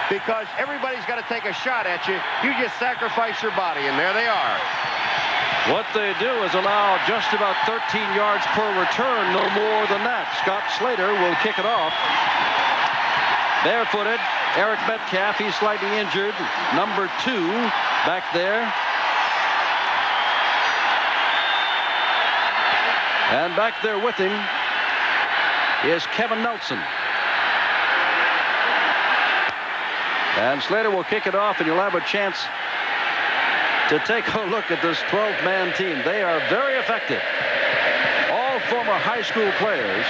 because everybody's got to take a shot at you. You just sacrifice your body, and there they are. What they do is allow just about 13 yards per return, no more than that. Scott Slater will kick it off. Barefooted, Eric Metcalf, he's slightly injured. Number 2 back there. And back there with him is Kevin Nelson. And Slater will kick it off, and you'll have a chance to take a look at this 12-man team. They are very effective. All former high school players.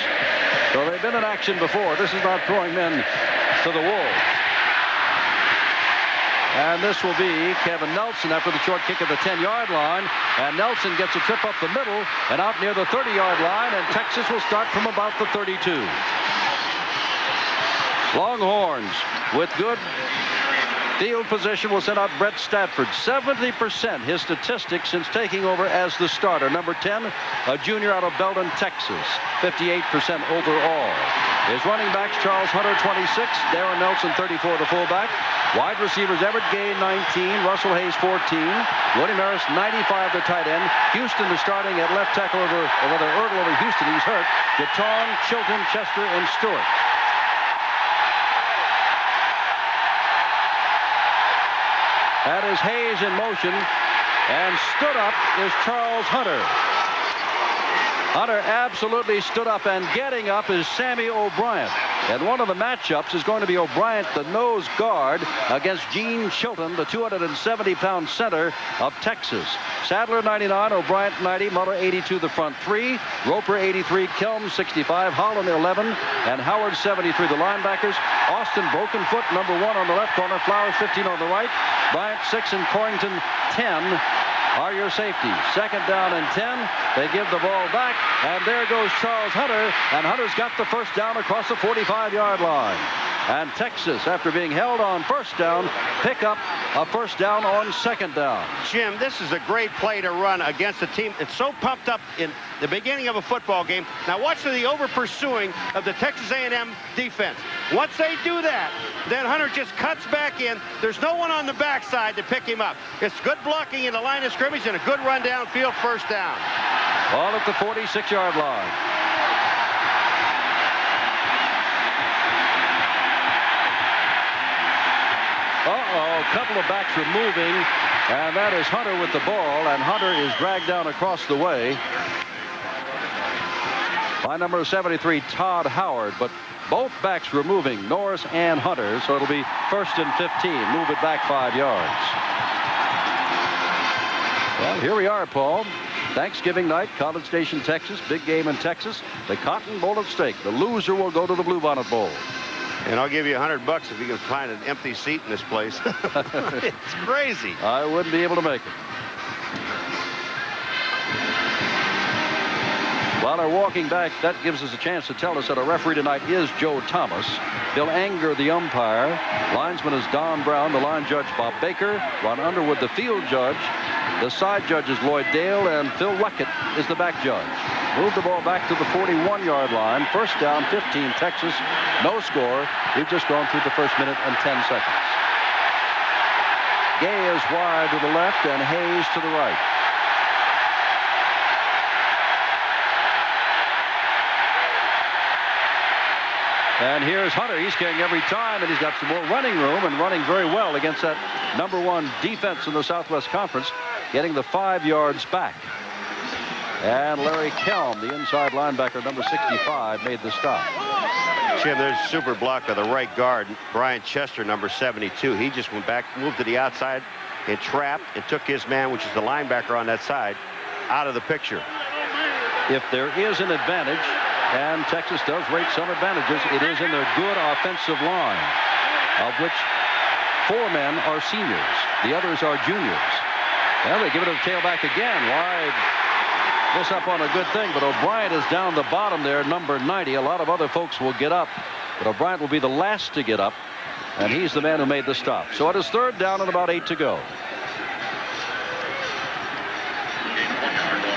So they've been in action before. This is not throwing men to the wolves. And this will be Kevin Nelson after the short kick at the 10-yard line. And Nelson gets a trip up the middle and out near the 30-yard line. And Texas will start from about the 32. Longhorns with good field position will send out Brett Stafford. 70% his statistics since taking over as the starter. Number 10, a junior out of Belton, Texas. 58% overall. His running backs, Charles Hunter, 26. Darren Nelson, 34, the fullback. Wide receivers, Everett Gay, 19. Russell Hayes, 14. William Harris, 95, the tight end. Houston is starting at left tackle over, or rather, Erdl over Houston. He's hurt. Gatton, Chilton, Chester, and Stewart. That is Hayes in motion, and stood up is Charles Hunter. Hunter absolutely stood up, and getting up is Sammy O'Brien. And one of the matchups is going to be O'Brien, the nose guard, against Gene Chilton, the 270-pound center of Texas. Sadler, 99, O'Brien, 90, Muller, 82, the front three. Roper, 83, Kelm, 65, Holland, 11, and Howard, 73, the linebackers. Austin, broken foot, number 1 on the left corner. Flowers, 15 on the right. Bryant, 6, and Corrington, 10. Are your safeties. Second down and 10. They give the ball back, and there goes Charles Hunter, and Hunter's got the first down across the 45-yard line. And Texas, after being held on first down, pick up a first down on second down. Jim, this is a great play to run against a team that's so pumped up in the beginning of a football game. Now watch the over-pursuing of the Texas A&M defense. Once they do that, then Hunter just cuts back in. There's no one on the backside to pick him up. It's good blocking in the line of scrimmage and a good run downfield first down. Ball at the 46-yard line. Uh-oh, a couple of backs are moving, and that is Hunter with the ball, and Hunter is dragged down across the way by number 73, Todd Howard, but both backs were moving, Norris and Hunter, so it'll be 1st and 15. Move it back 5 yards. Well, here we are, Paul. Thanksgiving night, College Station, Texas. Big game in Texas. The Cotton Bowl at stake. The loser will go to the Bluebonnet Bowl. And I'll give you $100 if you can find an empty seat in this place. It's crazy. I wouldn't be able to make it. While they're walking back, that gives us a chance to tell us that our referee tonight is Joe Thomas. Bill Anger, the umpire. Linesman is Don Brown. The line judge, Bob Baker. Ron Underwood, the field judge. The side judge is Lloyd Dale, and Phil Weckett is the back judge. Move the ball back to the 41-yard line. First down, 15, Texas. No score. We've just gone through the first minute and 10 seconds. Gay is wide to the left, and Hayes to the right. And here's Hunter. He's carrying every time, and he's got some more running room and running very well against that number 1 defense in the Southwest Conference, getting the 5 yards back. And Larry Kelm, the inside linebacker, number 65, made the stop. Jim, there's a super block by the right guard, Brian Chester, number 72. He just went back, moved to the outside, and trapped, and took his man, which is the linebacker on that side, out of the picture. If there is an advantage, and Texas does rate some advantages, it is in their good offensive line, of which 4 men are seniors. The others are juniors. Well, they give it a tailback again. Wide. This up on a good thing, but O'Brien is down the bottom there, number 90. A lot of other folks will get up, but O'Brien will be the last to get up, and he's the man who made the stop. So it is 3rd down and about 8 to go.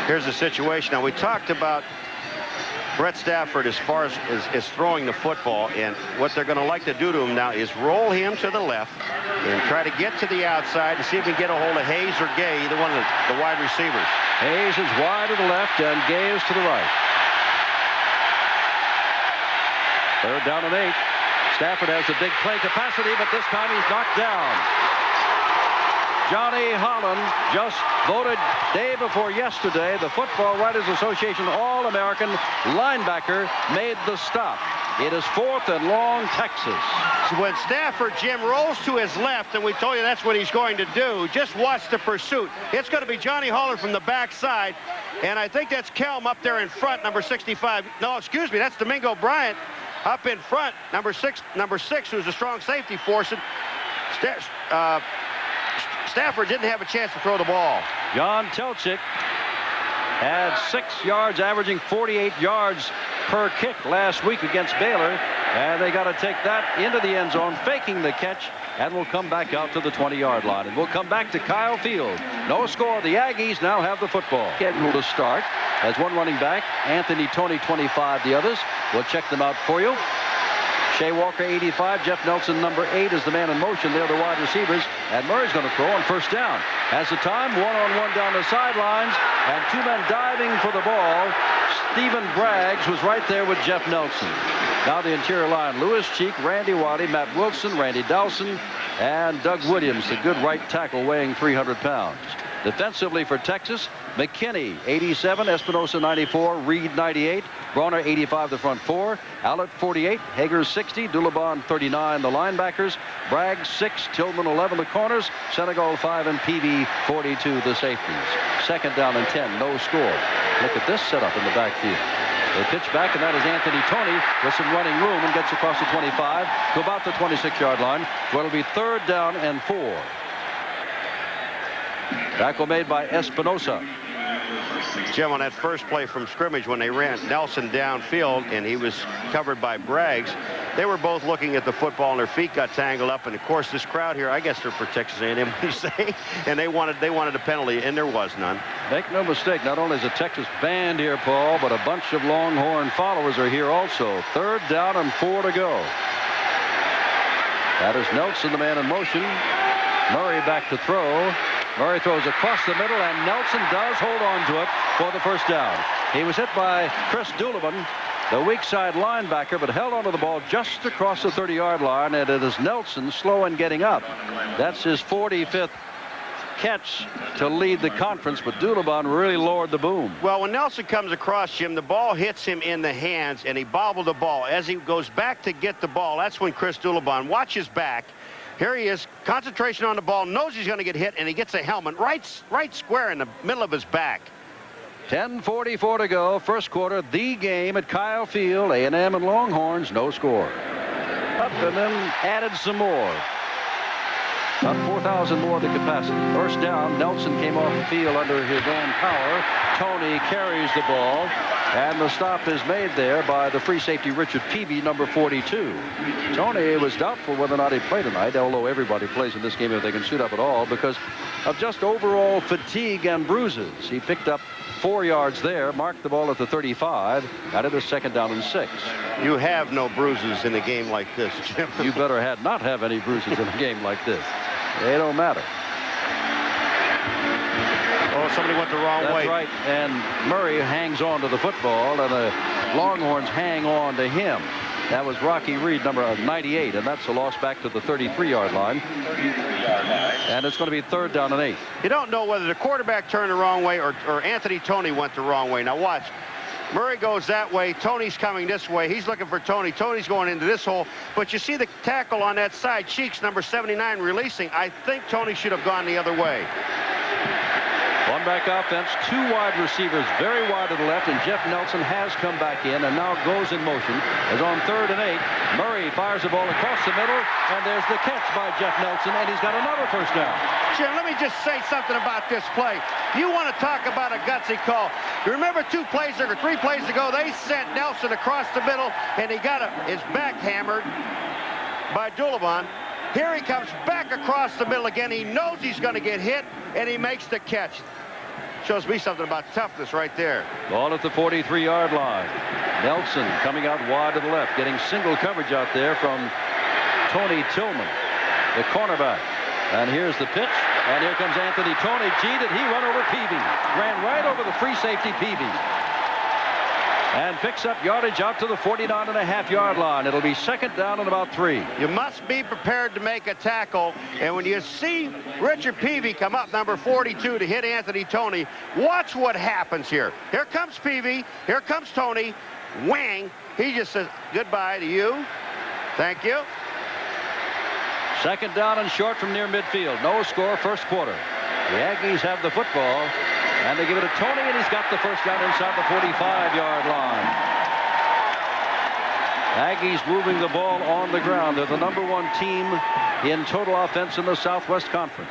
Here's the situation. Now, we talked about Brett Stafford, as far as is throwing the football, and what they're going to like to do to him now is roll him to the left and try to get to the outside and see if we can get a hold of Hayes or Gay, either one of the wide receivers. Hayes is wide to the left and Gay is to the right. 3rd down and 8. Stafford has the big play capacity, but this time he's knocked down. Johnny Holland, just voted day before yesterday the Football Writers Association All-American linebacker, made the stop. It is 4th and long, Texas. When Stafford, Jim, rolls to his left, and we told you that's what he's going to do, just watch the pursuit. It's going to be Johnny Holland from the backside, and I think that's Kelm up there in front, number 65. No, excuse me, that's Domingo Bryant up in front, number six, who's a strong safety force. Stafford didn't have a chance to throw the ball. John Telchik had 6 yards, averaging 48 yards per kick last week against Baylor, and they got to take that into the end zone, faking the catch, and will come back out to the 20-yard line. And we'll come back to Kyle Field. No score. The Aggies now have the football. Scheduled to start as one running back, Anthony Tony 25 the others. We'll check them out for you. Shea Walker 85, Jeff Nelson number 8 is the man in motion. They're the wide receivers, and Murray's going to throw on 1st down. Has the time, one-on-one down the sidelines, and 2 men diving for the ball. Stephen Braggs was right there with Jeff Nelson. Now the interior line, Lewis Cheek, Randy Waddy, Matt Wilson, Randy Dowson, and Doug Williams, the good right tackle weighing 300 pounds. Defensively for Texas, McKinney 87, Espinosa 94, Reed 98, Bronner 85 the front 4, Allett 48, Hager 60, Dulabon 39 the linebackers, Bragg 6, Tillman 11 the corners, Senegal 5, and PV 42 the safeties. 2nd down and 10, no score. Look at this setup in the backfield. They pitch back, and that is Anthony Tony with some running room and gets across the 25 to about the 26-yard line. So it'll be 3rd down and 4. Tackle made by Espinosa. Jim, on that first play from scrimmage when they ran Nelson downfield and he was covered by Braggs, they were both looking at the football and their feet got tangled up. And of course this crowd here, I guess they're for Texas A&M, you say, and they wanted a penalty, and there was none. Make no mistake, not only is a Texas band here, Paul, but a bunch of Longhorn followers are here also. 3rd down and 4 to go. That is Nelson, the man in motion. Murray back to throw. Murray throws across the middle, and Nelson does hold on to it for the 1st down. He was hit by Chris Dulabon, the weak side linebacker, but held onto the ball just across the 30-yard line, and it is Nelson slow in getting up. That's his 45th catch to lead the conference, but Dulabon really lowered the boom. Well, when Nelson comes across, Jim, the ball hits him in the hands, and he bobbled the ball. As he goes back to get the ball, that's when Chris Dulabon watches back. Here he is, concentration on the ball, knows he's going to get hit, and he gets a helmet right square in the middle of his back. 10:44 to go, 1st quarter, the game at Kyle Field. A&M and Longhorns, no score. Up and then added some more. About 4,000 more the capacity. 1st down, Nelson came off the field under his own power. Tony carries the ball, and the stop is made there by the free safety Richard Peavy, number 42. Tony was doubtful whether or not he played tonight, although everybody plays in this game if they can suit up at all, because of just overall fatigue and bruises. He picked up 4 yards there, marked the ball at the 35, got it a 2nd down and 6. You have no bruises in a game like this, Jim. You better not have any bruises in a game like this. They don't matter. Oh, somebody went the wrong way. That's right, and Murray hangs on to the football, and the Longhorns hang on to him. That was Rocky Reed, number 98, and that's a loss back to the 33-yard line. And it's going to be 3rd down and 8. You don't know whether the quarterback turned the wrong way or Anthony Tony went the wrong way. Now watch. Murray goes that way. Tony's coming this way. He's looking for Tony. Tony's going into this hole. But you see the tackle on that side. Cheeks, number 79, releasing. I think Tony should have gone the other way. One back offense, 2 wide receivers very wide to the left, and Jeff Nelson has come back in and now goes in motion. As on 3rd and 8, Murray fires the ball across the middle, and there's the catch by Jeff Nelson, and he's got another 1st down. Jim, let me just say something about this play. You want to talk about a gutsy call. You remember 2 plays or 3 plays ago, they sent Nelson across the middle, and he got his back hammered by Dulabon. Here he comes back across the middle again. He knows he's going to get hit, and he makes the catch. Shows me something about toughness right there. Ball at the 43-yard line. Nelson coming out wide to the left, getting single coverage out there from Tony Tillman, the cornerback. And here's the pitch, and here comes Anthony Tony. Gee, did he run over Peavy? Ran right over the free safety Peavy. And picks up yardage out to the 49.5-yard line. It'll be second down and about 3. You must be prepared to make a tackle. And when you see Richard Peavy come up, number 42, to hit Anthony Tony, watch what happens here. Here comes Peavy. Here comes Tony. Wang. He just says goodbye to you. Thank you. Second down and short from near midfield. No score, first quarter. The Aggies have the football, and they give it to Tony, and he's got the first down inside the 45-yard line. Aggies moving the ball on the ground. They're the #1 team in total offense in the Southwest Conference.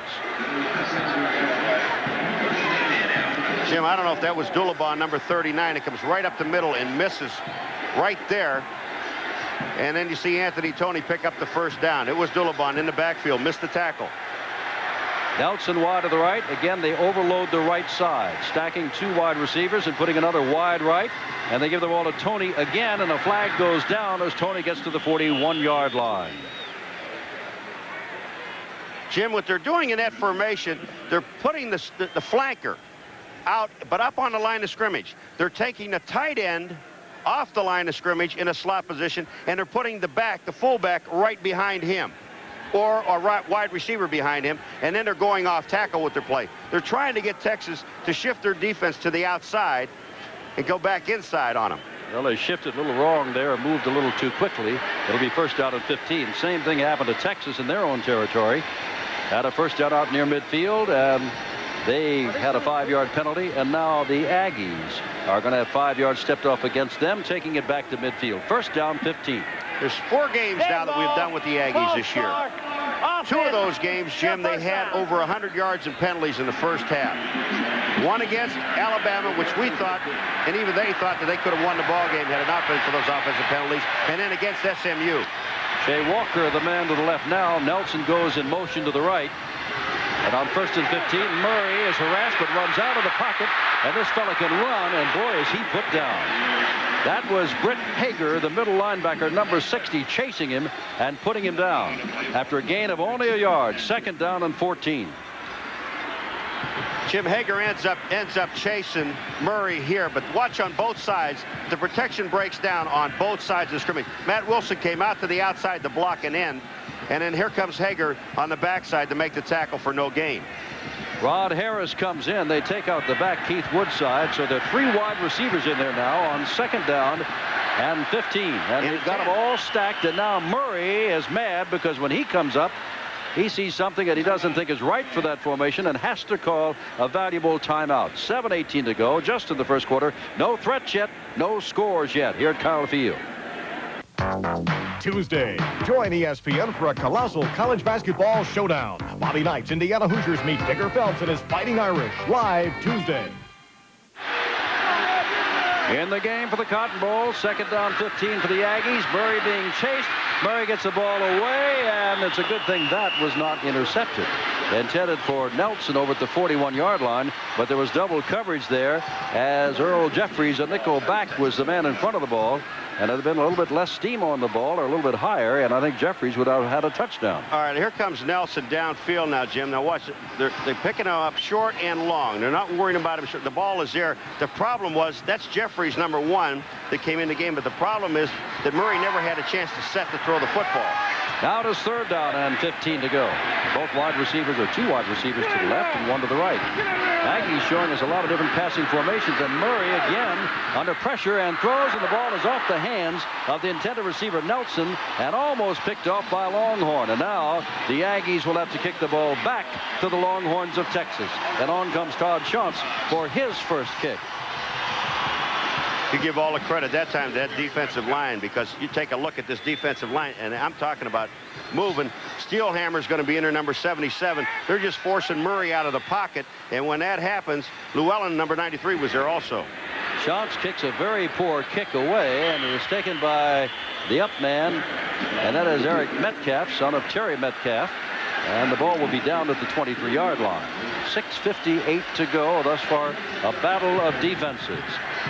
Jim, I don't know if that was Dulabon, number 39. It comes right up the middle and misses right there. And then you see Anthony Tony pick up the first down. It was Dulabon in the backfield, missed the tackle. Nelson wide to the right. Again, they overload the right side, stacking 2 wide receivers and putting another wide right. And they give the ball to Tony again, and a flag goes down as Tony gets to the 41-yard line. Jim, what they're doing in that formation, they're putting the flanker out, but up on the line of scrimmage. They're taking the tight end off the line of scrimmage in a slot position, and they're putting the fullback right behind him, or a wide receiver behind him, and then they're going off tackle with their play. They're trying to get Texas to shift their defense to the outside and go back inside on them. Well, they shifted a little wrong there and moved a little too quickly. It'll be first down and 15. Same thing happened to Texas in their own territory. Had a first down out near midfield, and they had a 5-yard penalty, and now the Aggies are going to have 5 yards stepped off against them, taking it back to midfield. First down, 15. There's 4 games now that we've done with the Aggies this year. 2 of those games, Jim, they had over 100 yards in penalties in the first half. One against Alabama, which we thought, and even they thought, that they could have won the ball game had it not been for those offensive penalties. And then against SMU. Shea Walker, the man to the left now. Nelson goes in motion to the right. And on first and 15, Murray is harassed but runs out of the pocket. And this fella can run, and boy, is he put down. That was Britt Hager, the middle linebacker, number 60, chasing him and putting him down after a gain of only a yard. Second down and 14. Jim, Hager ends up chasing Murray here, but watch on both sides. The protection breaks down on both sides of the scrimmage. Matt Wilson came out to the outside to block an end, and then here comes Hager on the backside to make the tackle for no gain. Rod Harris comes in. They take out the back, Keith Woodside. So there are 3 wide receivers in there now on second down and 15. And they've got them all stacked. And now Murray is mad because when he comes up, he sees something that he doesn't think is right for that formation and has to call a valuable timeout. 7:18 to go, just in the first quarter. No threats yet, no scores yet here at Kyle Field. Tuesday, join ESPN for a colossal college basketball showdown. Bobby Knight's Indiana Hoosiers meet Digger Phelps and his Fighting Irish, live Tuesday. In the game for the Cotton Bowl, second down 15 for the Aggies. Murray being chased. Murray gets the ball away, and it's a good thing that was not intercepted. Intended for Nelson over at the 41-yard line, but there was double coverage there as Earl Jeffries, a nickel back, was the man in front of the ball. And there'd been a little bit less steam on the ball, or a little bit higher, and I think Jeffries would have had a touchdown. All right, here comes Nelson downfield now, Jim. Now watch it. They're picking him up short and long. They're not worrying about him short. The ball is there. The problem was that's Jeffries, number 1, that came in the game. But the problem is that Murray never had a chance to set to throw the football. Now it is third down and 15 to go. Both wide receivers, or 2 wide receivers to the left and 1 to the right. Aggies showing us a lot of different passing formations, and Murray again under pressure and throws, and the ball is off the hands of the intended receiver Nelson and almost picked off by Longhorn. And now the Aggies will have to kick the ball back to the Longhorns of Texas. And on comes Todd Shantz for his first kick. You give all the credit that time to that defensive line, because you take a look at this defensive line, and I'm talking about moving. Steelhammer's going to be in there, number 77. They're just forcing Murray out of the pocket, and when that happens, Llewellyn, number 93, was there also. Shantz kicks a very poor kick away, and it was taken by the up man, and that is Eric Metcalf, son of Terry Metcalf. And the ball will be down at the 23-yard line. 6:58 to go. Thus far, a battle of defenses.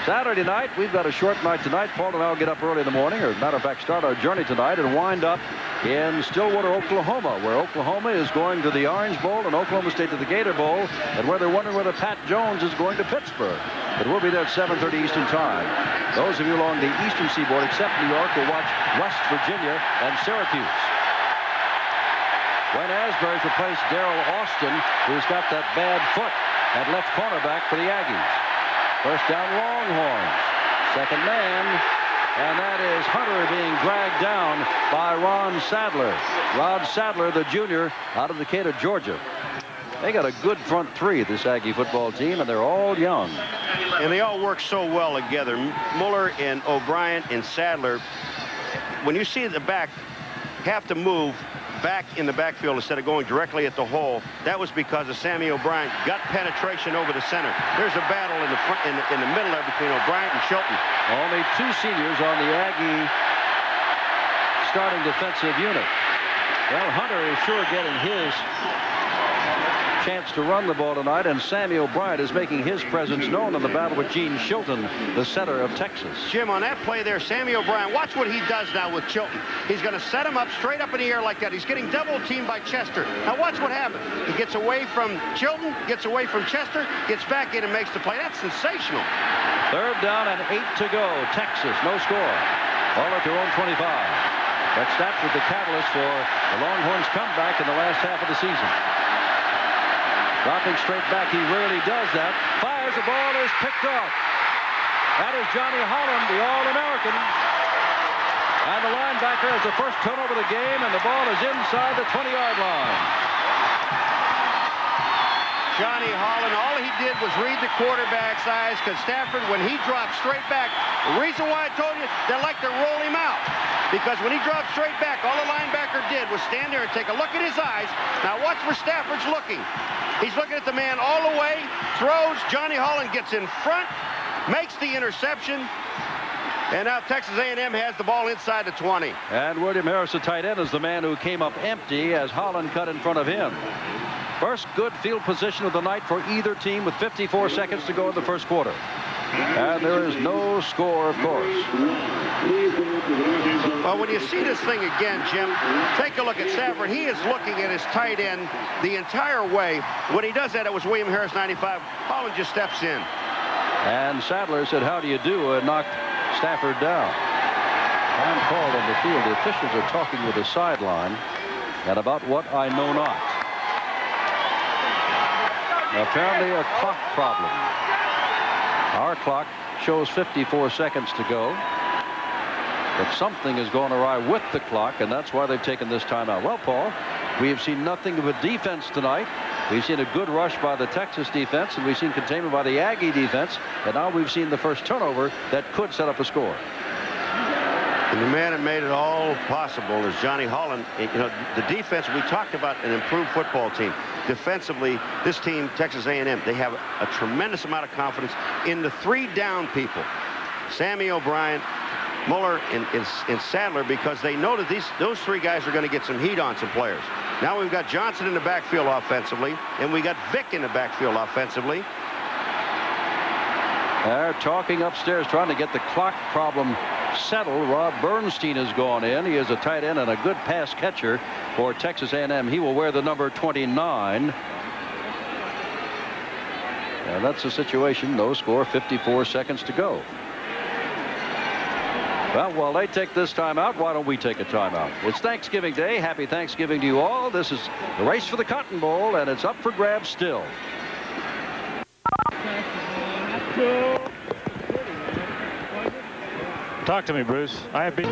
Saturday night, we've got a short night tonight. Paul and I will get up early in the morning, or as a matter of fact, start our journey tonight and wind up in Stillwater, Oklahoma, where Oklahoma is going to the Orange Bowl and Oklahoma State to the Gator Bowl, and where they're wondering whether Pat Jones is going to Pittsburgh. But we'll be there at 7:30 Eastern Time. Those of you along the eastern seaboard, except New York, will watch West Virginia and Syracuse. Wayne Asbury's replaced Darrell Austin, who's got that bad foot at left cornerback for the Aggies. First down, Longhorns. Second man, and that is Hunter being dragged down by Ron Sadler. Rod Sadler, the junior, out of Decatur, Georgia. They got a good front three, this Aggie football team, and they're all young. And they all work so well together. Muller and O'Brien and Sadler, when you see the back have to move back in the backfield instead of going directly at the hole, that was because of Sammy O'Brien got penetration over the center. There's a battle in the front, in the middle there between O'Brien and Chilton. Only two seniors on the Aggie starting defensive unit. Well, Hunter is sure getting his chance to run the ball tonight, and Sammy O'Brien is making his presence known in the battle with Gene Chilton, the center of Texas. Jim, on that play there, Sammy O'Brien, watch what he does now with Chilton. He's going to set him up straight up in the air like that. He's getting double teamed by Chester. Now watch what happens. He gets away from Chilton, gets away from Chester, gets back in and makes the play. That's sensational. Third down and 8 to go. Texas, no score. Ball at their own 25. But Stafford the catalyst for the Longhorns' comeback in the last half of the season. Dropping straight back, he rarely does that. Fires, the ball is picked off. That is Johnny Holland, the All-American. And the linebacker has the first turnover of the game, and the ball is inside the 20-yard line. Johnny Holland, all he did was read the quarterback's eyes, because Stafford, when he dropped straight back, the reason why I told you, they like to roll him out. Because when he dropped straight back, all the linebacker did was stand there and take a look at his eyes. Now watch where Stafford's looking. He's looking at the man all the way, throws, Johnny Holland gets in front, makes the interception, and now Texas A&M has the ball inside the 20. And William Harris, the tight end, is the man who came up empty as Holland cut in front of him. First good field position of the night for either team with 54 seconds to go in the first quarter. And there is no score, of course. Well, when you see this thing again, Jim, take a look at Stafford. He is looking at his tight end the entire way. When he does that, it was William Harris, 95. Holland just steps in. And Sadler said, how do you do? And knocked Stafford down. Time called on the field. The officials are talking with the sideline and about what I know not. Apparently a clock problem. Our clock shows 54 seconds to go. But something is going awry with the clock, and that's why they've taken this timeout. Well, Paul, we have seen nothing of a defense tonight. We've seen a good rush by the Texas defense, and we've seen containment by the Aggie defense. And now we've seen the first turnover that could set up a score. And the man that made it all possible is Johnny Holland. You know, the defense, we talked about an improved football team. Defensively, this team, Texas A&M, they have a tremendous amount of confidence in the three down people. Sammy O'Brien, Muller, and Sadler, because they know that those three guys are going to get some heat on some players. Now we've got Johnson in the backfield offensively, and we got Vick in the backfield offensively. They're talking upstairs, trying to get the clock problem settled. Rob Bernstein has gone in. He is a tight end and a good pass catcher for Texas A&M. He will wear the number 29. And that's the situation. No score, 54 seconds to go. Well, while they take this time out, why don't we take a timeout? It's Thanksgiving Day. Happy Thanksgiving to you all. This is the race for the Cotton Bowl, and it's up for grabs still. Talk to me, Bruce. I have been.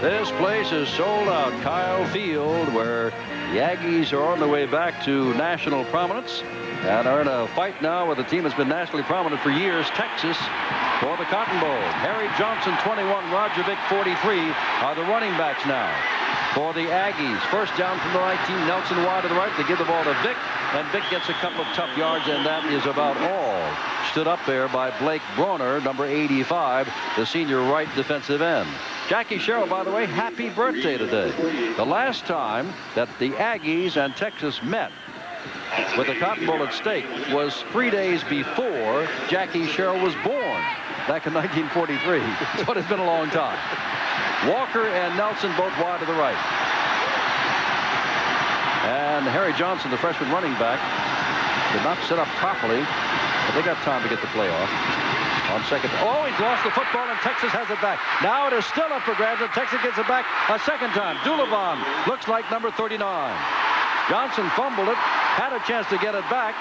This place is sold out. Kyle Field, where the Aggies are on their way back to national prominence and are in a fight now with a team that's been nationally prominent for years, Texas, for the Cotton Bowl. Harry Johnson, 21, Roger Vick, 43, are the running backs now for the Aggies. First down from the 19, Nelson wide to the right. They give the ball to Vick, and Vick gets a couple of tough yards, and that is about all. stood up there by Blake Bronner, number 85, the senior right defensive end. Jackie Sherrill, by the way, happy birthday today. The last time that the Aggies and Texas met with the Cotton Bowl at stake was 3 days before Jackie Sherrill was born, back in 1943. So it's been a long time. Walker and Nelson both wide to the right. And Harry Johnson, the freshman running back, did not set up properly, but they got time to get the play off. On second. Oh, he's lost the football, and Texas has it back. Now it is still up for grabs, and Texas gets it back a second time. Dulabon looks like number 39. Johnson fumbled it, had a chance to get it back.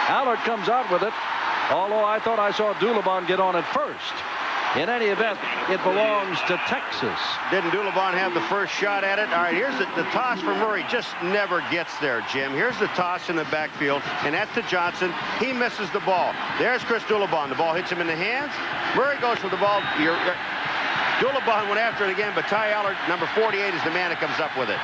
Allard comes out with it, although I thought I saw Dulabon get on it first. In any event, it belongs to Texas. Didn't Dulabon have the first shot at it? All right, here's the toss for Murray. Just never gets there, Jim. Here's the toss in the backfield, and that's to Johnson. He misses the ball. There's Chris Dulabon. The ball hits him in the hands. Murray goes for the ball. Dulabon went after it again, but Ty Allard, number 48, is the man that comes up with it.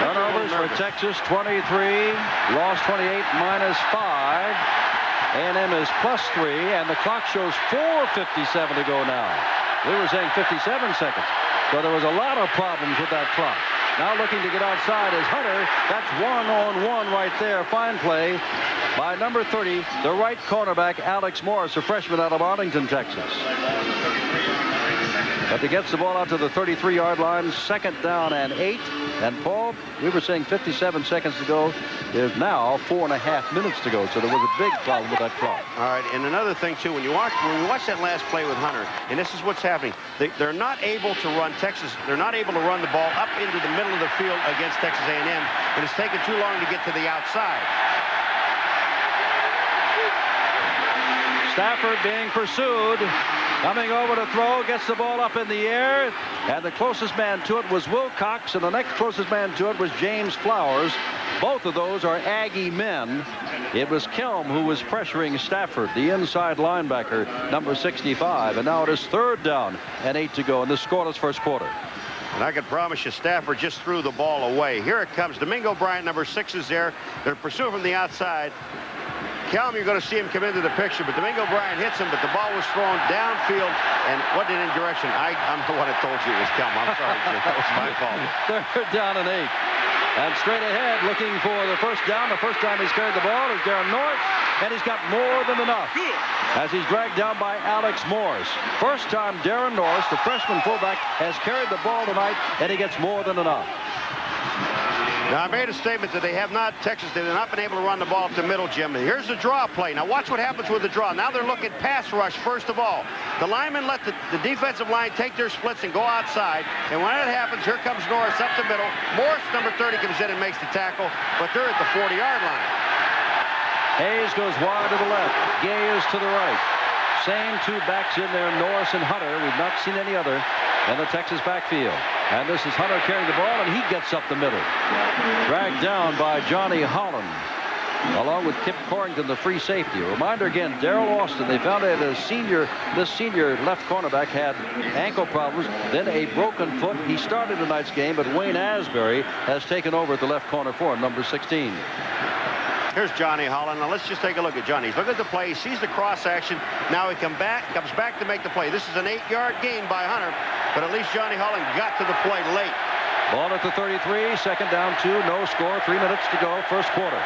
Turnovers for Texas, 23. Lost 28 minus 5. A&M is +3, and the clock shows 4:57 to go now. We were saying 57 seconds. So there was a lot of problems with that clock. Now looking to get outside is Hunter. That's one-on-one right there. Fine play by number 30, the right cornerback, Alex Morris, a freshman out of Arlington, Texas. But he gets the ball out to the 33-yard line, 2nd down and 8. And Paul, we were saying 57 seconds to go. There's now 4.5 minutes to go. So there was a big problem with that clock. All right, and another thing too, when we watch that last play with Hunter, and this is what's happening, they're not able to run Texas. They're not able to run the ball up into the middle of the field against Texas A&M, and it's taken too long to get to the outside. Stafford being pursued. Coming over to throw, gets the ball up in the air, and the closest man to it was Wilcox, and the next closest man to it was James Flowers. Both of those are Aggie men. It was Kelm who was pressuring Stafford, the inside linebacker, number 65, and now it is 3rd down and 8 to go in this scoreless first quarter. And I can promise you Stafford just threw the ball away. Here it comes. Domingo Bryant, number 6, is there. They're pursuing from the outside. Kelm, you're going to see him come into the picture, but Domingo Bryant hits him, but the ball was thrown downfield and wasn't in direction. I'm the one that told you it was Kelm. I'm sorry, Jim. That was my fault. 3rd down and 8. And straight ahead, looking for the first down. The first time he's carried the ball is Darren Norris, and he's got more than enough as he's dragged down by Alex Morris. First time Darren Norris, the freshman fullback, has carried the ball tonight, and he gets more than enough. Now, I made a statement that Texas, they've not been able to run the ball up the middle, Jim. Here's the draw play. Now, watch what happens with the draw. Now they're looking pass rush, first of all. The linemen let the defensive line take their splits and go outside. And when that happens, here comes Norris up the middle. Morris, number 30, comes in and makes the tackle, but they're at the 40-yard line. Hayes goes wide to the left. Gay is to the right. Same two backs in there, Norris and Hunter. We've not seen any other in the Texas backfield. And this is Hunter carrying the ball, and he gets up the middle. Dragged down by Johnny Holland, along with Kip Corrington, the free safety. A reminder again, Daryl Austin, they found out this senior left cornerback had ankle problems, then a broken foot. He started tonight's game, but Wayne Asbury has taken over at the left corner for him, number 16. Here's Johnny Holland. Now let's just take a look at Johnny. He's looking at the play. He sees the cross action. Now he comes back to make the play. This is an 8-yard gain by Hunter, but at least Johnny Holland got to the play late. Ball at the 33, 2nd down 2, no score, 3 minutes to go, first quarter.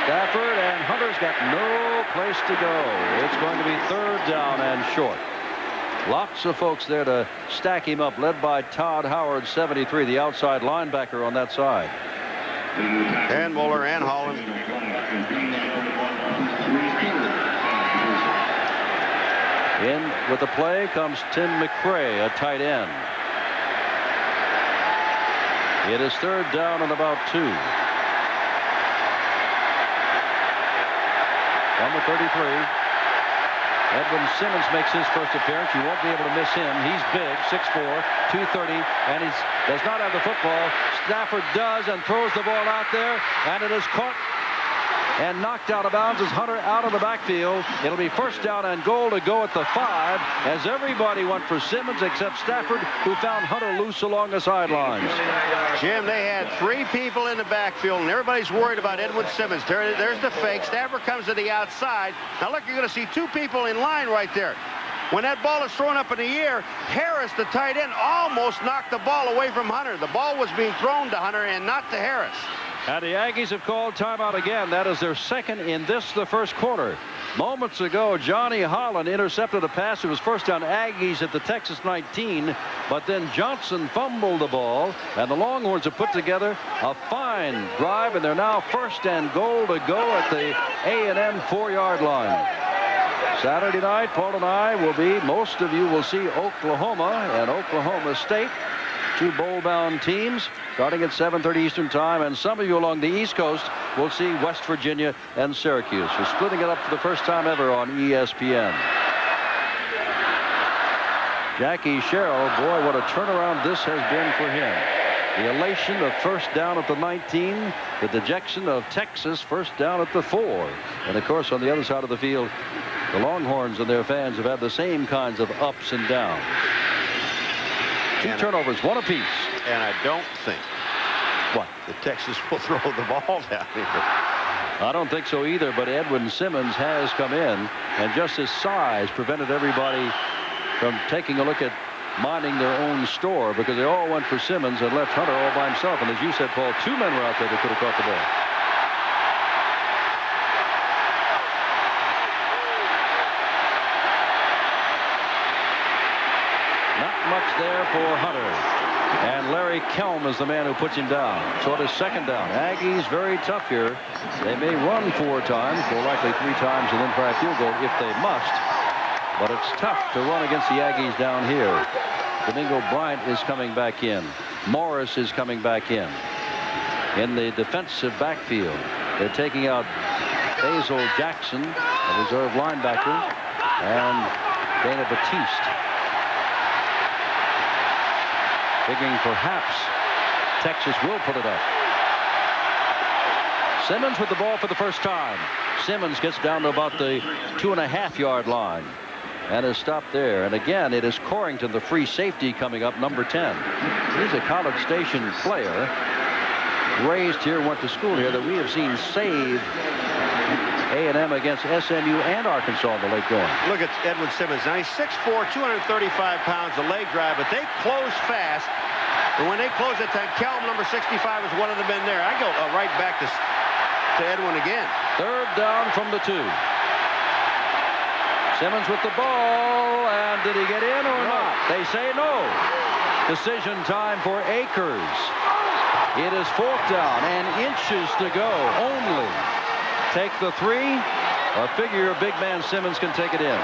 Stafford and Hunter's got no place to go. It's going to be 3rd down and short. Lots of folks there to stack him up, led by Todd Howard, 73, the outside linebacker on that side. And Muller and Holland. In with the play comes Tim McCray, a tight end. It is 3rd down and about 2. Number 33. Edwin Simmons makes his first appearance. You won't be able to miss him. He's big, 6'4", 230, and he does not have the football. Stafford does and throws the ball out there, and it is caught and knocked out of bounds as Hunter out of the backfield. It'll be first down and goal to go at the 5 as everybody went for Simmons except Stafford, who found Hunter loose along the sidelines. Jim, they had 3 people in the backfield, and everybody's worried about Edwin Simmons. There's the fake. Stafford comes to the outside. Now, look, you're going to see 2 people in line right there. When that ball is thrown up in the air, Harris, the tight end, almost knocked the ball away from Hunter. The ball was being thrown to Hunter and not to Harris. And the Aggies have called timeout again. That is their second in the first quarter. Moments ago, Johnny Holland intercepted a pass. It was first down Aggies at the Texas 19, but then Johnson fumbled the ball, and the Longhorns have put together a fine drive, and they're now first and goal to go at the A&M 4-yard line. Saturday night, Paul and I will be, most of you will see Oklahoma and Oklahoma State, 2 bowl-bound teams, starting at 7:30 Eastern Time, and some of you along the East Coast will see West Virginia and Syracuse. We're splitting it up for the first time ever on ESPN. Jackie Sherrill, boy, what a turnaround this has been for him. The elation of first down at the 19, the dejection of Texas first down at the 4. And, of course, on the other side of the field, the Longhorns and their fans have had the same kinds of ups and downs. 2 turnovers, 1 apiece. And I don't think the Texas will throw the ball down here. I don't think so either, but Edwin Simmons has come in, and just his size prevented everybody from taking a look at minding their own store, because they all went for Simmons and left Hunter all by himself. And as you said, Paul, 2 men were out there that could have caught the ball. Not much there for Hunter. And Larry Kelm is the man who puts him down. So it is second down. Aggies very tough here. They may run 4 times, more likely 3 times, and then try a field goal if they must. But it's tough to run against the Aggies down here. Domingo Bryant is coming back in. Morris is coming back in. In the defensive backfield, they're taking out Basil Jackson, a reserve linebacker, and Dana Batiste. Figuring perhaps Texas will put it up. Simmons with the ball for the first time. Simmons gets down to about the 2.5-yard line and is stopped there. And again, it is Corrington, the free safety, coming up, number 10. He's a College Station player, raised here, went to school here, that we have seen save A&M against SMU and Arkansas in the late going. Look at Edwin Simmons. Now he's 6'4", 235 pounds, a leg drive, but they close fast. And when they close that time, Kelm, number 65, is one of the men there. I go right back to Edwin again. Third down from the 2. Simmons with the ball, and did he get in or not? They say no. Decision time for Akers. It is 4th down and inches to go only. Take the 3, or figure your big man Simmons can take it in.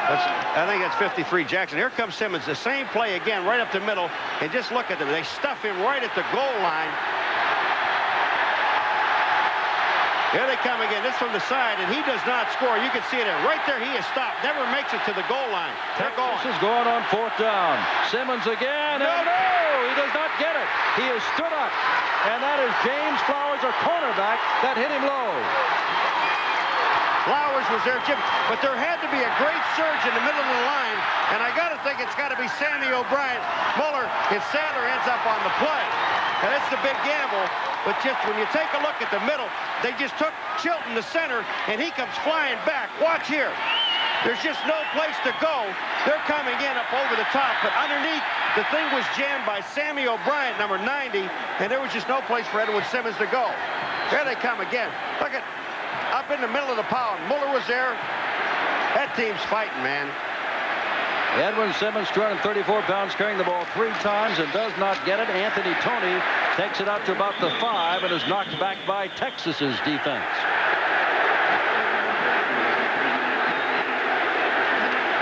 I think that's 53 Jackson. Here comes Simmons, the same play again, right up the middle, and just look at them. They stuff him right at the goal line. Here they come again. This from the side, and he does not score. You can see it right there. He is stopped. Never makes it to the goal line. Texas is going on 4th down. Simmons again. No, he does not get it. He is stood up, and that is James Flowers, a cornerback, that hit him low. Flowers was there, Jim, but there had to be a great surge in the middle of the line, and I got to think it's got to be Sammy O'Brien. Muller, his Sadler ends up on the play. And it's the big gamble, but just when you take a look at the middle, they just took Chilton to center, and he comes flying back. Watch here. There's just no place to go. They're coming in up over the top, but underneath, the thing was jammed by Sammy O'Brien, number 90, and there was just no place for Edwin Simmons to go. There they come again. Look at up in the middle of the pound. Muller was there. That team's fighting, man. Edwin Simmons, 234 pounds, carrying the ball 3 times and does not get it. Anthony Toney takes it out to about the 5 and is knocked back by Texas's defense.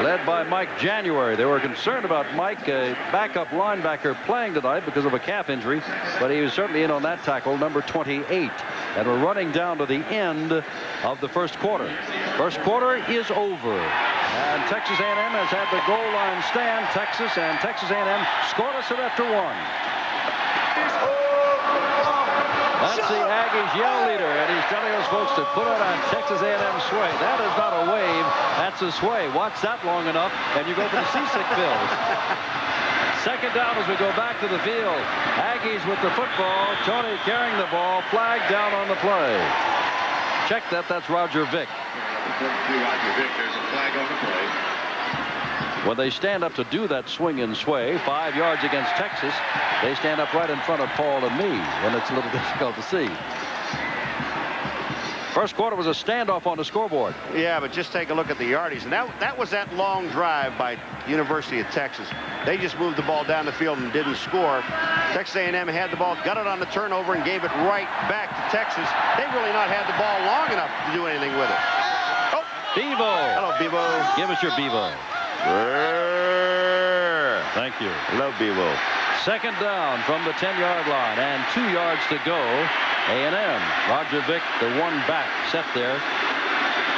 Led by Mike January. They were concerned about Mike, a backup linebacker, playing tonight because of a calf injury, but he was certainly in on that tackle, number 28. And we're running down to the end of the first quarter. First quarter is over. And Texas A&M has had the goal line stand. Texas A&M scoreless at after 1. That's the Aggies yell leader, and he's telling us folks to put on a Texas A&M sway. That is not a wave, that's a sway. Watch that long enough, and you go for the seasick Bills. Second down as we go back to the field. Aggies with the football. Tony carrying the ball. Flag down on the play. Check that. That's Roger Vick. Roger Vick, there's a flag on the play. When they stand up to do that swing and sway, 5 yards against Texas, they stand up right in front of Paul and me, and it's a little difficult to see. First quarter was a standoff on the scoreboard. Yeah, but just take a look at the yardage. And that was that long drive by University of Texas. They just moved the ball down the field and didn't score. Texas A&M had the ball, got it on the turnover, and gave it right back to Texas. They really not had the ball long enough to do anything with it. Oh, Bevo. Hello, Bevo. Give us your Bevo. Thank you. Hello, Bevo. Second down from the 10-yard line and 2 yards to go. A&M. Roger Vick, the one back set there.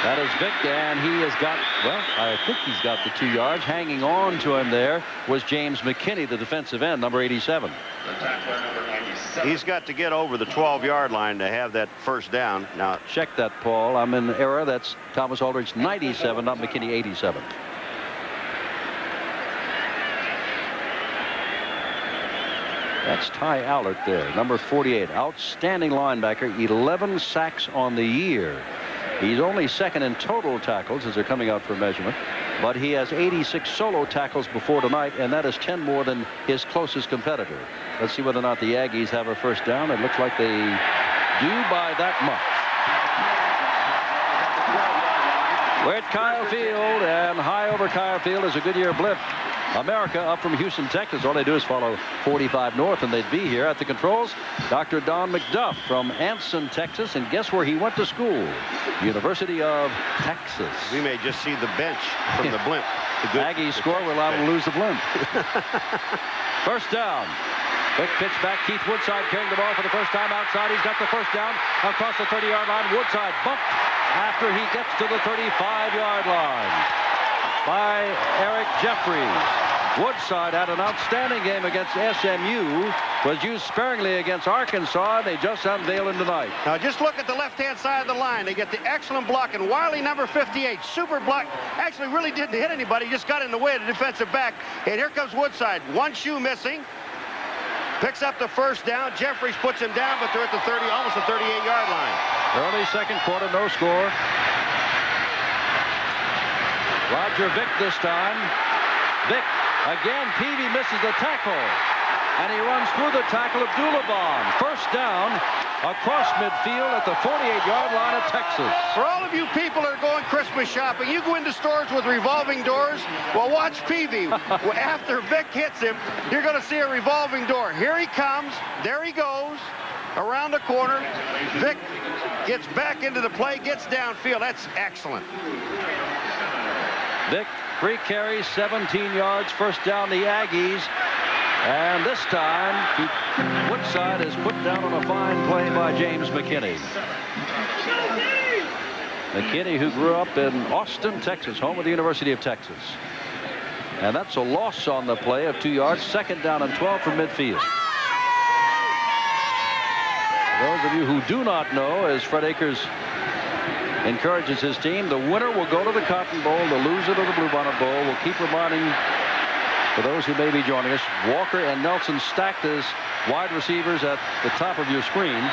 That is Vick, and he has got, well, I think he's got the 2 yards. Hanging on to him there was James McKinney, the defensive end, number 87. He's got to get over the 12-yard line to have that first down. Now, check that, Paul. I'm in error. That's Thomas Aldridge, 97, not McKinney, 87. That's Ty Allert there, number 48. Outstanding linebacker, 11 sacks on the year. He's only second in total tackles as they're coming out for measurement, but he has 86 solo tackles before tonight, and that is 10 more than his closest competitor. Let's see whether or not the Aggies have a first down. It looks like they do by that much. We're at Kyle Field, and high over Kyle Field is a Goodyear Blimp. America up from Houston, Texas. All they do is follow 45 north, and they'd be here. At the controls, Dr. Don McDuff from Anson, Texas. And guess where he went to school? University of Texas. We may just see the bench from the Blimp. The Aggies score, we'll allow them to lose the Blimp. First down. Quick pitch back. Keith Woodside carrying the ball for the first time outside. He's got the first down across the 30-yard line. Woodside bumped after he gets to the 35-yard line by Eric Jeffries. Woodside had an outstanding game against SMU, was used sparingly against Arkansas, and they just unveiled him tonight. Now just look at the left-hand side of the line. They get the excellent block, and Wiley, number 58, super block, actually really didn't hit anybody, just got in the way of the defensive back. And here comes Woodside, one shoe missing, picks up the first down. Jeffries puts him down, but they're at the 30, almost the 38-yard line. Early second quarter, no score. Roger Vick this time. Vick again. Peavy misses the tackle, and he runs through the tackle of Dulabon. First down across midfield at the 48-yard line of Texas. For all of you people that are going Christmas shopping, you go into stores with revolving doors. Well, watch Peavy. After Vick hits him, you're going to see a revolving door. Here he comes. There he goes. Around the corner. Vick gets back into the play, gets downfield. That's excellent. Vick, 3 carries, 17 yards. First down, the Aggies. And this time, Woodside is put down on a fine play by James McKinney. McKinney, who grew up in Austin, Texas, home of the University of Texas. And that's a loss on the play of 2 yards. Second down and 12 from midfield. For those of you who do not know, as Fred Akers encourages his team, the winner will go to the Cotton Bowl, the loser to the Bluebonnet Bowl. We'll keep reminding, for those who may be joining us, Walker and Nelson stacked as wide receivers at the top of your screen.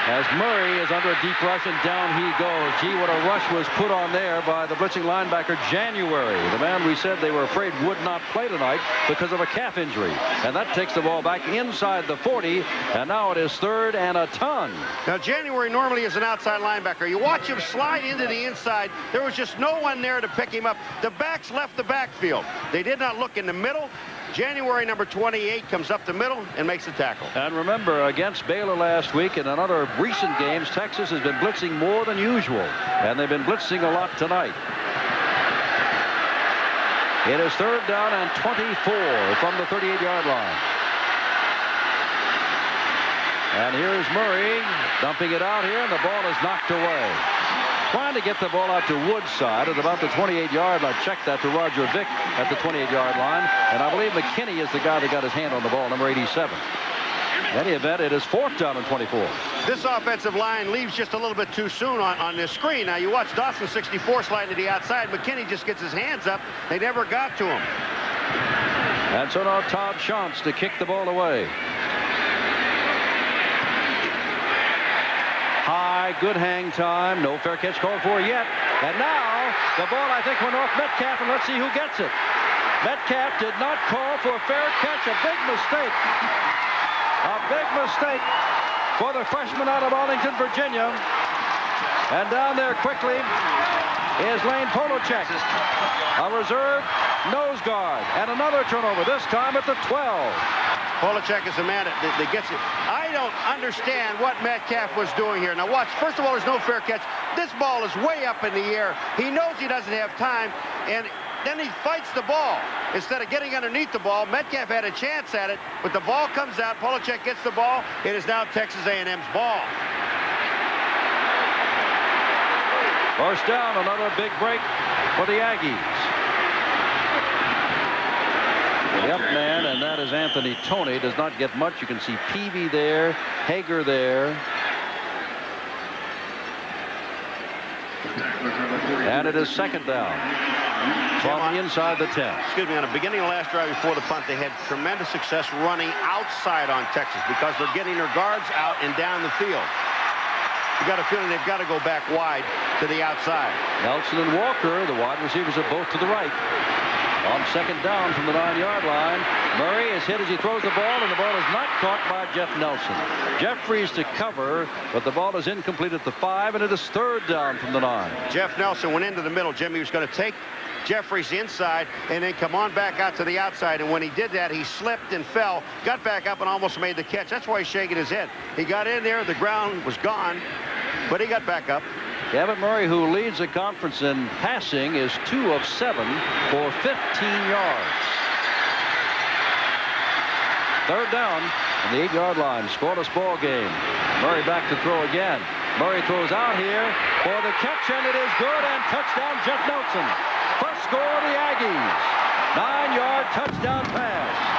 As Murray is under a deep rush, and down he goes. Gee, what a rush was put on there by the blitzing linebacker, January. The man we said they were afraid would not play tonight because of a calf injury. And that takes the ball back inside the 40, and now it is 3rd and a ton. Now, January normally is an outside linebacker. You watch him slide into the inside. There was just no one there to pick him up. The backs left the backfield. They did not look in the middle. January, number 28, comes up the middle and makes the tackle. And remember, against Baylor last week and in other recent games, Texas has been blitzing more than usual, and they've been blitzing a lot tonight. It is 3rd down and 24 from the 38-yard line. And here's Murray dumping it out here, and the ball is knocked away. Trying to get the ball out to Woodside at about the 28-yard line. Check that to Roger Vick at the 28-yard line. And I believe McKinney is the guy that got his hand on the ball, number 87. In any event, it is 4th down and 24. This offensive line leaves just a little bit too soon on this screen. Now you watch Dawson 64 slide to the outside. McKinney just gets his hands up. They never got to him. And so now Todd Shantz to kick the ball away. High, good hang time. No fair catch called for yet. And now the ball, I think, went off Metcalf, and let's see who gets it. Metcalf did not call for a fair catch. A big mistake. A big mistake for the freshman out of Arlington, Virginia. And down there quickly is Lane Polachek, a reserve nose guard, and another turnover, this time at the 12. Polachek is the man that gets it. I don't understand what Metcalf was doing here. Now watch, first of all, there's no fair catch. This ball is way up in the air. He knows he doesn't have time, and then he fights the ball. Instead of getting underneath the ball, Metcalf had a chance at it, but the ball comes out. Polachek gets the ball. It is now Texas A&M's ball. First down, another big break for the Aggies. The up man, and that is Anthony Toney, does not get much. You can see Peavy there, Hager there. And it is 2nd down from the inside the 10. Excuse me, on the beginning of the last drive before the punt, they had tremendous success running outside on Texas because they're getting their guards out and down the field. You got a feeling they've got to go back wide to the outside. Nelson and Walker, the wide receivers, are both to the right. On 2nd down from the 9-yard line, Murray is hit as he throws the ball, and the ball is not caught by Jeff Nelson. Jeffries to cover, but the ball is incomplete at the 5, and it is 3rd down from the 9. Jeff Nelson went into the middle. Jimmy was going to take Jeffries inside and then come on back out to the outside, and when he did that, he slipped and fell, got back up and almost made the catch. That's why he's shaking his head. He got in there, the ground was gone, but he got back up. Kevin Murray, who leads the conference in passing, is 2 of 7 for 15 yards. 3rd down on the 8-yard line. Scoreless ball game. Murray back to throw again. Murray throws out here for the catch, and it is good, and touchdown Jeff Nelson. First score of the Aggies. 9-yard touchdown pass.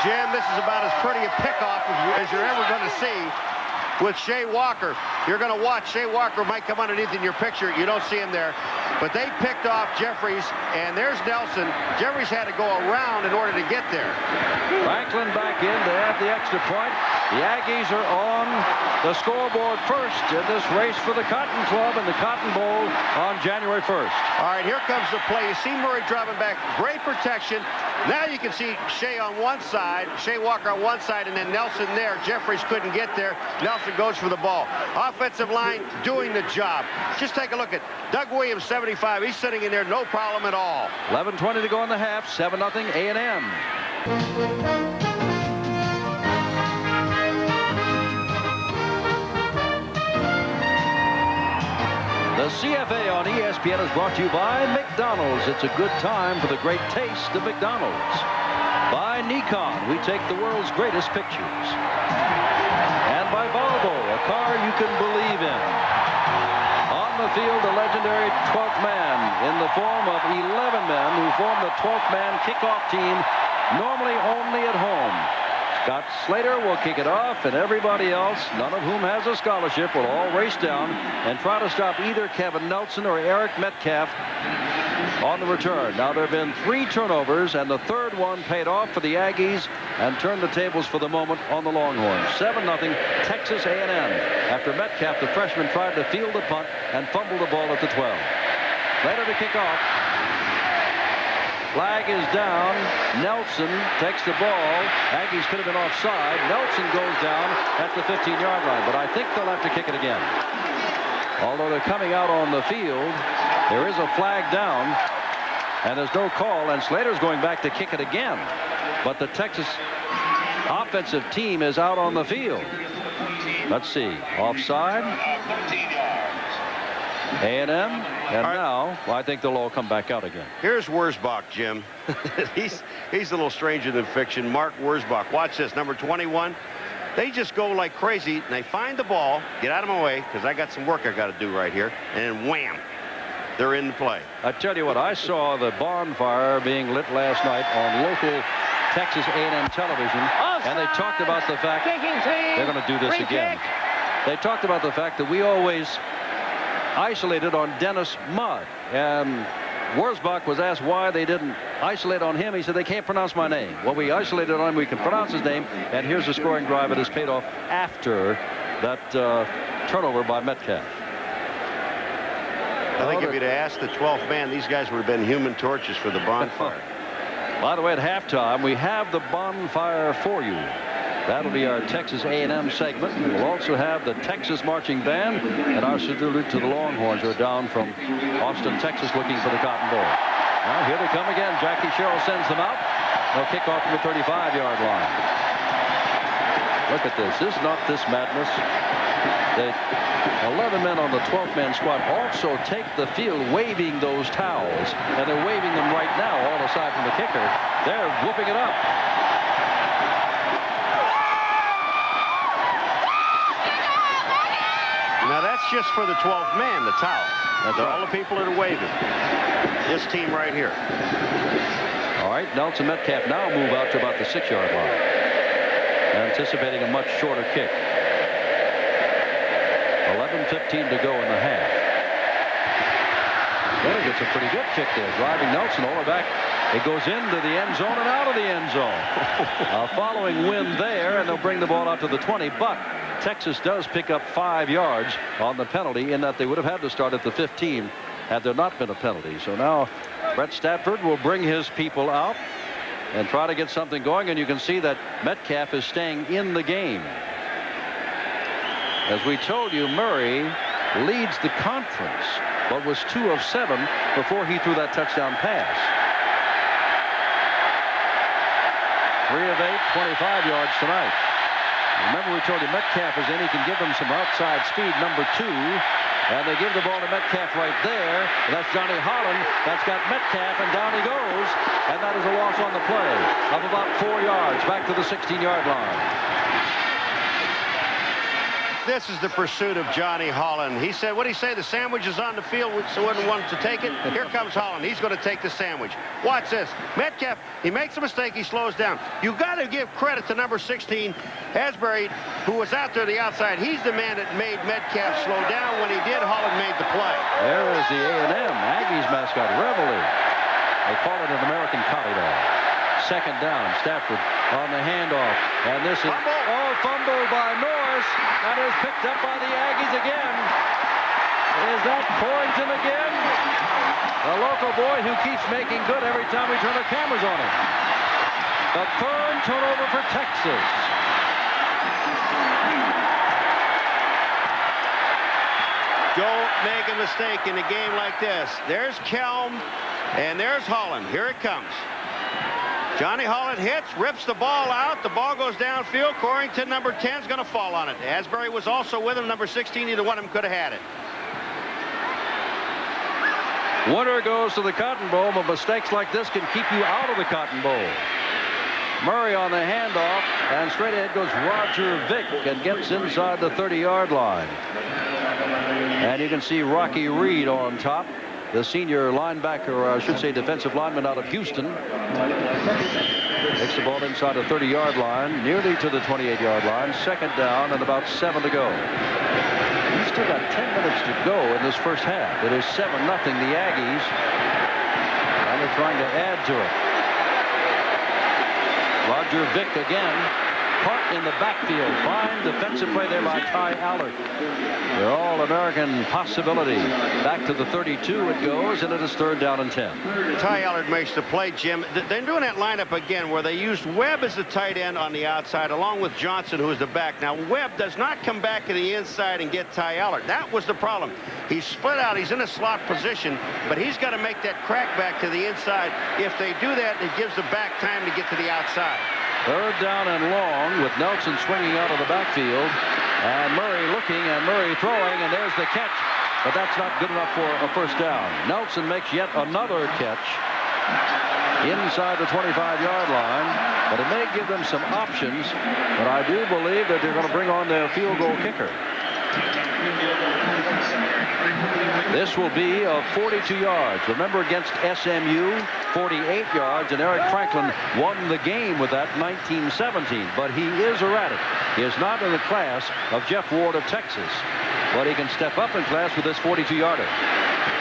Jim, this is about as pretty a pickoff as you're ever going to see with Shea Walker. You're going to watch. Shea Walker might come underneath in your picture. You don't see him there. But they picked off Jeffries, and there's Nelson. Jeffries had to go around in order to get there. Franklin back in to add the extra point. The Aggies are on the scoreboard first in this race for the Cotton Club and the Cotton Bowl on January 1st. All right, here comes the play. You see Murray dropping back. Great protection. Now you can see Shea on one side, Shea Walker on one side, and then Nelson there. Jeffries couldn't get there. Nelson goes for the ball. Offensive line doing the job. Just take a look at Doug Williams, 75. He's sitting in there, no problem at all. 11:20 to go in the half. 7-0 A&M. The CFA on ESPN is brought to you by McDonald's. It's a good time for the great taste of McDonald's. By Nikon, we take the world's greatest pictures. And by Volvo, a car you can believe in. On the field, the legendary 12th man in the form of 11 men who form the 12th man kickoff team, normally only at home. Scott Slater will kick it off, and everybody else, none of whom has a scholarship, will all race down and try to stop either Kevin Nelson or Eric Metcalf on the return. Now, there have been 3 turnovers, and the 3rd one paid off for the Aggies and turned the tables for the moment on the Longhorns. 7-0 Texas A&M after Metcalf, the freshman, tried to field the punt and fumbled the ball at the 12. Later to kick off. Flag is down. Nelson takes the ball. Aggies could have been offside. Nelson goes down at the 15-yard line, but I think they'll have to kick it again. Although they're coming out on the field, there is a flag down, and there's no call, and Slater's going back to kick it again. But the Texas offensive team is out on the field. Let's see. Offside. A&M, and now, well, I think they'll all come back out again. Here's Wurzbach, Jim. he's a little stranger than fiction. Mark Wurzbach. Watch this, number 21. They just go like crazy, and they find the ball, get out of my way, because I got some work I got to do right here, and then wham, they're in the play. I tell you what, I saw the bonfire being lit last night on local Texas A&M television, and they talked about the fact they're going to do this again. They talked about the fact that we always isolated on Dennis Mudd, and Wurzbach was asked why they didn't isolate on him. He said, they can't pronounce my name. Well, we isolated on him. We can pronounce his name. And here's the scoring drive that has paid off after that turnover by Metcalf. I think if you'd asked the 12th man, these guys would have been human torches for the bonfire. By the way, at halftime, we have the bonfire for you. That'll be our Texas A&M segment. We'll also have the Texas Marching Band and our salute to the Longhorns, who are down from Austin, Texas, looking for the Cotton Bowl. Now, here they come again. Jackie Sherrill sends them out. They'll kick off from the 35-yard line. Look at this. Is not this madness? The 11 men on the 12th man squad also take the field waving those towels, and they're waving them right now, all aside from the kicker. They're whooping it up. Now, that's just for the 12th man, the towel. That's all the people that are waving. This team right here. All right, Nelson Metcalf now move out to about the 6-yard line, anticipating a much shorter kick. 11:15 to go in the half. Well, he gets a pretty good kick there, driving Nelson all the way back. It goes into the end zone and out of the end zone. A following wind there, and they'll bring the ball out to the 20, but Texas does pick up 5 yards on the penalty, in that they would have had to start at the 15 had there not been a penalty. So now Brett Stafford will bring his people out and try to get something going, and you can see that Metcalf is staying in the game. As we told you, Murray leads the conference, but was 2 of 7 before he threw that touchdown pass. 3 of 8, 25 yards tonight. Remember, we told you Metcalf is in. He can give them some outside speed, number 2. And they give the ball to Metcalf right there. And that's Johnny Holland. That's got Metcalf, and down he goes. And that is a loss on the play of about 4 yards back to the 16-yard line. This is the pursuit of Johnny Holland. He said, what did he say? The sandwich is on the field, so wouldn't want to take it. Here comes Holland. He's going to take the sandwich. Watch this. Metcalf, he makes a mistake. He slows down. You got to give credit to number 16, Asbury, who was out there the outside. He's the man that made Metcalf slow down. When he did, Holland made the play. There is the A&M Aggies mascot, Reveille. They call it an American collie dog. Second down, Stafford on the handoff, and this is fumbled by Norris, and is picked up by the Aggies again. Is that Corrington again? A local boy who keeps making good every time we turn the cameras on him. The 3rd turnover for Texas. Don't make a mistake in a game like this. There's Kelm, and there's Holland. Here it comes. Johnny Holland hits, rips the ball out. The ball goes downfield. Corrington, number 10, is going to fall on it. Asbury was also with him, number 16. Either one of them could have had it. Winner goes to the Cotton Bowl, but mistakes like this can keep you out of the Cotton Bowl. Murray on the handoff, and straight ahead goes Roger Vick and gets inside the 30-yard line. And you can see Rocky Reed on top, the senior linebacker, or I should say defensive lineman out of Houston. Takes the ball inside the 30-yard line, nearly to the 28-yard line. Second down and about 7 to go. He's still got 10 minutes to go in this first half. It is 7-0 the Aggies, and they're trying to add to it. Roger Vick again, caught in the backfield. Fine defensive play there by Ty Allard. Their All-American possibility. Back to the 32 it goes, and it is 3rd down and 10. Ty Allard makes the play, Jim. They're doing that lineup again where they used Webb as the tight end on the outside, along with Johnson, who is the back. Now, Webb does not come back to the inside and get Ty Allard. That was the problem. He's split out. He's in a slot position, but he's got to make that crack back to the inside. If they do that, it gives the back time to get to the outside. 3rd down and long, with Nelson swinging out of the backfield, and Murray looking and Murray throwing, and there's the catch, but that's not good enough for a first down. Nelson makes yet another catch, inside the 25-yard line, but it may give them some options. But I do believe that they're going to bring on their field goal kicker. This will be of 42 yards. Remember, against SMU, 48 yards, and Eric Franklin won the game with that 1917. But he is erratic. He is not in the class of Jeff Ward of Texas, but he can step up in class with this 42-yarder.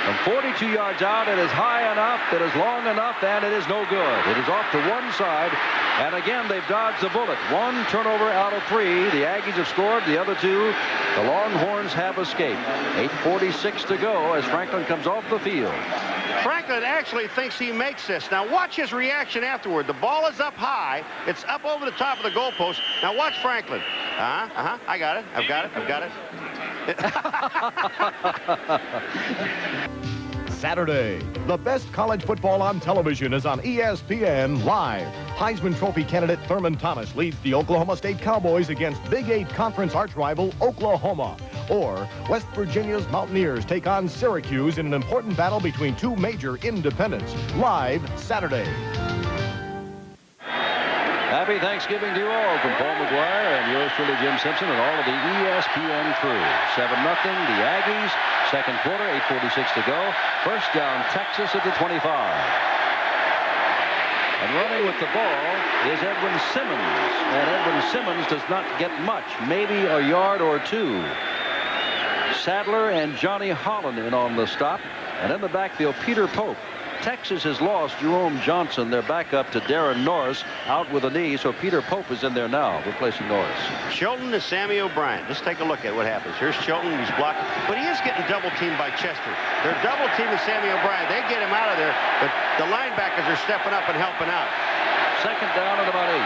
From 42 yards out, it is high enough, it is long enough, and it is no good. It is off to one side, and again, they've dodged the bullet. One turnover out of 3. The Aggies have scored. The other 2, the Longhorns have escaped. 8:46 to go as Franklin comes off the field. Franklin actually thinks he makes this. Now watch his reaction afterward. The ball is up high. It's up over the top of the goalpost. Now watch Franklin. I got it. I've got it. I've got it. Saturday, the best college football on television is on ESPN Live. Heisman Trophy candidate Thurman Thomas leads the Oklahoma State Cowboys against Big 8 conference arch rival Oklahoma. Or West Virginia's Mountaineers take on Syracuse in an important battle between 2 major independents. Live Saturday. Happy Thanksgiving to you all from Paul McGuire and yours truly, Jim Simpson, and all of the ESPN crew. 7-0, the Aggies. Second quarter, 8:46 to go. First down, Texas at the 25. And running with the ball is Edwin Simmons. And Edwin Simmons does not get much, maybe a yard or 2. Sadler and Johnny Holland in on the stop. And in the backfield, Peter Pope. Texas has lost Jerome Johnson, their backup, to Darren Norris, out with a knee, so Peter Pope is in there now, replacing Norris. Chilton and Sammy O'Brien. Let's take a look at what happens. Here's Chilton. He's blocked, but he is getting double-teamed by Chester. They're double-teaming Sammy O'Brien. They get him out of there, but the linebackers are stepping up and helping out. Second down at about 8.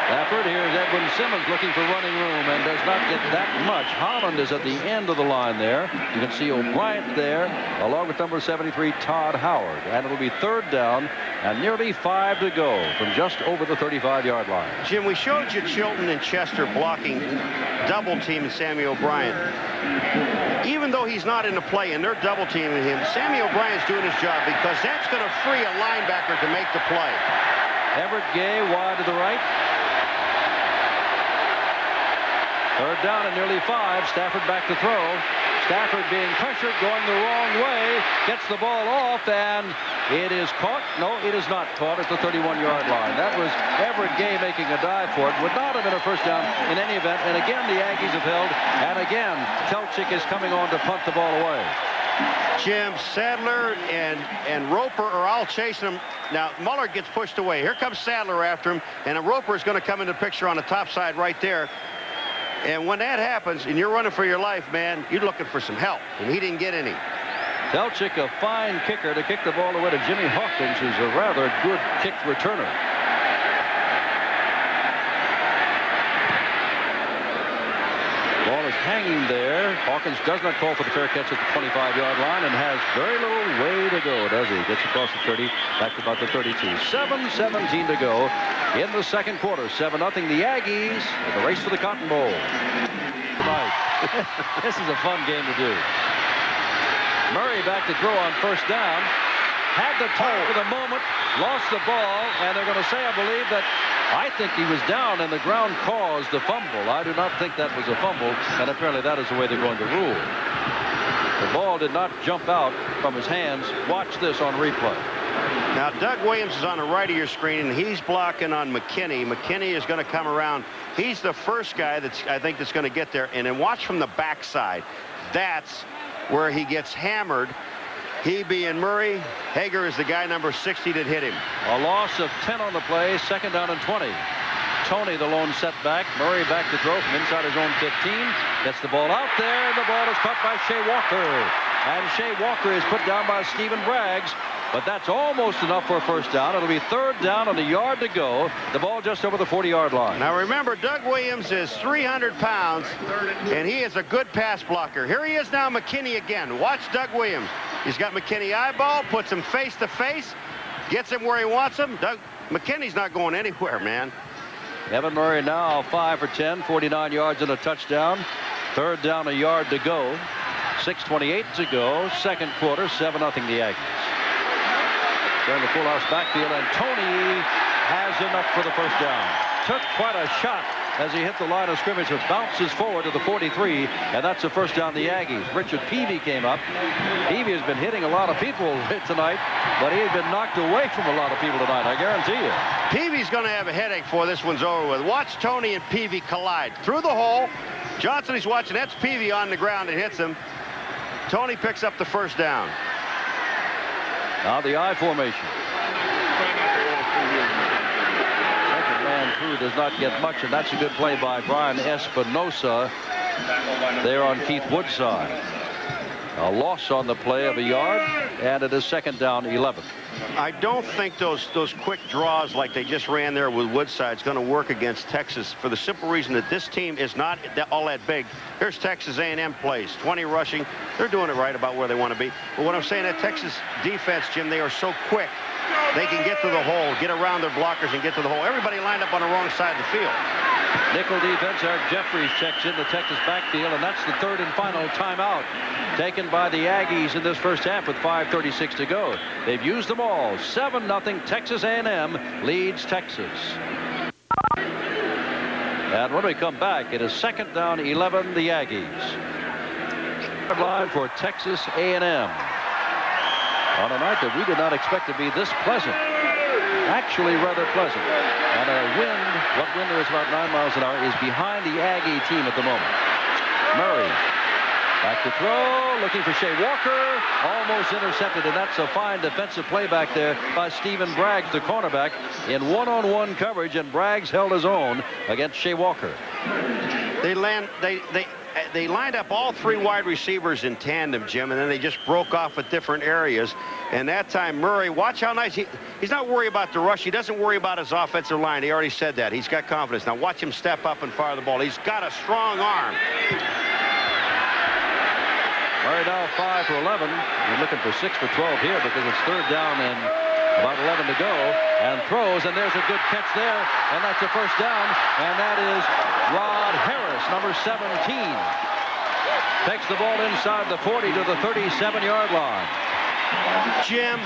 Stafford, here's Edwin Simmons looking for running room and does not get that much. Holland is at the end of the line there. You can see O'Brien there, along with number 73, Todd Howard. And it'll be third down and nearly 5 to go from just over the 35-yard line. Jim, we showed you Chilton and Chester blocking double team Sammy O'Brien. Even though he's not in the play and they're double teaming him, Sammy O'Brien's doing his job because that's going to free a linebacker to make the play. Everett Gay wide to the right. Third down and nearly 5. Stafford back to throw. Stafford being pressured, going the wrong way. Gets the ball off, and it is caught. No, it is not caught at the 31-yard line. That was Everett Gay making a dive for it. Would not have been a first down in any event. And again, the Aggies have held. And again, Telchik is coming on to punt the ball away. Jim, Sadler and Roper are all chasing him. Now, Muller gets pushed away. Here comes Sadler after him, and Roper is going to come into the picture on the top side right there. And when that happens and you're running for your life, man, you're looking for some help, and he didn't get any. Telchik, a fine kicker to kick the ball away to Jimmy Hawkins, who's a rather good kick returner. Ball is hanging there. Hawkins does not call for the fair catch at the 25-yard line and has very little way to go, does he? Gets across the 30, back to about the 32. 7:17 to go in the second quarter. 7-0 the Aggies in the race for the Cotton Bowl. Tonight. This is a fun game to do. Murray back to throw on first down. Had the time for the moment, lost the ball, and they're going to say, I believe, that I think he was down and the ground caused the fumble. I do not think that was a fumble, and apparently that is the way they're going to rule. The ball did not jump out from his hands. Watch this on replay. Now, Doug Williams is on the right of your screen, and he's blocking on McKinney. McKinney is going to come around. He's the first guy that's going to get there. And then watch from the backside. That's where he gets hammered. He being Murray. Hager is the guy number 60 that hit him. A loss of 10 on the play. Second down and 20. Tony, the lone setback. Murray back to throw from inside his own 15. Gets the ball out there. The ball is caught by Shea Walker. And Shea Walker is put down by Stephen Braggs. But that's almost enough for a first down. It'll be third down and a yard to go. The ball just over the 40-yard line. Now remember, Doug Williams is 300 pounds, and he is a good pass blocker. Here he is now, McKinney again. Watch Doug Williams. He's got McKinney eyeball, puts him face to face, gets him where he wants him. McKinney's not going anywhere, man. Evan Murray now 5 for 10, 49 yards and a touchdown. Third down, a yard to go. 6:28 to go. Second quarter, 7-0 the Aggies. During the full house backfield, and Tony has enough for the first down. Took quite a shot as he hit the line of scrimmage. It bounces forward to the 43, and that's the first down the Aggies. Richard Peavy came up. Peavy has been hitting a lot of people tonight, but he has been knocked away from a lot of people tonight, I guarantee you. Peavy's going to have a headache before this one's over with. Watch Tony and Peavy collide. Through the hole. Johnson, he's watching. That's Peavy on the ground and hits him. Tony picks up the first down. Now the I formation. Second man through does not get much, and that's a good play by Brian Espinosa there on Keith Woodside. A loss on the play of a yard, and it is second down 11. I don't think those quick draws like they just ran there with Woodside is going to work against Texas for the simple reason that this team is not all that big. Here's Texas A&M plays 20 rushing. They're doing it right about where they want to be. But what I'm saying, that Texas defense, Jim, they are so quick. They can get to the hole, get around their blockers, and get to the hole. Everybody lined up on the wrong side of the field. Nickel defense. Eric Jeffries checks in the Texas backfield, and that's the third and final timeout taken by the Aggies in this first half with 5:36 to go. They've used them all. 7-0. Texas A&M leads Texas. And when we come back, it is second down 11, the Aggies. Line for Texas A&M on a night that we did not expect to be this pleasant. Actually rather pleasant. And a wind, what wind there is about 9 miles an hour, is behind the Aggie team at the moment. Murray back to throw, looking for Shea Walker, almost intercepted, and that's a fine defensive play back there by Stephen Braggs, the cornerback, in one-on-one coverage, and Braggs held his own against Shea Walker. They lined up all three wide receivers in tandem, Jim, and then they just broke off at different areas. And that time, Murray, watch how nice he's not worried about the rush. He doesn't worry about his offensive line. He already said that. He's got confidence. Now watch him step up and fire the ball. He's got a strong arm. Murray now 5 for 11. He's looking for 6 for 12 here because it's third down and about 11 to go, and throws, and there's a good catch there, and that's a first down, and that is Rod Harris, number 17. Takes the ball inside the 40 to the 37-yard line. Jim,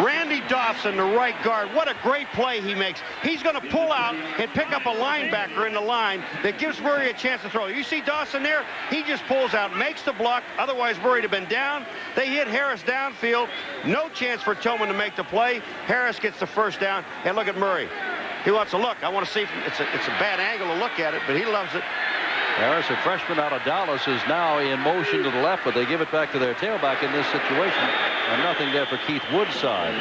Randy Dawson, the right guard, what a great play he makes. He's going to pull out and pick up a linebacker in the line that gives Murray a chance to throw. You see Dawson there? He just pulls out, makes the block. Otherwise, Murray would have been down. They hit Harris downfield. No chance for Tillman to make the play. Harris gets the first down, and look at Murray. He wants to look. I want to see. It's a bad angle to look at it, but he loves it. Harris, a freshman out of Dallas, is now in motion to the left, but they give it back to their tailback in this situation, and nothing there for Keith Woodside.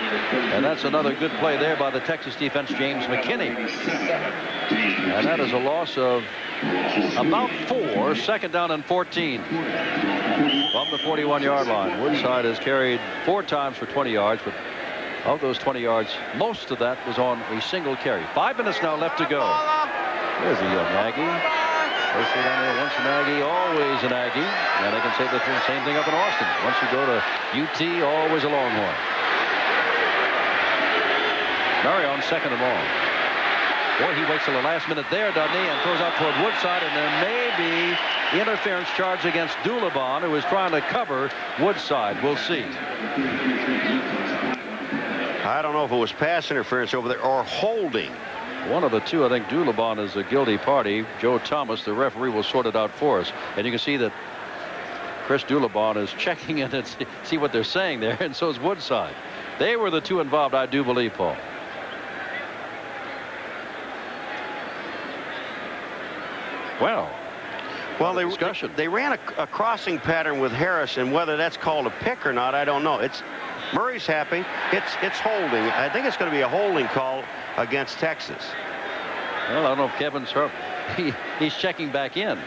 And that's another good play there by the Texas defense, James McKinney. And that is a loss of about 4, second down and 14 from the 41-yard line. Woodside has carried 4 times for 20 yards, but of those 20 yards, most of that was on a single carry. 5 minutes now left to go. There's a young Aggie. They say down there, once an Aggie, always an Aggie. And they can say the same thing up in Austin. Once you go to UT, always a Longhorn. Murray on second and long. Boy, he waits till the last minute there, doesn't he? And throws out toward Woodside, and there may be interference charge against Dulabon, who is trying to cover Woodside. We'll see. I don't know if it was pass interference over there or holding. One of the two. I think Dulabon is a guilty party. Joe Thomas, the referee, will sort it out for us. And you can see that Chris Dulabon is checking in and see what they're saying there, and so is Woodside. They were the two involved, I do believe, Paul. Well, they ran a crossing pattern with Harris, and whether that's called a pick or not, I don't know. Murray's happy. It's holding. I think it's going to be a holding call against Texas. Well, I don't know if Kevin's hurt. He's checking back in.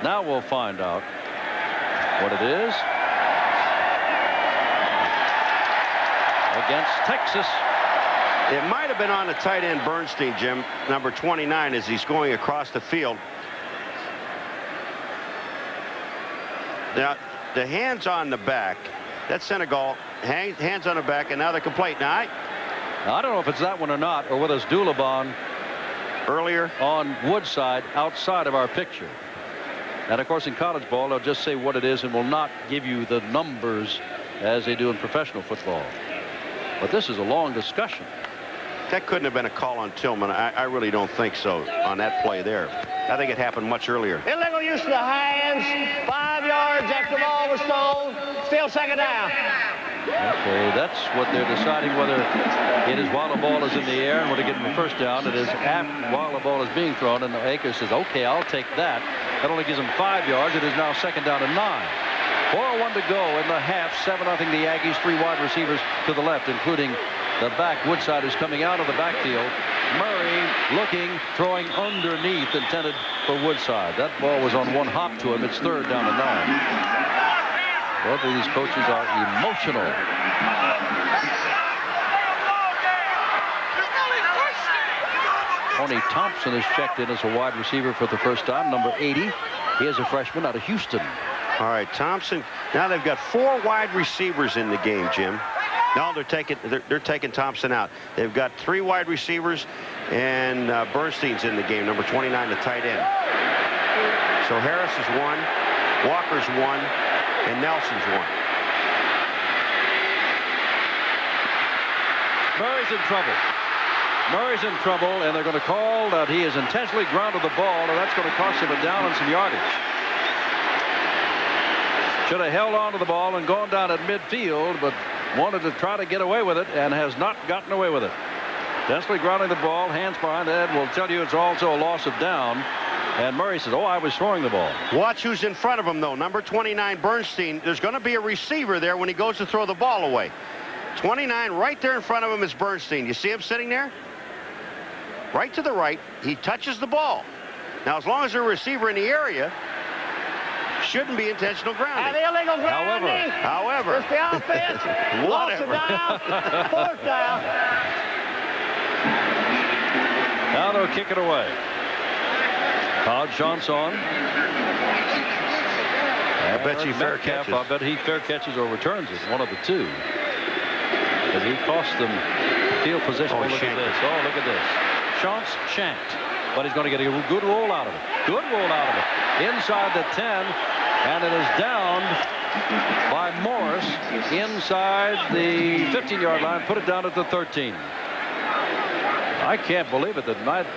Now we'll find out what it is. Against Texas. It might have been on the tight end Bernstein, Jim, number 29, as he's going across the field. Now, the hands on the back. That's Senegal. Hands on the back, and now they're complete. Now, I don't know if it's that one or not, or whether it's Dulabon earlier on Woodside outside of our picture. And, of course, in college ball, they'll just say what it is and will not give you the numbers as they do in professional football. But this is a long discussion. That couldn't have been a call on Tillman. I really don't think so on that play there. I think it happened much earlier. Illegal use of the hands. 5 yards after the ball was thrown. Still second down. Okay, that's what they're deciding, whether it is while the ball is in the air and when they get the first down. It is after, while the ball is being thrown, and Akers says, okay, I'll take that. That only gives him 5 yards. It is now second down and 9. 4:01 to go in the half. 7-0 the Aggies. 3 wide receivers to the left, including the back. Woodside is coming out of the backfield. Murray looking, throwing underneath, intended for Woodside. That ball was on one hop to him. It's third down and 9. Both of these coaches are emotional. Tony Thompson is checked in as a wide receiver for the first time, number 80. He is a freshman out of Houston. All right, Thompson. Now they've got 4 wide receivers in the game, Jim. No, they're taking Thompson out. They've got 3 wide receivers, and Bernstein's in the game, number 29, the tight end. So Harris is 1, Walker's 1, and Nelson's 1. Murray's in trouble. Murray's in trouble, and they're going to call that he has intentionally grounded the ball, and that's going to cost him a down and some yardage. Should have held on to the ball and gone down at midfield, but wanted to try to get away with it and has not gotten away with it. Intentionally grounding the ball, hands behind the head will tell you it's also a loss of down. And Murray says, oh, I was throwing the ball. Watch who's in front of him, though. Number 29, Bernstein. There's going to be a receiver there when he goes to throw the ball away. 29, right there in front of him is Bernstein. You see him sitting there? Right to the right. He touches the ball. Now, as long as there's a receiver in the area, shouldn't be intentional grounding. And the illegal grounding. However. It's the offense. Lost it down. Fourth down. Now they'll kick it away. Todd Johnson. I bet you fair catches. I bet he fair catches or returns it. One of the two. Because he cost them field position. Oh, look at this. Oh, look at this. Shantz shanked. But he's going to get a good roll out of it. Good roll out of it. Inside the 10. And it is downed by Morris inside the 15-yard line. Put it down at the 13. I can't believe it that night.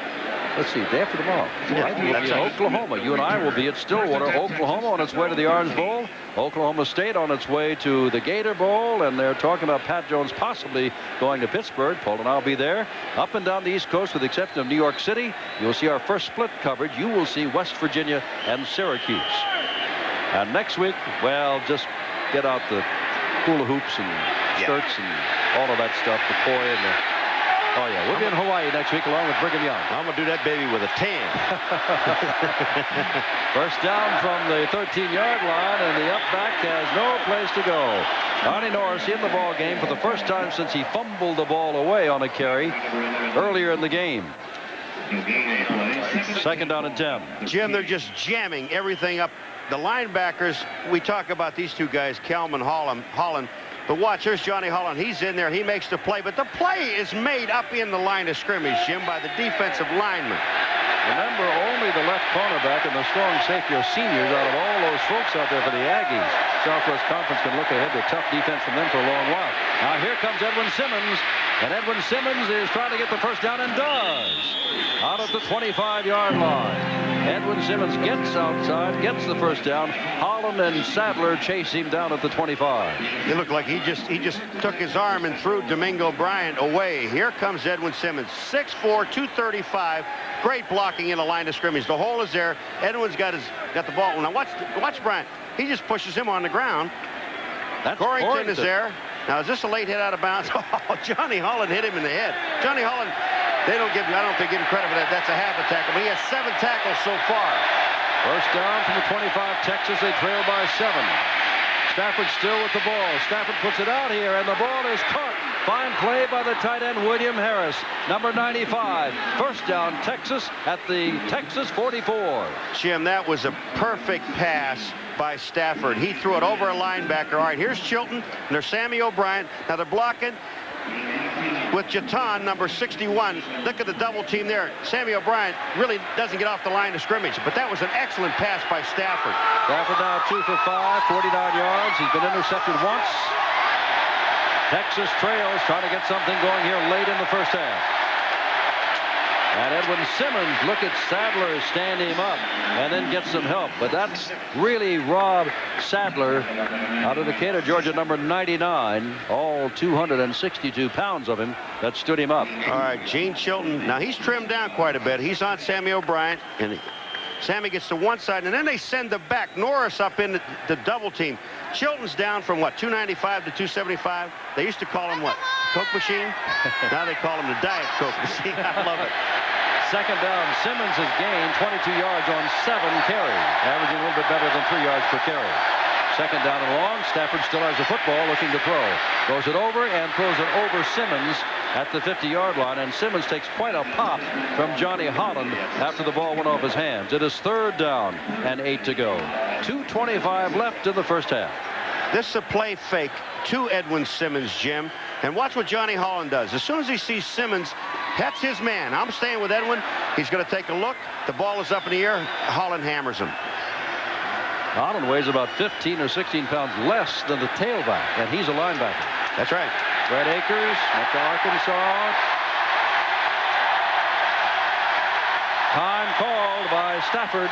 Let's see, day after tomorrow. Tonight will be in Oklahoma. You and I will be at Stillwater, Oklahoma, on its way to the Orange Bowl. Oklahoma State on its way to the Gator Bowl, and they're talking about Pat Jones possibly going to Pittsburgh. Paul and I will be there. Up and down the East Coast, with the exception of New York City, you'll see our first split coverage. You will see West Virginia and Syracuse. And next week, well, just get out the hula hoops and skirts and all of that stuff, the koi and the... Oh, yeah, we'll be in Hawaii next week along with Brigham Young. I'm going to do that baby with a tan. First down from the 13-yard line, and the up back has no place to go. Arnie Norris in the ball game for the first time since he fumbled the ball away on a carry earlier in the game. Second down and 10. Jim, they're just jamming everything up. The linebackers, we talk about these two guys, Kelman, Holland. But watch, there's Johnny Holland. He's in there. He makes the play. But the play is made up in the line of scrimmage, Jim, by the defensive lineman. Remember, only the left cornerback and the strong safety are seniors out of all those folks out there for the Aggies. Southwest Conference can look ahead to tough defense from them for a long while. Now here comes Edwin Simmons. And Edwin Simmons is trying to get the first down and does. Out at the 25-yard line. Edwin Simmons gets outside, gets the first down. Holland and Sadler chase him down at the 25. It looked like he just took his arm and threw Domingo Bryant away. Here comes Edwin Simmons, 6'4", 235. Great blocking in the line of scrimmage. The hole is there. Edwin's got the ball. Now watch Bryant. He just pushes him on the ground. Corrington is there. Now, is this a late hit out of bounds? Oh, Johnny Holland hit him in the head. Johnny Holland, I don't think they give him credit for that. That's a half a tackle. But he has 7 tackles so far. First down from the 25, Texas. They trail by 7. Stafford still with the ball. Stafford puts it out here, and the ball is caught. Fine play by the tight end, William Harris, number 95. First down, Texas at the Texas 44. Jim, that was a perfect pass by Stafford. He threw it over a linebacker. All right, here's Chilton, and there's Sammy O'Brien. Now they're blocking with Jatan, number 61. Look at the double team there. Sammy O'Brien really doesn't get off the line of scrimmage, but that was an excellent pass by Stafford. Stafford now 2 for 5, 49 yards. He's been intercepted once. Texas trails, trying to get something going here late in the first half. And Edwin Simmons, look at Sadler stand him up and then get some help. But that's really Rob Sadler out of Decatur, Georgia, number 99. All 262 pounds of him that stood him up. All right, Gene Chilton. Now, he's trimmed down quite a bit. He's on Sammy O'Brien. And Sammy gets to one side, and then they send the back. Norris up in the double team. Chilton's down from, what, 295 to 275? They used to call him, what, Coke machine? Now they call him the Diet Coke machine. I love it. Second down, Simmons has gained 22 yards on 7 carries, averaging a little bit better than 3 yards per carry. Second down and long. Stafford still has the football, looking to throw. Throws it over and throws it over Simmons at the 50-yard line. And Simmons takes quite a pop from Johnny Holland after the ball went off his hands. It is third down and 8 to go. 2:25 left in the first half. This is a play fake to Edwin Simmons, Jim. And watch what Johnny Holland does. As soon as he sees Simmons, that's his man. I'm staying with Edwin. He's going to take a look. The ball is up in the air. Holland hammers him. Holland weighs about 15 or 16 pounds less than the tailback, and he's a linebacker. That's right. Brett Akers, Metro Arkansas. Time called by Stafford.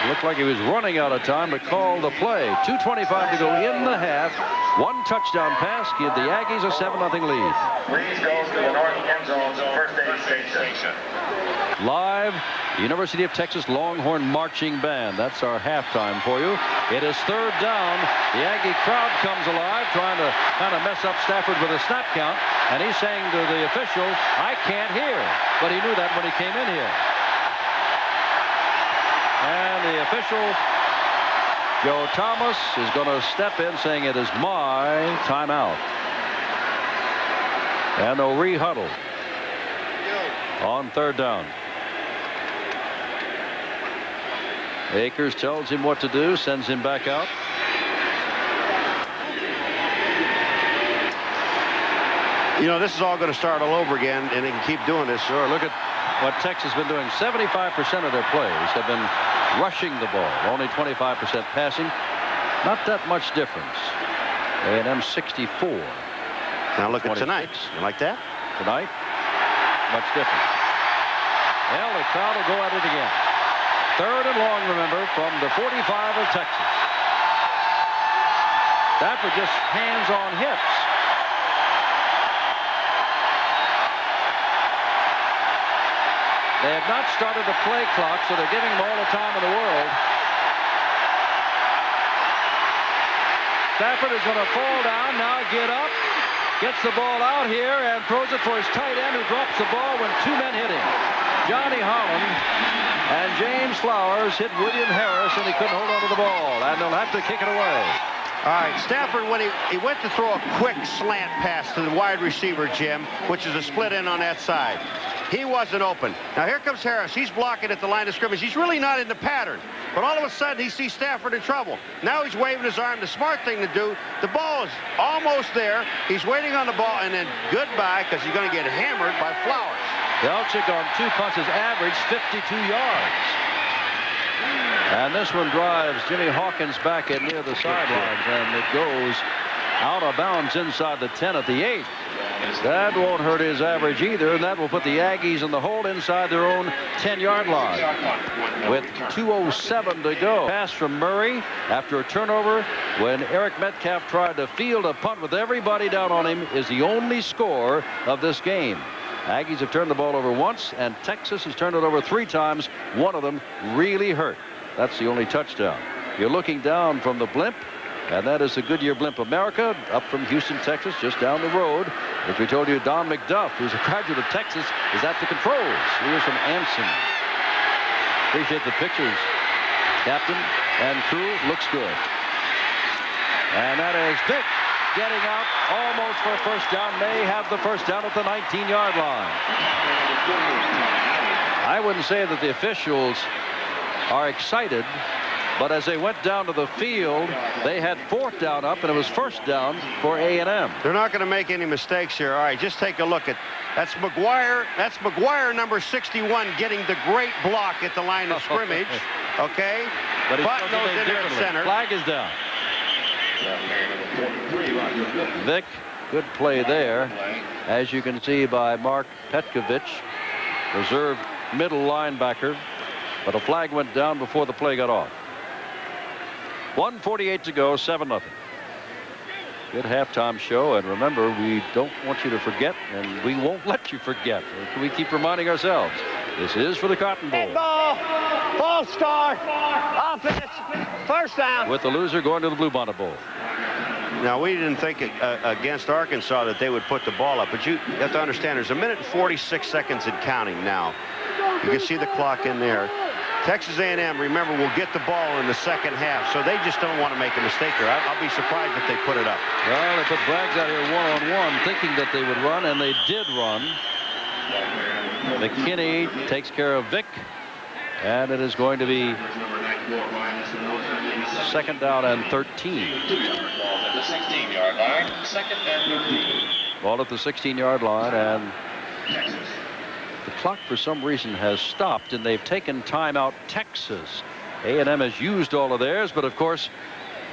Looked like he was running out of time, but called the play. 2:25 to go in the half. One touchdown pass give the Aggies a 7-0 lead. Please go to the north end zone, first aid station. Live, University of Texas Longhorn Marching Band. That's our halftime for you. It is third down. The Aggie crowd comes alive, trying to kind of mess up Stafford with a snap count. And he's saying to the official, I can't hear. But he knew that when he came in here. And the official, Joe Thomas, is going to step in saying it is my timeout. And they'll re-huddle on third down. Akers tells him what to do, sends him back out. You know, this is all going to start all over again, and they can keep doing this. Sure, look at what Texas has been doing. 75% of their plays have been rushing the ball. Only 25% passing. Not that much difference. A&M 64. Now look at tonight. You like that? Tonight, much different. Well, the crowd will go at it again. Third and long, remember, from the 45 of Texas. Stafford just hands on hips. They have not started the play clock, so they're giving them all the time in the world. Stafford is going to fall down, now get up, gets the ball out here, and throws it for his tight end, who drops the ball when 2 men hit him. Johnny Holland and James Flowers hit William Harris, and he couldn't hold on to the ball, and they'll have to kick it away. All right, Stafford, when he went to throw a quick slant pass to the wide receiver, Jim, which is a split end on that side. He wasn't open. Now here comes Harris. He's blocking at the line of scrimmage. He's really not in the pattern. But all of a sudden he sees Stafford in trouble. Now he's waving his arm. The smart thing to do. The ball is almost there. He's waiting on the ball, and then goodbye, because he's going to get hammered by Flowers. Belichick on 2 punts has averaged 52 yards. And this one drives Jimmy Hawkins back in near the sidelines, and it goes out of bounds inside the 10 at the 8. That won't hurt his average either, and that will put the Aggies in the hole inside their own 10-yard line. With 2:07 to go. Pass from Murray after a turnover when Eric Metcalf tried to field a punt with everybody down on him is the only score of this game. Aggies have turned the ball over once, and Texas has turned it over 3 times. One of them really hurt. That's the only touchdown. You're looking down from the blimp, and that is the Goodyear Blimp America, up from Houston, Texas, just down the road. As we told you, Don McDuff, who's a graduate of Texas, is at the controls. Here's from Anson. Appreciate the pictures. Captain and crew, looks good. And that is Vick getting out almost for a first down. May have the first down at the 19-yard line. I wouldn't say that the officials are excited, but as they went down to the field, they had 4th down up, and it was first down for A&M. They're not going to make any mistakes here. All right, just take a look at that's McGuire. That's McGuire, number 61, getting the great block at the line of scrimmage. Okay, but Button goes in there at center. Flag is down. Vick, good play there, as you can see by Mark Petkovich, reserve middle linebacker, but a flag went down before the play got off. 1:48 to go, 7-0. Good halftime show, and remember, we don't want you to forget, and we won't let you forget. We keep reminding ourselves, this is for the Cotton Bowl. Ball. Ball start. Offense. First down. With the loser going to the Bluebonnet Bowl. Now, we didn't think against Arkansas that they would put the ball up, but you have to understand there's 1 minute and 46 seconds and counting now. You can see the clock in there. Texas A&M, remember, will get the ball in the second half, so they just don't want to make a mistake there. I'll be surprised if they put it up. Well, they put Braggs out here one-on-one, thinking that they would run, and they did run. McKinney takes care of Vick, and it is going to be 2nd down and 13. At the 16-yard line, 2nd and 13. Ball at the 16-yard line, and the clock for some reason has stopped, and they've taken timeout. Texas A&M has used all of theirs, but of course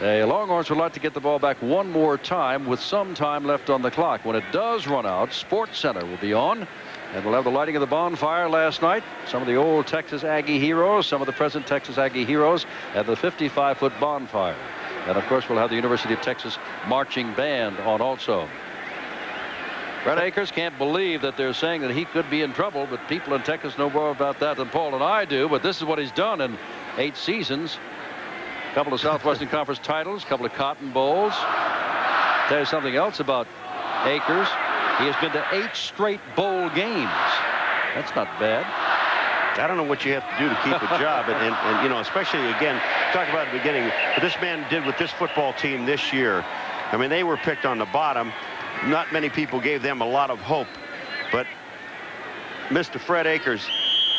the Longhorns would like to get the ball back one more time with some time left on the clock. When it does run out, Sports Center will be on, and we'll have the lighting of the bonfire last night. Some of the old Texas Aggie heroes, some of the present Texas Aggie heroes at the 55-foot bonfire. And of course we'll have the University of Texas marching band on also. Fred Akers can't believe that they're saying that he could be in trouble, but people in Texas know more about that than Paul and I do. But this is what he's done in 8 seasons. A couple of Southwestern Conference titles, a couple of Cotton Bowls. Tell you something else about Akers. He has been to 8 straight bowl games. That's not bad. I don't know what you have to do to keep a job, and you know, especially again, talk about at the beginning, what this man did with this football team this year. I mean, they were picked on the bottom. Not many people gave them a lot of hope, but Mr. Fred Akers,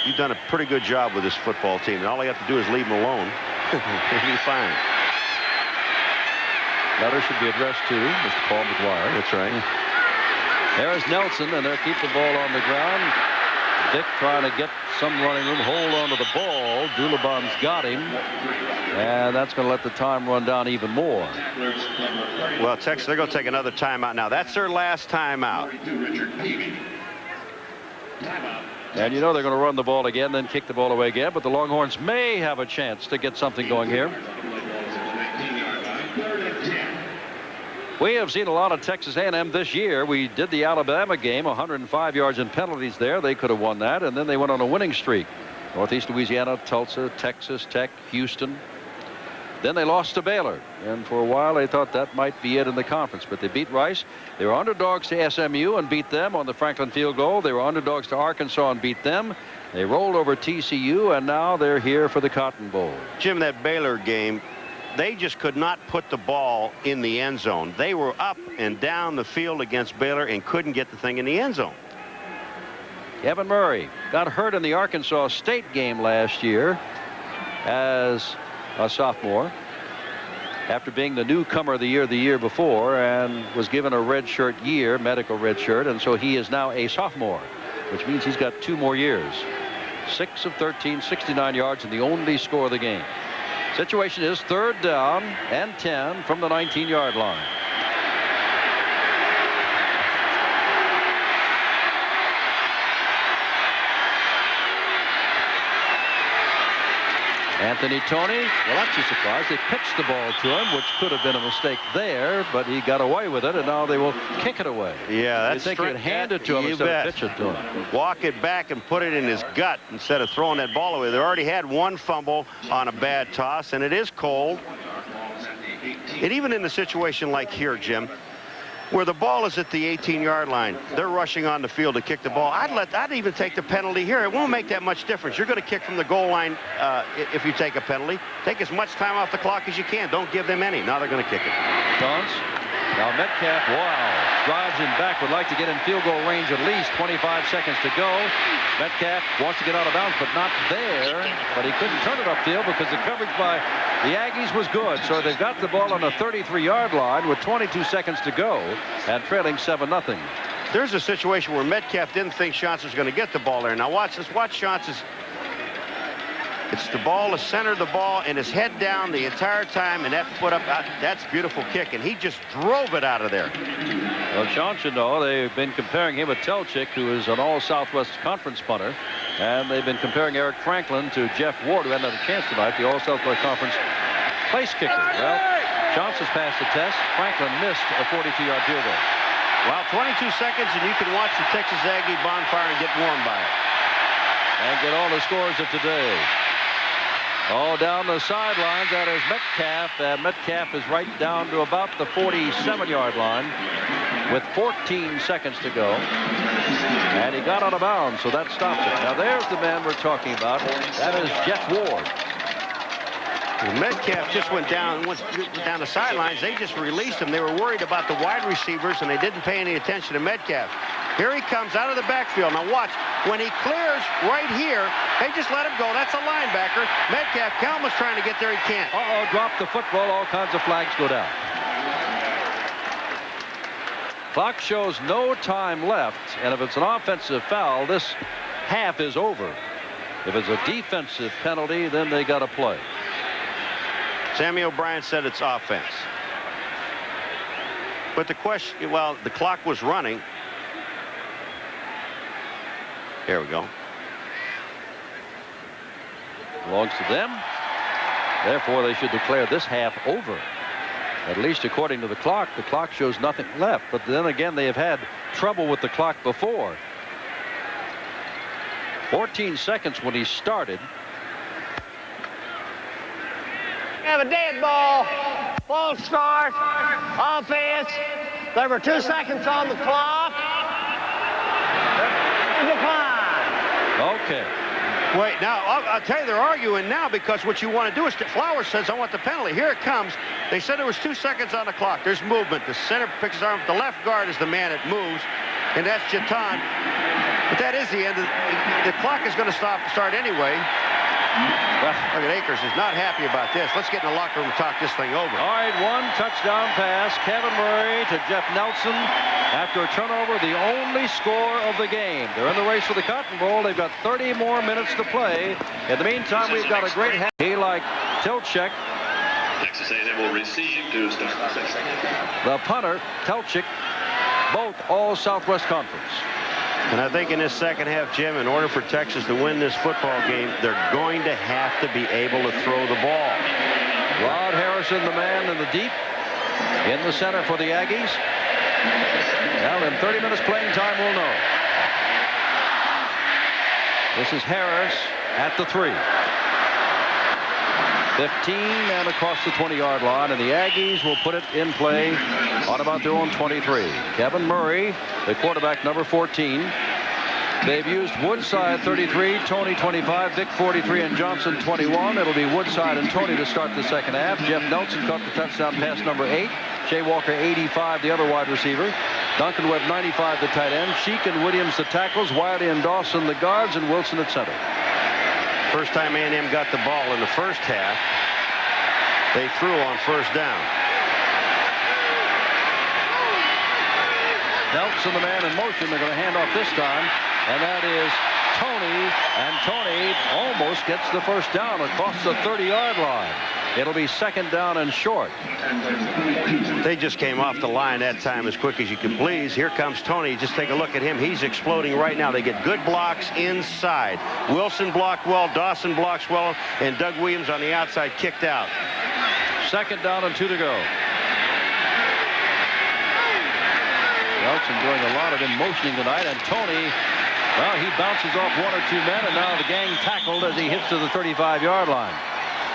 you've done a pretty good job with this football team, and all you have to do is leave him alone. He'll be fine. Letter should be addressed to Mr. Paul McGuire. That's right. There's Nelson, and they'll keep the ball on the ground. Dick trying to get some running room, hold on to the ball. Dulabon's got him, and that's going to let the time run down even more. Well, Texas, they're going to take another timeout now. That's their last timeout. And you know they're going to run the ball again, then kick the ball away again, but the Longhorns may have a chance to get something going here. We have seen a lot of Texas A&M this year. We did the Alabama game, 105 yards in penalties there. They could have won that, and then they went on a winning streak. Northeast Louisiana, Tulsa, Texas Tech, Houston. Then they lost to Baylor, and for a while they thought that might be it in the conference, but they beat Rice. They were underdogs to SMU and beat them on the Franklin field goal. They were underdogs to Arkansas and beat them. They rolled over TCU, and now they're here for the Cotton Bowl. Jim, that Baylor game, they just could not put the ball in the end zone. They were up and down the field against Baylor and couldn't get the thing in the end zone. Kevin Murray got hurt in the Arkansas State game last year as a sophomore after being the newcomer of the year before, and was given a red shirt year, medical red shirt, and so he is now a sophomore, which means he's got 2 more years. 6 of 13, 69 yards, and the only score of the game. Situation is 3rd down and 10 from the 19-yard line. Anthony Toney, well, that's a surprise. They pitched the ball to him, which could have been a mistake there, but he got away with it, and now they will kick it away. Yeah, that's you think you'd hand it to him instead of pitch it to him. Walk it back and put it in his gut instead of throwing that ball away. They already had 1 fumble on a bad toss, and it is cold. And even in a situation like here, Jim, where the ball is at the 18-yard line, they're rushing on the field to kick the ball. I'd even take the penalty here. It won't make that much difference. You're going to kick from the goal line if you take a penalty. Take as much time off the clock as you can. Don't give them any. Now they're going to kick it. Dons. Now Metcalf, wow, drives him back, would like to get in field goal range at least. 25 seconds to go. Metcalf wants to get out of bounds, but not there. But he couldn't turn it upfield because the coverage by the Aggies was good. So they've got the ball on the 33-yard line with 22 seconds to go and trailing 7-0. There's a situation where Metcalf didn't think Shantz was going to get the ball there. Now watch this. Watch Shantz's. It's the ball, the center of the ball, and his head down the entire time, and that foot up. That's a beautiful kick, and he just drove it out of there. Well, Sean should know they've been comparing him with Telchik, who is an All-Southwest Conference punter, and they've been comparing Eric Franklin to Jeff Ward, who hadn't had a chance tonight, the All-Southwest Conference place kicker. Well, Johnson's passed the test. Franklin missed a 42-yard field goal. Well, 22 seconds, and you can watch the Texas Aggie bonfire and get warm by it. And get all the scores of today. All down the sidelines, that is Metcalf, and Metcalf is right down to about the 47-yard line with 14 seconds to go. And he got out of bounds, so that stops it. Now there's the man we're talking about. That is Jeff Ward. Metcalf just went down the sidelines. They just released him. They were worried about the wide receivers, and they didn't pay any attention to Metcalf. Here he comes out of the backfield. Now watch, when he clears right here, they just let him go. That's a linebacker. Metcalf, Kelman's trying to get there. He can't. Uh-oh, dropped the football. All kinds of flags go down. Clock shows no time left, and if it's an offensive foul, this half is over. If it's a defensive penalty, then they got to play. Sammy O'Brien said it's offense. But the question, well, the clock was running. There we go. Belongs to them. Therefore, they should declare this half over. At least according to the clock shows nothing left. But then again, they have had trouble with the clock before. 14 seconds when he started. Have a dead ball. False start. Offense. There were 2 seconds on the clock. Decline. Okay. Wait, now, I'll tell you, they're arguing now because what you want to do is, Flowers says, I want the penalty. Here it comes. They said there was 2 seconds on the clock. There's movement. The center picks his arm. The left guard is the man that moves, and that's Jatan. But that is the end. The clock is going to start anyway. Well, look at Akers is not happy about this. Let's get in the locker room and talk this thing over. All right, one touchdown pass. Kevin Murray to Jeff Nelson. After a turnover, the only score of the game. They're in the race for the Cotton Bowl. They've got 30 more minutes to play. In the meantime, we've got a great half. He like Telchik. Texas A&M will receive to start the sixth. The punter, Telchik, both all Southwest Conference. And I think in this second half, Jim, in order for Texas to win this football game, they're going to have to be able to throw the ball. Rod Harrison, the man in the deep, in the center for the Aggies. Well, in 30 minutes playing time, we'll know. This is Harris at the 3. 15 and across the 20-yard line, and the Aggies will put it in play on about their own 23. Kevin Murray, the quarterback, number 14. They've used Woodside 33, Tony 25, Vic 43, and Johnson 21. It'll be Woodside and Tony to start the second half. Jeff Nelson caught the touchdown pass, number 8. Jay Walker 85, the other wide receiver. Duncan Webb 95, the tight end. Sheik and Williams the tackles. Wiley and Dawson the guards, and Wilson at center. First time A&M got the ball in the first half, they threw on first down. Nelson, the man in motion. They're going to hand off this time, and that is Tony, and Tony almost gets the first down across the 30-yard line. It'll be second down and short. They just came off the line that time as quick as you can please. Here comes Tony. Just take a look at him. He's exploding right now. They get good blocks inside. Wilson blocked well, Dawson blocks well, and Doug Williams on the outside kicked out. Second down and 2 to go. Nelson doing a lot of in motioning tonight, and Tony, well, he bounces off 1 or 2 men, and now the gang tackled as he hits to the 35-yard line.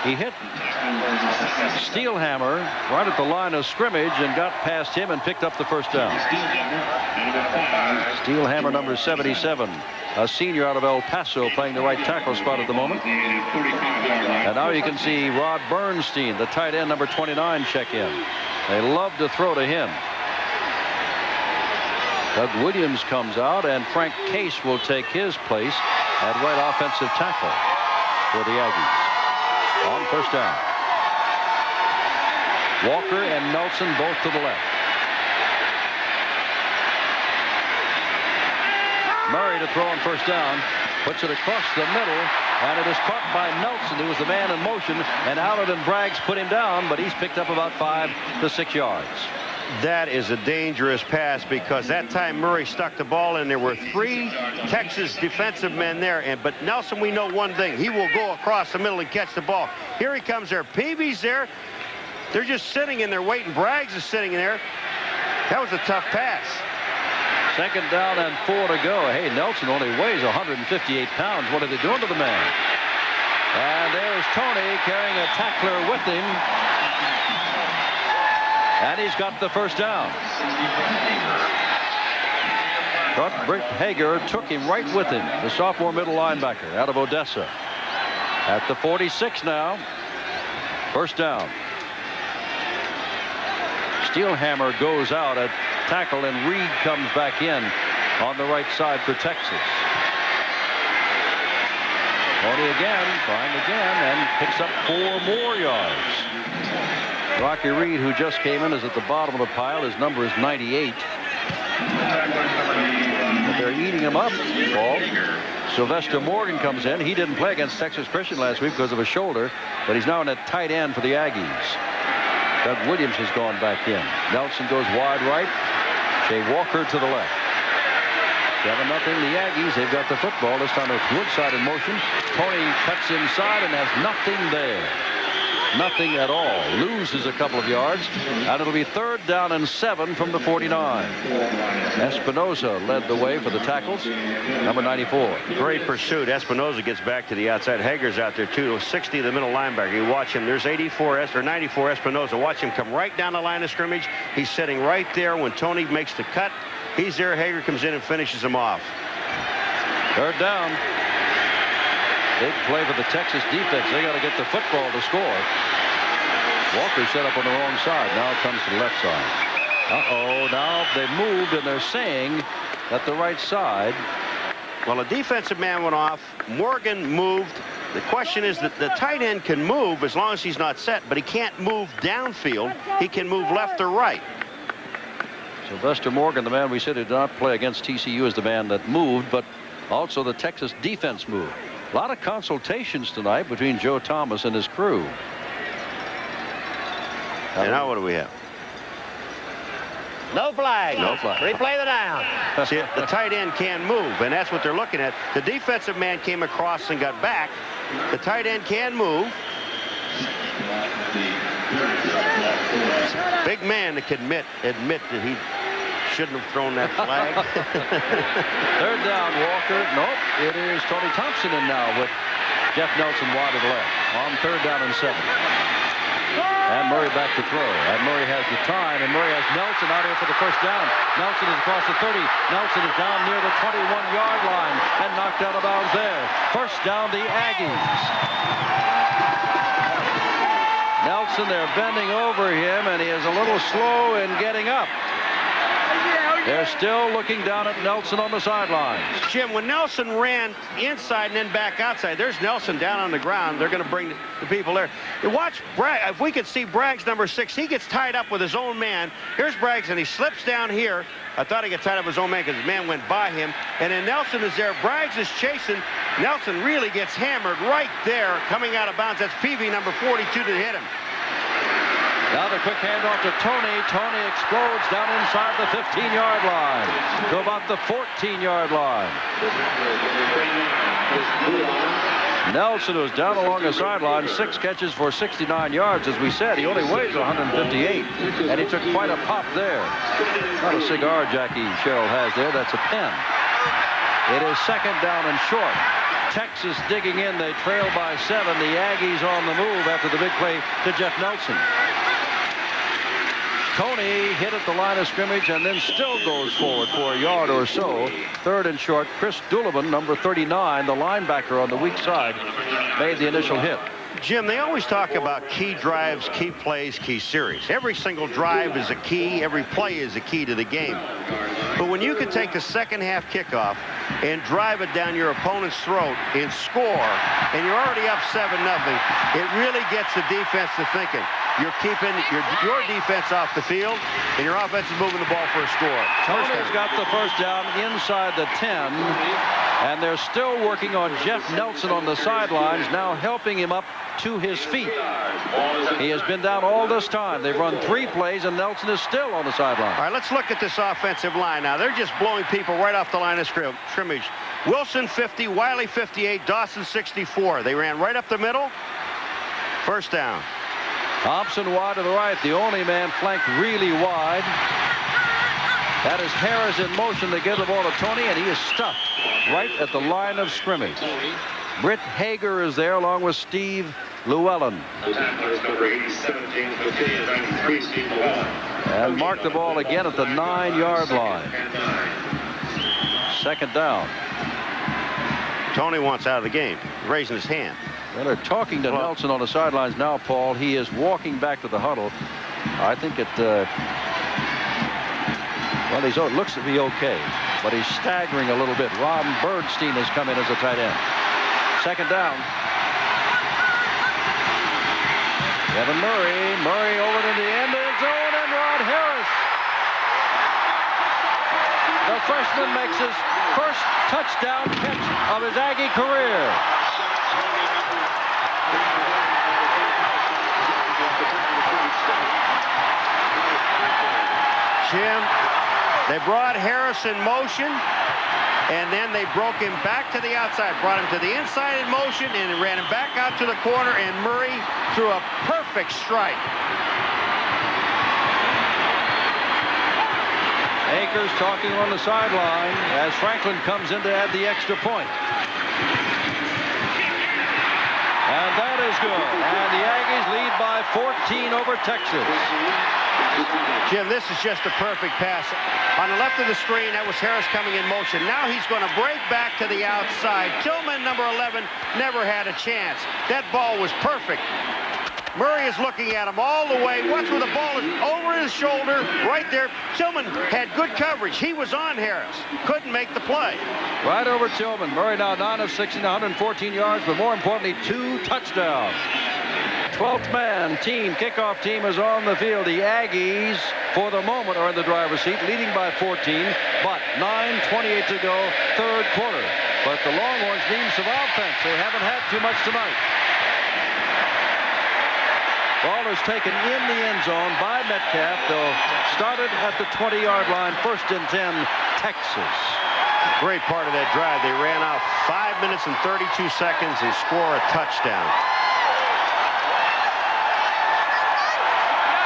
He hit Steelhammer right at the line of scrimmage and got past him and picked up the first down. Steelhammer, number 77, a senior out of El Paso, playing the right tackle spot at the moment. And now you can see Rod Bernstein, the tight end, number 29, check in. They love to throw to him. Doug Williams comes out, and Frank Case will take his place at right offensive tackle for the Aggies. On first down. Walker and Nelson both to the left. Murray to throw on first down. Puts it across the middle. And it is caught by Nelson, who was the man in motion. And Allen and Braggs put him down, but he's picked up about 5 to 6 yards. That is a dangerous pass because that time Murray stuck the ball in. There were 3 Texas defensive men there. But Nelson, we know one thing. He will go across the middle and catch the ball. Here he comes there. Peavy's there. They're just sitting in there waiting. Braggs is sitting in there. That was a tough pass. 2nd down and 4 to go. Hey, Nelson only weighs 158 pounds. What are they doing to the man? And there's Tony carrying a tackler with him. And he's got the first down. But Britt Hager took him right with him, the sophomore middle linebacker out of Odessa. At the 46 now. First down. Steelhammer goes out at tackle, and Reed comes back in on the right side for Texas. Tony again, trying again, and picks up 4 more yards. Rocky Reed, who just came in, is at the bottom of the pile. His number is 98. But they're eating him up, Paul. Sylvester Morgan comes in. He didn't play against Texas Christian last week because of a shoulder, but he's now in at tight end for the Aggies. Doug Williams has gone back in. Nelson goes wide right. Shea Walker to the left. 7-0 the Aggies. They've got the football. This time with Woodside in motion. Tony cuts inside and has nothing there. Nothing at all. Loses a couple of yards. And it'll be 3rd down and 7 from the 49. Espinoza led the way for the tackles. Number 94. Great pursuit. Espinoza gets back to the outside. Hager's out there too. 60, the middle linebacker. You watch him. There's 94 Espinoza. Watch him come right down the line of scrimmage. He's sitting right there when Tony makes the cut. He's there. Hager comes in and finishes him off. 3rd down. Big play for the Texas defense. They got to get the football to score. Walker set up on the wrong side. Now it comes to the left side. Uh-oh. Now they moved, and they're saying that the right side. Well, a defensive man went off. Morgan moved. The question is that the tight end can move as long as he's not set, but he can't move downfield. He can move left or right. Sylvester Morgan, the man we said did not play against TCU, is the man that moved, but also the Texas defense moved. A lot of consultations tonight between Joe Thomas and his crew. And now what do we have? No flag. No flag. Replay the down. See, the tight end can move, and that's what they're looking at. The defensive man came across and got back. The tight end can move. Big man that can admit that he shouldn't have thrown that flag. 3rd down, Walker. Nope. It is Tony Thompson in now with Jeff Nelson wide of the left on 3rd down and 7. And Murray back to throw. And Murray has the time, and Murray has Nelson out here for the first down. Nelson is across the 30. Nelson is down near the 21-yard line and knocked out of bounds there. First down, the Aggies. Nelson, they're bending over him, and he is a little slow in getting up. They're still looking down at Nelson on the sidelines. Jim, when Nelson ran inside and then back outside, there's Nelson down on the ground. They're going to bring the people there. You watch Bragg. If we could see Bragg's number 6, he gets tied up with his own man. Here's Braggs, and he slips down here. I thought he got tied up with his own man because his man went by him. And then Nelson is there. Braggs is chasing. Nelson really gets hammered right there, coming out of bounds. That's Peavy, number 42, to hit him. Now the quick handoff to Tony. Tony explodes down inside the 15-yard line to about the 14-yard line. Nelson was down along the sideline, 6 catches for 69 yards. As we said, he only weighs 158, and he took quite a pop there. Not a cigar Jackie Sherrill has there. That's a pen. It is 2nd down and short. Texas digging in. They trail by 7. The Aggies on the move after the big play to Jeff Nelson. Tony hit at the line of scrimmage and then still goes forward for a yard or so. 3rd and short. Chris Doolittle, number 39, the linebacker on the weak side, made the initial hit. Jim, they always talk about key drives, key plays, key series. Every single drive is a key. Every play is a key to the game. But when you can take the second half kickoff and drive it down your opponent's throat and score, and you're already up 7-0, it really gets the defense to thinking. you're keeping your defense off the field, and your offense is moving the ball for a score. Tony's got the first down inside the 10, and they're still working on Jeff Nelson on the sidelines, now helping him up to his feet. He has been down all this time. They've run 3 plays, and Nelson is still on the sideline. All right, let's look at this offensive line now. They're just blowing people right off the line of scrimmage. Wilson 50, Wiley 58, Dawson 64. They ran right up the middle. First down. Thompson wide to the right, the only man flanked really wide. That is Harris in motion to give the ball to Tony, and he is stuck right at the line of scrimmage. Britt Hager is there along with Steve Llewellyn. And mark the ball again at the 9-yard line. Second down. Tony wants out of the game, raising his hand. Well, they're talking to Nelson on the sidelines now, Paul. He is walking back to the huddle. I think it, well, he looks to be okay, but he's staggering a little bit. Ron Bernstein has come in as a tight end. Second down. Kevin Murray. Murray over to the end of the zone, and Rod Harris. The freshman makes his first touchdown catch of his Aggie career. Jim, they brought Harris in motion, and then they broke him back to the outside, brought him to the inside in motion, and ran him back out to the corner, and Murray threw a perfect strike. Akers talking on the sideline as Franklin comes in to add the extra point. And that is good. And the Aggies lead by 14 over Texas. Jim, this is just a perfect pass. On the left of the screen, that was Harris coming in motion. Now he's going to break back to the outside. Tillman, number 11, never had a chance. That ball was perfect. Murray is looking at him all the way. Watch where the ball is over his shoulder, right there. Tillman had good coverage. He was on Harris. Couldn't make the play. Right over Tillman. Murray now 9 of 16, 114 yards, but more importantly, 2 touchdowns. 12th man team, kickoff team is on the field. The Aggies, for the moment, are in the driver's seat, leading by 14, but 9:28 to go, third quarter. But the Longhorns need some offense. They haven't had too much tonight. Ball is taken in the end zone by Metcalf. They'll start it at the 20-yard line, 1st and 10, Texas. Great part of that drive. They ran out 5 minutes and 32 seconds and score a touchdown.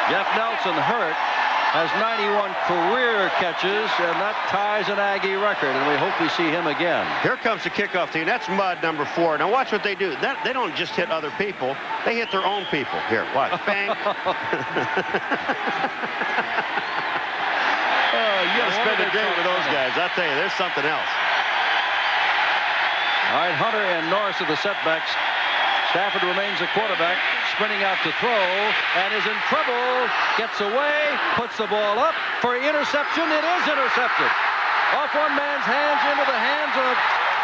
Jeff Nelson hurt, has 91 career catches, and that ties an Aggie record, and we hope we see him again. Here comes the kickoff team. That's Mudd, number 4. Now watch what they do. They don't just hit other people. They hit their own people. Here, watch. Bang. You got to spend a day with those guys. I'll tell you, there's something else. All right, Hunter and Norris are the setbacks. Stafford remains the quarterback, sprinting out to throw, and is in trouble. Gets away, puts the ball up for interception. It is intercepted. Off one man's hands into the hands of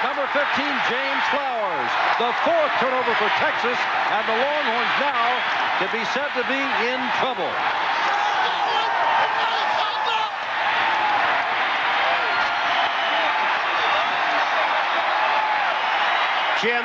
number 15, James Flowers. The 4th turnover for Texas, and the Longhorns now to be said to be in trouble. Jim,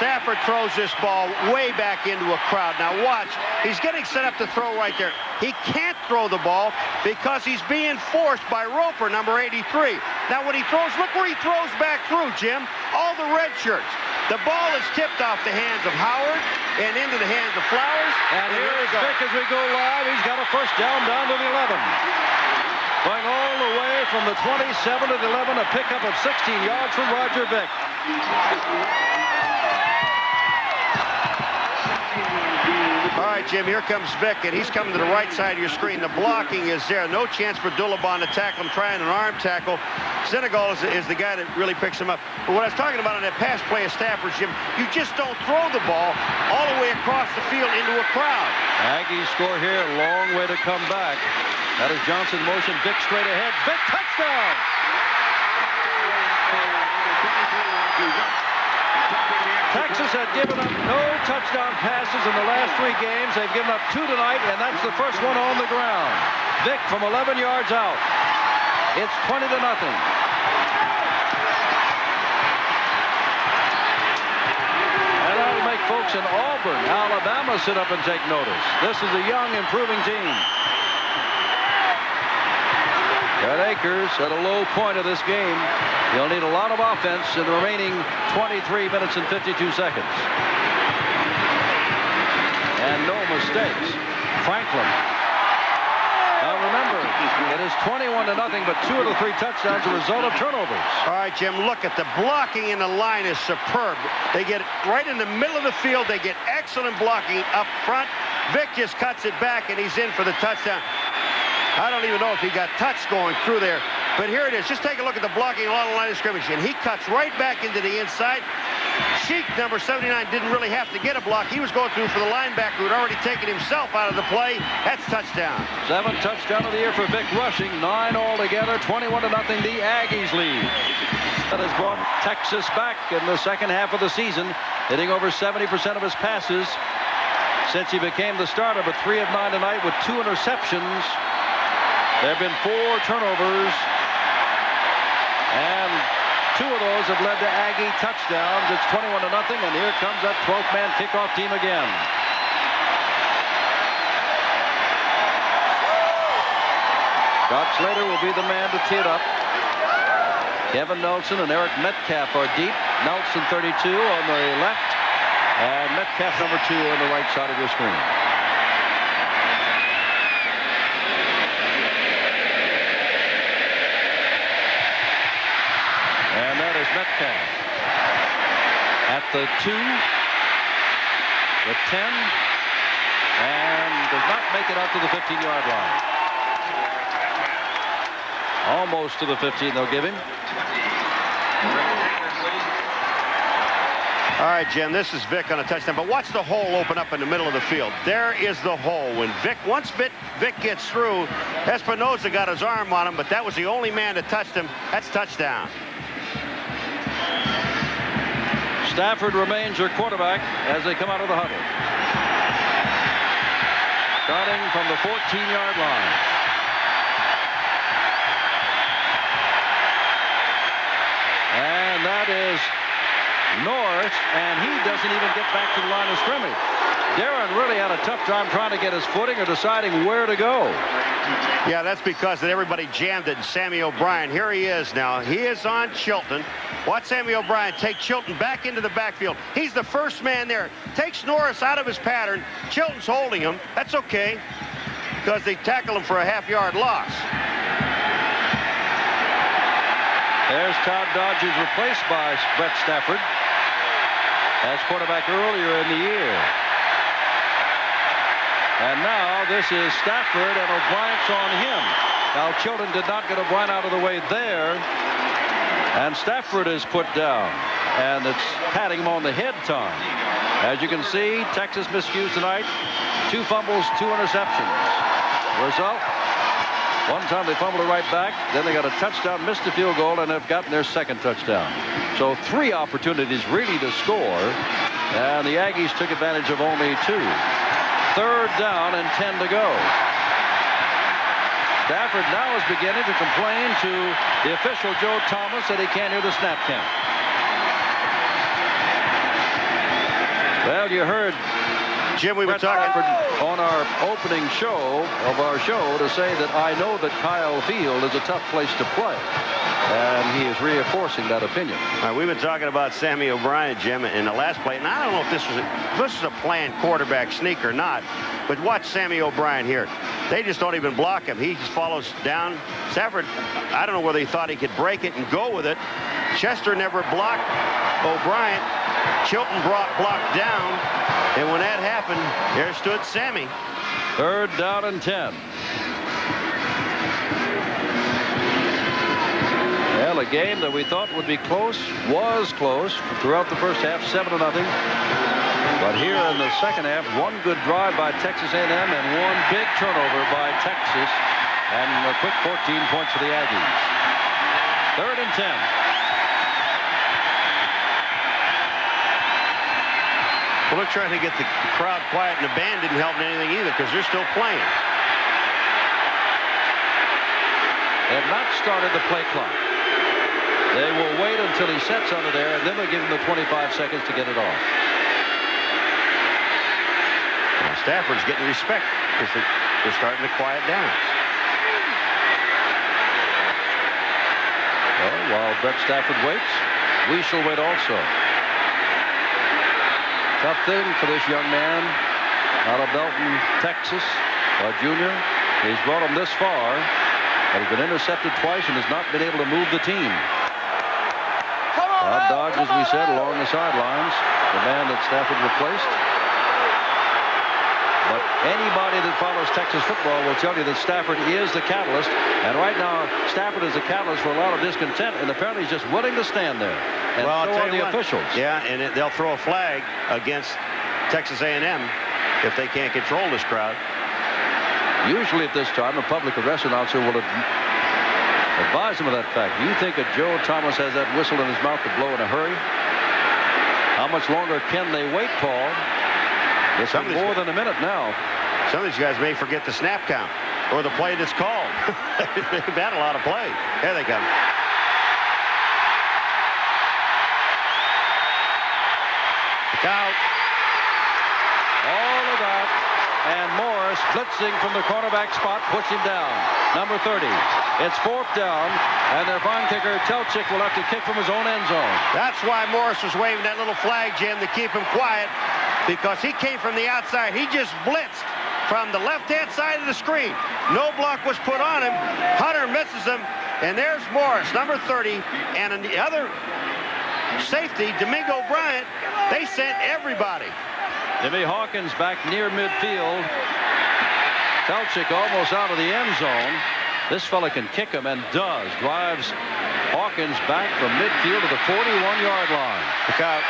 Stafford throws this ball way back into a crowd. Now watch, he's getting set up to throw right there. He can't throw the ball because he's being forced by Roper, number 83. Now when he throws, look where he throws back through, Jim. All the red shirts. The ball is tipped off the hands of Howard and into the hands of Flowers. And here is Vick as we go live. He's got a first down to the 11. Going all the way from the 27 to the 11, a pickup of 16 yards from Roger Vick. All right, Jim, here comes Vick, and he's coming to the right side of your screen. The blocking is there. No chance for Dulabon to tackle him, trying an arm tackle. Senegal is the guy that really picks him up. But what I was talking about on that pass play of Stafford, Jim, you just don't throw the ball all the way across the field into a crowd. Aggies score here, long way to come back. That is Johnson motion, Vick straight ahead. Vick touchdown! Texas had given up no touchdown passes in the last 3 games. They've given up 2 tonight, and that's the first one on the ground. Vick from 11 yards out. It's 20-0. And that'll make folks in Auburn, Alabama, sit up and take notice. This is a young, improving team. Ed Akers at a low point of this game. He'll need a lot of offense in the remaining 23 minutes and 52 seconds. And no mistakes. Franklin. Now remember, it is 21-0, but 2 of the 3 touchdowns are a result of turnovers. All right, Jim, look at the blocking in the line is superb. They get right in the middle of the field. They get excellent blocking up front. Vick just cuts it back, and he's in for the touchdown. I don't even know if he got touched going through there. But here it is. Just take a look at the blocking along the line of scrimmage. And he cuts right back into the inside. Sheik, number 79, didn't really have to get a block. He was going through for the linebacker who had already taken himself out of the play. That's touchdown. 7th touchdown of the year for Vick rushing. 9 altogether. 21-0. The Aggies lead. That has brought Texas back in the second half of the season, hitting over 70% of his passes since he became the starter, but 3 of 9 tonight with 2 interceptions. There have been 4 turnovers, and 2 of those have led to Aggie touchdowns. It's 21-0, and here comes that 12th man kickoff team again. Scott Slater will be the man to tee it up. Kevin Nelson and Eric Metcalf are deep. Nelson 32 on the left, and Metcalf number 2 on the right side of your screen. And that is Metcalf at the 2, the 10, and does not make it out to the 15-yard line. Almost to the 15, they'll give him. All right, Jim, this is Vick on a touchdown, but watch the hole open up in the middle of the field. There is the hole. When once Vick gets through, Espinoza got his arm on him, but that was the only man that touched him. That's touchdown. Stafford remains your quarterback as they come out of the huddle. Starting from the 14-yard line. And that is Norris, and he doesn't even get back to the line of scrimmage. Darren really had a tough time trying to get his footing or deciding where to go. Yeah, that's because everybody jammed it. Sammy O'Brien, here he is now. He is on Chilton. Watch Sammy O'Brien take Chilton back into the backfield. He's the first man there. Takes Norris out of his pattern. Chilton's holding him. That's okay, because they tackle him for a half-yard loss. There's Todd Dodges replaced by Brett Stafford as quarterback earlier in the year. And now this is Stafford, and O'Brien's on him. Now Chilton did not get O'Brien out of the way there, and Stafford is put down, and it's patting him on the head time. As you can see, Texas miscues tonight. 2 fumbles, 2 interceptions. Result, one time they fumbled it right back, then they got a touchdown, missed a field goal, and have gotten their 2nd touchdown. So 3 opportunities really to score, and the Aggies took advantage of only 2. 3rd down and 10 to go. Stafford now is beginning to complain to the official Joe Thomas that he can't hear the snap count. Well, you heard Jim, we were Brett talking Stafford on our opening show of our show to say that I know that Kyle Field is a tough place to play, and he is reinforcing that opinion. All right, we've been talking about Sammy O'Brien, Jim, in the last play, and I don't know if this was a planned quarterback sneak or not, but watch Sammy O'Brien here. They just don't even block him. He just follows down. Stafford, I don't know whether he thought he could break it and go with it. Chester never blocked O'Brien. Chilton blocked down, and when that happened, there stood Sammy. 3rd down and 10. Well, a game that we thought would be close was close throughout the first half, 7-0. But here in the second half, 1 good drive by Texas A&M and 1 big turnover by Texas, and a quick 14 points for the Aggies. 3rd and 10. Well, they're trying to get the crowd quiet, and the band didn't help in anything either because they're still playing. They have not started the play clock. They will wait until he sets under there, and then they'll give him the 25 seconds to get it off. Well, Stafford's getting respect because they're starting to quiet down. Well, while Brett Stafford waits, we shall wait also. Tough thing for this young man out of Belton, Texas, a junior. He's brought him this far, but he's been intercepted twice and has not been able to move the team. Bob Dodge, as we said, along the sidelines, the man that Stafford replaced. But anybody that follows Texas football will tell you that Stafford is the catalyst. And right now, Stafford is the catalyst for a lot of discontent, and apparently he's just willing to stand there. And well, so are the officials. Yeah, and they'll throw a flag against Texas A&M if they can't control this crowd. Usually at this time, a public address announcer will advise him of that fact. Do you think that Joe Thomas has that whistle in his mouth to blow in a hurry? How much longer can they wait, Paul? It's more than a minute now. Some of these guys may forget the snap count or the play that's called. They've had a lot of play. There they come. Count. All of that. And Morris blitzing from the cornerback spot, push him down. Number 30. It's 4th down, and their fine kicker, Telchik, will have to kick from his own end zone. That's why Morris was waving that little flag, Jim, to keep him quiet, because he came from the outside. He just blitzed from the left-hand side of the screen. No block was put on him. Hunter misses him, and there's Morris, number 30, and in the other safety, Domingo Bryant. They sent everybody. Jimmy Hawkins back near midfield. Telchik almost out of the end zone. This fella can kick him and does. Drives Hawkins back from midfield to the 41-yard line. Look out.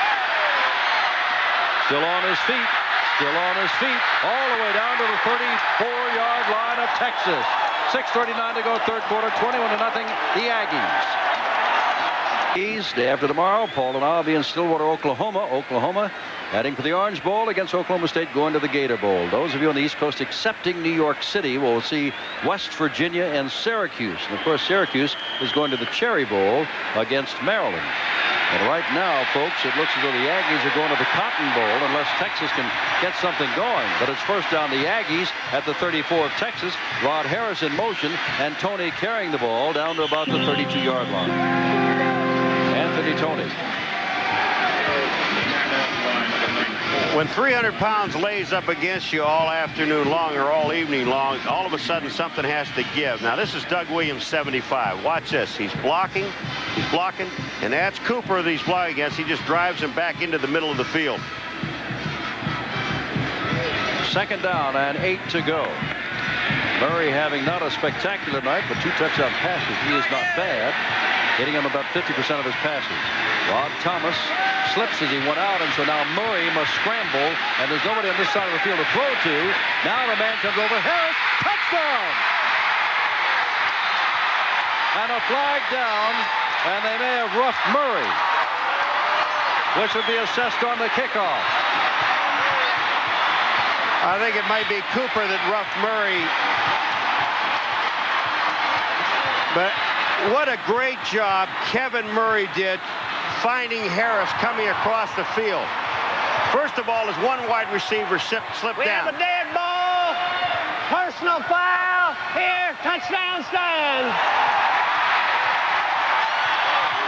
Still on his feet. Still on his feet. All the way down to the 34-yard line of Texas. 6:39 to go, third quarter. 21-0. The Aggies. Day after tomorrow, Paul and I will be in Stillwater, Oklahoma. Oklahoma heading for the Orange Bowl against Oklahoma State, going to the Gator Bowl. Those of you on the East Coast accepting New York City will see West Virginia and Syracuse. And of course, Syracuse is going to the Cherry Bowl against Maryland. And right now, folks, it looks as though the Aggies are going to the Cotton Bowl unless Texas can get something going. But it's first down the Aggies at the 34 of Texas. Rod Harris in motion, and Tony carrying the ball down to about the 32-yard line. Anthony Tony. When 300 pounds lays up against you all afternoon long or all evening long, all of a sudden something has to give. Now, this is Doug Williams, 75. Watch this. He's blocking, and that's Cooper that he's blocking against. He just drives him back into the middle of the field. Second down and 8 to go. Murray having not a spectacular night, but 2 touchdown passes. He is not bad, hitting him about 50% of his passes. Rod Thomas slips as he went out, and so now Murray must scramble, and there's nobody on this side of the field to throw to. Now the man comes over. Harris, touchdown! And a flag down, and they may have roughed Murray, which would be assessed on the kickoff. I think it might be Cooper that roughed Murray. But what a great job Kevin Murray did finding Harris coming across the field. First of all, his one wide receiver slipped down. We have a dead ball. Personal foul. Here, touchdown stand.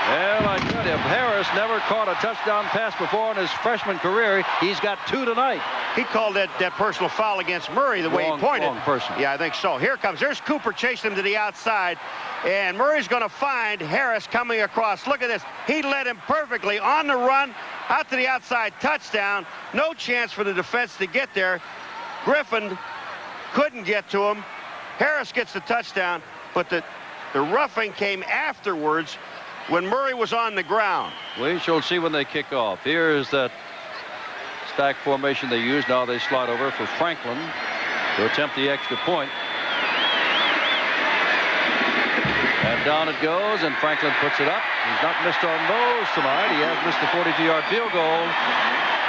Well, I tell you, Harris never caught a touchdown pass before in his freshman career. He's got 2 tonight. He called that personal foul against Murray the way he pointed. Wrong person. Yeah, I think so. Here comes. There's Cooper chasing him to the outside. And Murray's going to find Harris coming across. Look at this. He led him perfectly on the run, out to the outside, touchdown. No chance for the defense to get there. Griffin couldn't get to him. Harris gets the touchdown, but the roughing came afterwards when Murray was on the ground. We shall see when they kick off. Here's that stack formation they use. Now they slide over for Franklin to attempt the extra point. And down it goes, and Franklin puts it up. He's not missed on those tonight. He has missed the 42-yard field goal.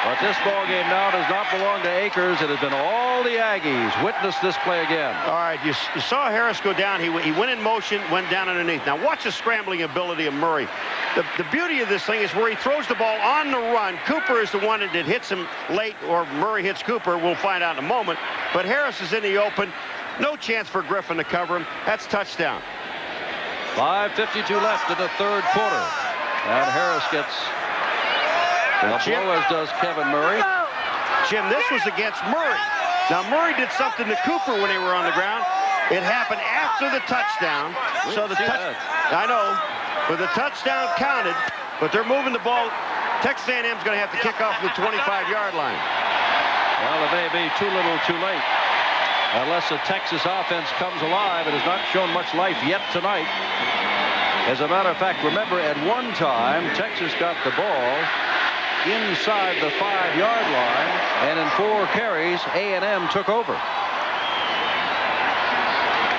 But this ball game now does not belong to Akers. It has been all the Aggies. Witness this play again. All right, you saw Harris go down. He went in motion, went down underneath. Now watch the scrambling ability of Murray. The beauty of this thing is where he throws the ball on the run. Cooper is the one that hits him late, or Murray hits Cooper. We'll find out in a moment. But Harris is in the open. No chance for Griffin to cover him. That's touchdown. 5:52 left in the third quarter. And Harris gets the blow, as does Kevin Murray. Jim, this was against Murray. Now, Murray did something to Cooper when they were on the ground. It happened after the touchdown. So the I know, but the touchdown counted, but they're moving the ball. Texas A&M's going to have to kick off the 25-yard line. Well, it may be too little too late. Unless the Texas offense comes alive, it has not shown much life yet tonight. As a matter of fact, remember, at one time, Texas got the ball inside the 5-yard line, and in 4 carries, A&M took over.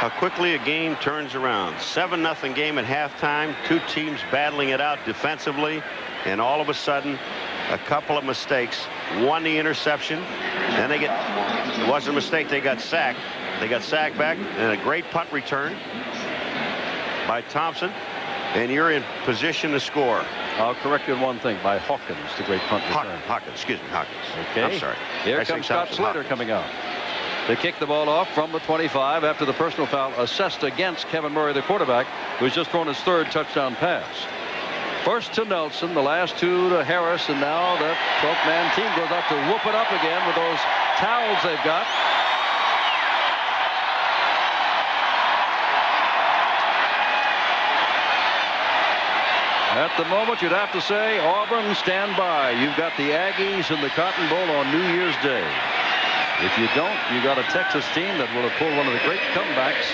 How quickly a game turns around. 7-0 game at halftime. 2 teams battling it out defensively, and all of a sudden, a couple of mistakes. One, the interception. Then it wasn't a mistake. They got sacked. They got sacked back, and a great punt return by Thompson. And you're in position to score. I'll correct you on one thing. By Hawkins, the great punt return. Hawkins, excuse me, Hawkins. Okay. I'm sorry. Here comes Scott Slater coming out. They kick the ball off from the 25 after the personal foul assessed against Kevin Murray, the quarterback, who's just thrown his 3rd touchdown pass. First to Nelson, the last 2 to Harris, and now the 12th-man team goes out to whoop it up again with those towels they've got. At the moment, you'd have to say, Auburn, stand by. You've got the Aggies in the Cotton Bowl on New Year's Day. If you don't, you got a Texas team that will have pulled one of the great comebacks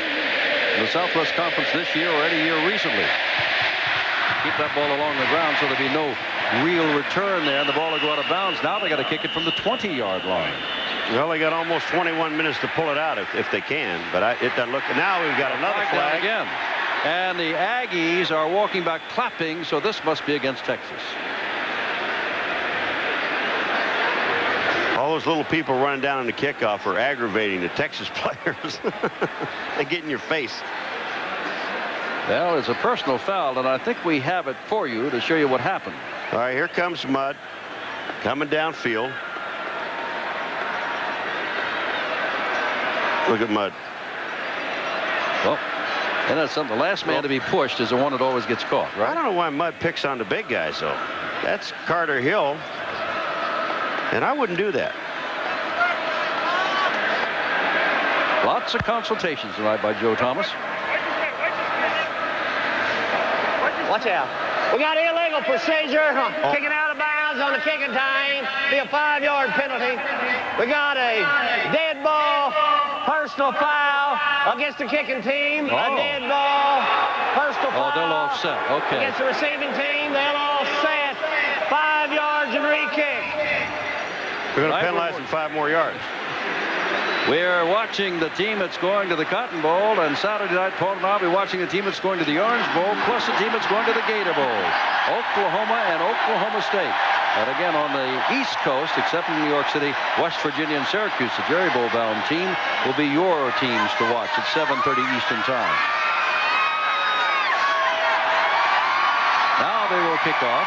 in the Southwest Conference this year or any year recently. Keep that ball along the ground so there'll be no real return there, and the ball will go out of bounds. Now they got to kick it from the 20-yard line. Well, they got almost 21 minutes to pull it out if they can, but it doesn't look. Now we've got another flag again. And the Aggies are walking back clapping, so this must be against Texas. All those little people running down on the kickoff are aggravating the Texas players. They get in your face. Well, it's a personal foul, and I think we have it for you to show you what happened. All right, here comes Mudd coming downfield. Look at Mudd. Well, and that's something. The last man to be pushed is the one that always gets caught, right? I don't know why Mudd picks on the big guys, though. That's Carter Hill, and I wouldn't do that. Lots of consultations tonight by Joe Thomas. Watch out. We got illegal procedure. Kicking out of bounds on the kicking time. Be a 5-yard penalty. We got a dead ball. Personal foul against the kicking team. A dead ball. Personal foul. Oh, they'll offset. Okay. Against the receiving team, they'll offset. 5 yards and re-kick. We're going to penalize them 5 more yards. We're watching the team that's going to the Cotton Bowl, and Saturday night, Paul and I'll be watching the team that's going to the Orange Bowl, plus the team that's going to the Gator Bowl. Oklahoma and Oklahoma State. And again, on the East Coast, except in New York City, West Virginia and Syracuse, the Jerry Bowl-bound team, will be your teams to watch at 7:30 Eastern Time. Now they will kick off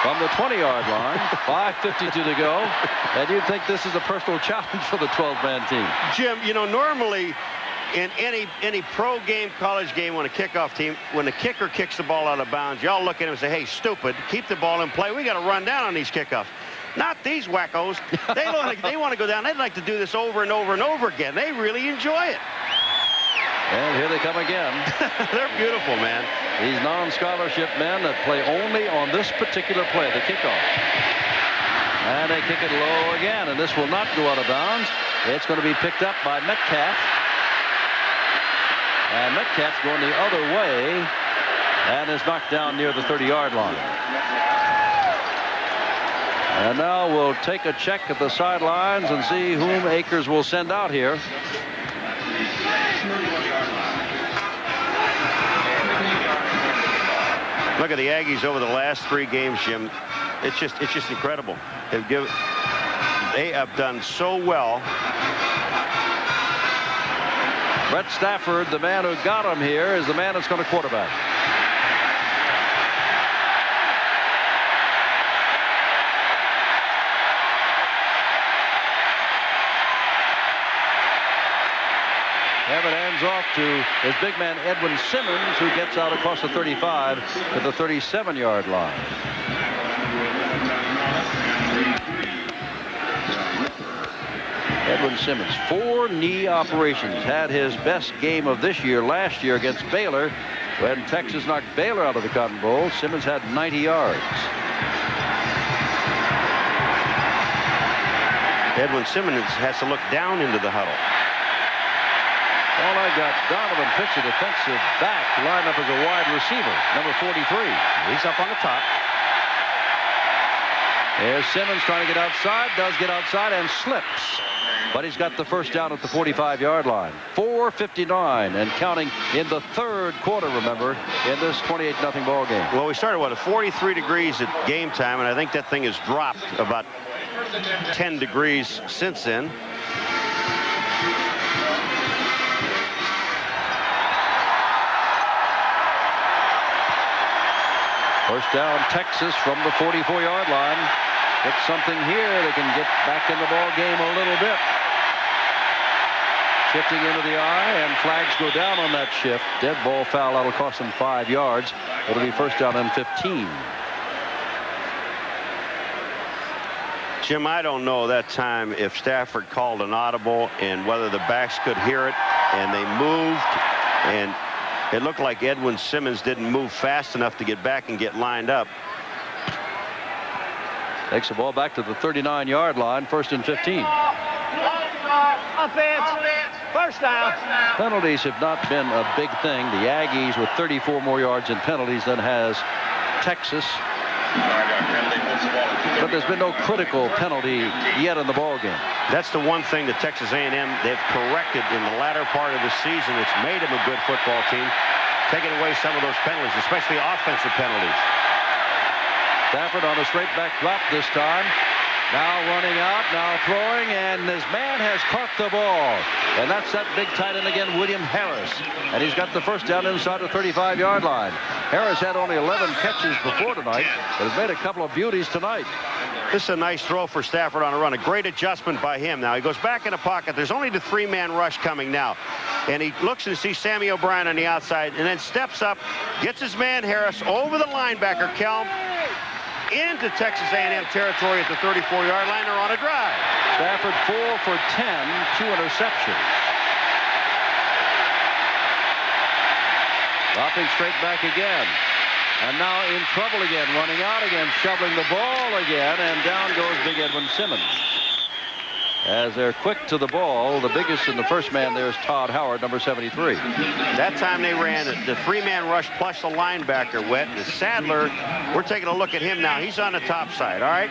from the 20-yard line. 5:52 to go. And you'd think this is a personal challenge for the 12-man team. Jim, you know, normally in any pro game, college game, when a kickoff team, when the kicker kicks the ball out of bounds, y'all look at him and say, hey, stupid, keep the ball in play. We got to run down on these kickoffs. Not these wackos. They want to go down. They'd like to do this over and over and over again. They really enjoy it. And here they come again. They're beautiful, man. These non-scholarship men that play only on this particular play, the kickoff. And they kick it low again, and this will not go out of bounds. It's going to be picked up by Metcalf. And Metcalf's going the other way and is knocked down near the 30-yard line. And now we'll take a check at the sidelines and see whom Akers will send out here. Look at the Aggies over the last 3 games, Jim. It's just incredible. They have done so well. Brett Stafford, the man who got him here, is the man that's going to quarterback. Evan hands off to his big man Edwin Simmons, who gets out across the 35 to the 37-yard line. Edwin Simmons, 4 knee operations, had his best game of this year last year against Baylor when Texas knocked Baylor out of the Cotton Bowl. Simmons had 90 yards. Edwin Simmons has to look down into the huddle. All I got, Donovan pitched a defensive back, lined up as a wide receiver, number 43. He's up on the top. There's Simmons trying to get outside, does get outside and slips. But he's got the first down at the 45-yard line. 4:59 and counting in the third quarter, remember, in this 28-0 ball game. Well, we started, at 43 degrees at game time, and I think that thing has dropped about 10 degrees since then. First down, Texas from the 44-yard line. Get something here. They can get back in the ball game a little bit. Shifting into the eye, and flags go down on that shift. Dead ball foul. That'll cost them 5 yards. It'll be first down and 15. Jim, I don't know that time if Stafford called an audible and whether the backs could hear it, and they moved, and it looked like Edwin Simmons didn't move fast enough to get back and get lined up. Takes the ball back to the 39-yard line, first and 15. Offense. First down. Penalties have not been a big thing. The Aggies with 34 more yards in penalties than has Texas. But there's been no critical penalty yet in the ball game. That's the one thing that Texas A&M, they've corrected in the latter part of the season. It's made them a good football team, taking away some of those penalties, especially offensive penalties. Stafford on a straight back drop this time. Now running out, now throwing, and his man has caught the ball. And that's that big tight end again, William Harris. And he's got the first down inside the 35-yard line. Harris had only 11 catches before tonight, but has made a couple of beauties tonight. This is a nice throw for Stafford on a run. A great adjustment by him. Now he goes back in the pocket. There's only the 3-man rush coming now. And he looks and sees Sammy O'Brien on the outside and then steps up, gets his man Harris over the linebacker, Kelm, into Texas A&M territory at the 34-yard line. They're on a drive. Stafford 4 for 10, 2 interceptions. Dropping straight back again. And now in trouble again, running out again, shoveling the ball again, and down goes big Edwin Simmons. As they're quick to the ball, the biggest and the first man there is Todd Howard, number 73. That time they ran the 3-man rush plus the linebacker wet. And Sadler, we're taking a look at him now. He's on the top side, all right?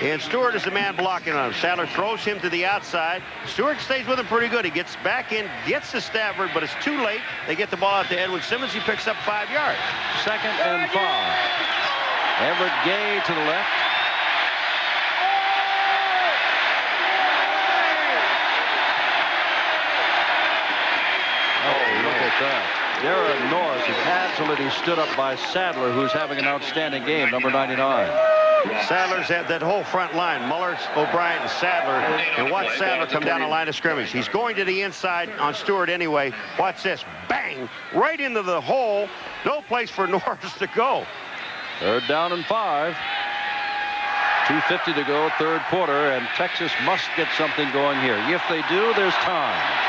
And Stewart is the man blocking on him. Sadler throws him to the outside. Stewart stays with him pretty good. He gets back in, gets to Stafford, but it's too late. They get the ball out to Edwin Simmons. He picks up 5 yards. Second and 5. Everett Gay to the left. Darren Norris is absolutely stood up by Sadler, who's having an outstanding game, number 99. Sadler's at that whole front line. Mullers, O'Brien, and Sadler. And watch Sadler come down the line of scrimmage. He's going to the inside on Stewart anyway. Watch this. Bang! Right into the hole. No place for Norris to go. Third down and 5. 2:50 to go, third quarter, and Texas must get something going here. If they do, there's time.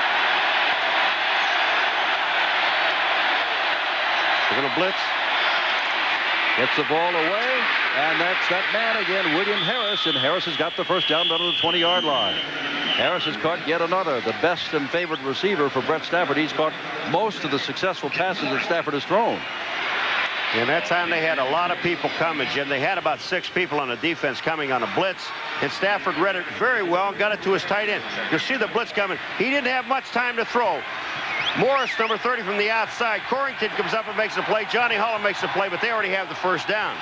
They're going to blitz. Gets the ball away, and that's that man again, William Harris, and Harris has got the first down to the 20-yard line. Harris has caught yet another, the best and favorite receiver for Brett Stafford. He's caught most of the successful passes that Stafford has thrown. And that time they had a lot of people coming, Jim. They had about 6 people on the defense coming on a blitz, and Stafford read it very well and got it to his tight end. You'll see the blitz coming. He didn't have much time to throw. Morris, number 30 from the outside. Corrington comes up and makes the play. Johnny Holland makes the play, but they already have the first down.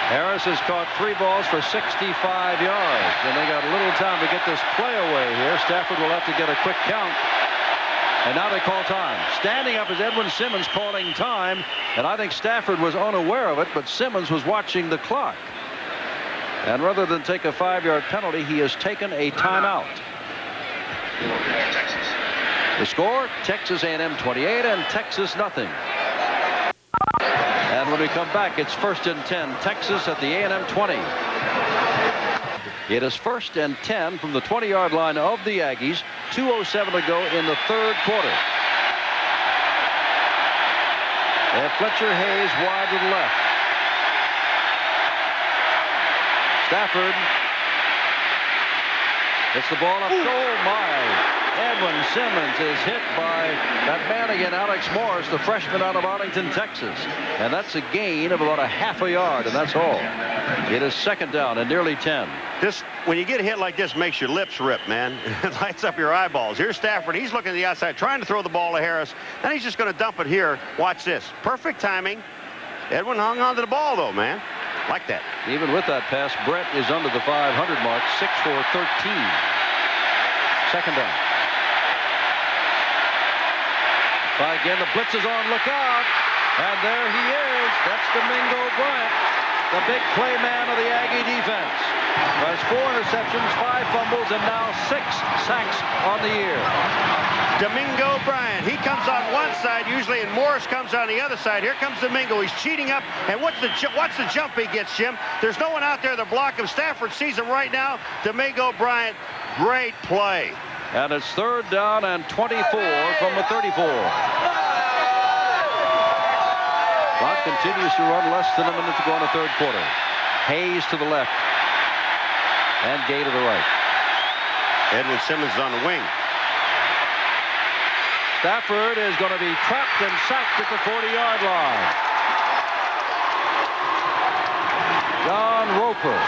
Harris has caught 3 balls for 65 yards. And they got a little time to get this play away here. Stafford will have to get a quick count. And now they call time. Standing up is Edwin Simmons calling time. And I think Stafford was unaware of it, but Simmons was watching the clock. And rather than take a 5-yard penalty, he has taken a timeout. The score, Texas A&M 28 and Texas nothing. And when we come back, it's 1st and 10. Texas at the A&M 20. It is 1st and 10 from the 20-yard line of the Aggies. 2:07 to go in the 3rd quarter. They have Fletcher Hayes wide to the left. Stafford gets the ball up. Oh my! Edwin Simmons is hit by that man again, Alex Morris, the freshman out of Arlington, Texas. And that's a gain of about a half a yard, and that's all. It is 2nd down and nearly 10. This, when you get hit like this, makes your lips rip, man. It lights up your eyeballs. Here's Stafford. He's looking at the outside, trying to throw the ball to Harris. Then he's just going to dump it here. Watch this. Perfect timing. Edwin hung on to the ball, though, man. Like that. Even with that pass, Brett is under the 500 mark, 6 for 13. 2nd down. Try again. The blitz is on. Look out. And there he is. That's Domingo Bryant, the big play man of the Aggie defense. Has 4 interceptions, 5 fumbles, and now 6 sacks on the year. Domingo Bryant. He comes on one side usually, and Morris comes on the other side. Here comes Domingo. He's cheating up. And watch the jump he gets, Jim. There's no one out there to block him. Stafford sees him right now. Domingo Bryant. Great play. And it's 3rd down and 24 from the 34. Clock continues to run, less than a minute to go in the 3rd quarter. Hayes to the left. And Gay to the right. Edwin Simmons is on the wing. Stafford is going to be trapped and sacked at the 40-yard line. John Roper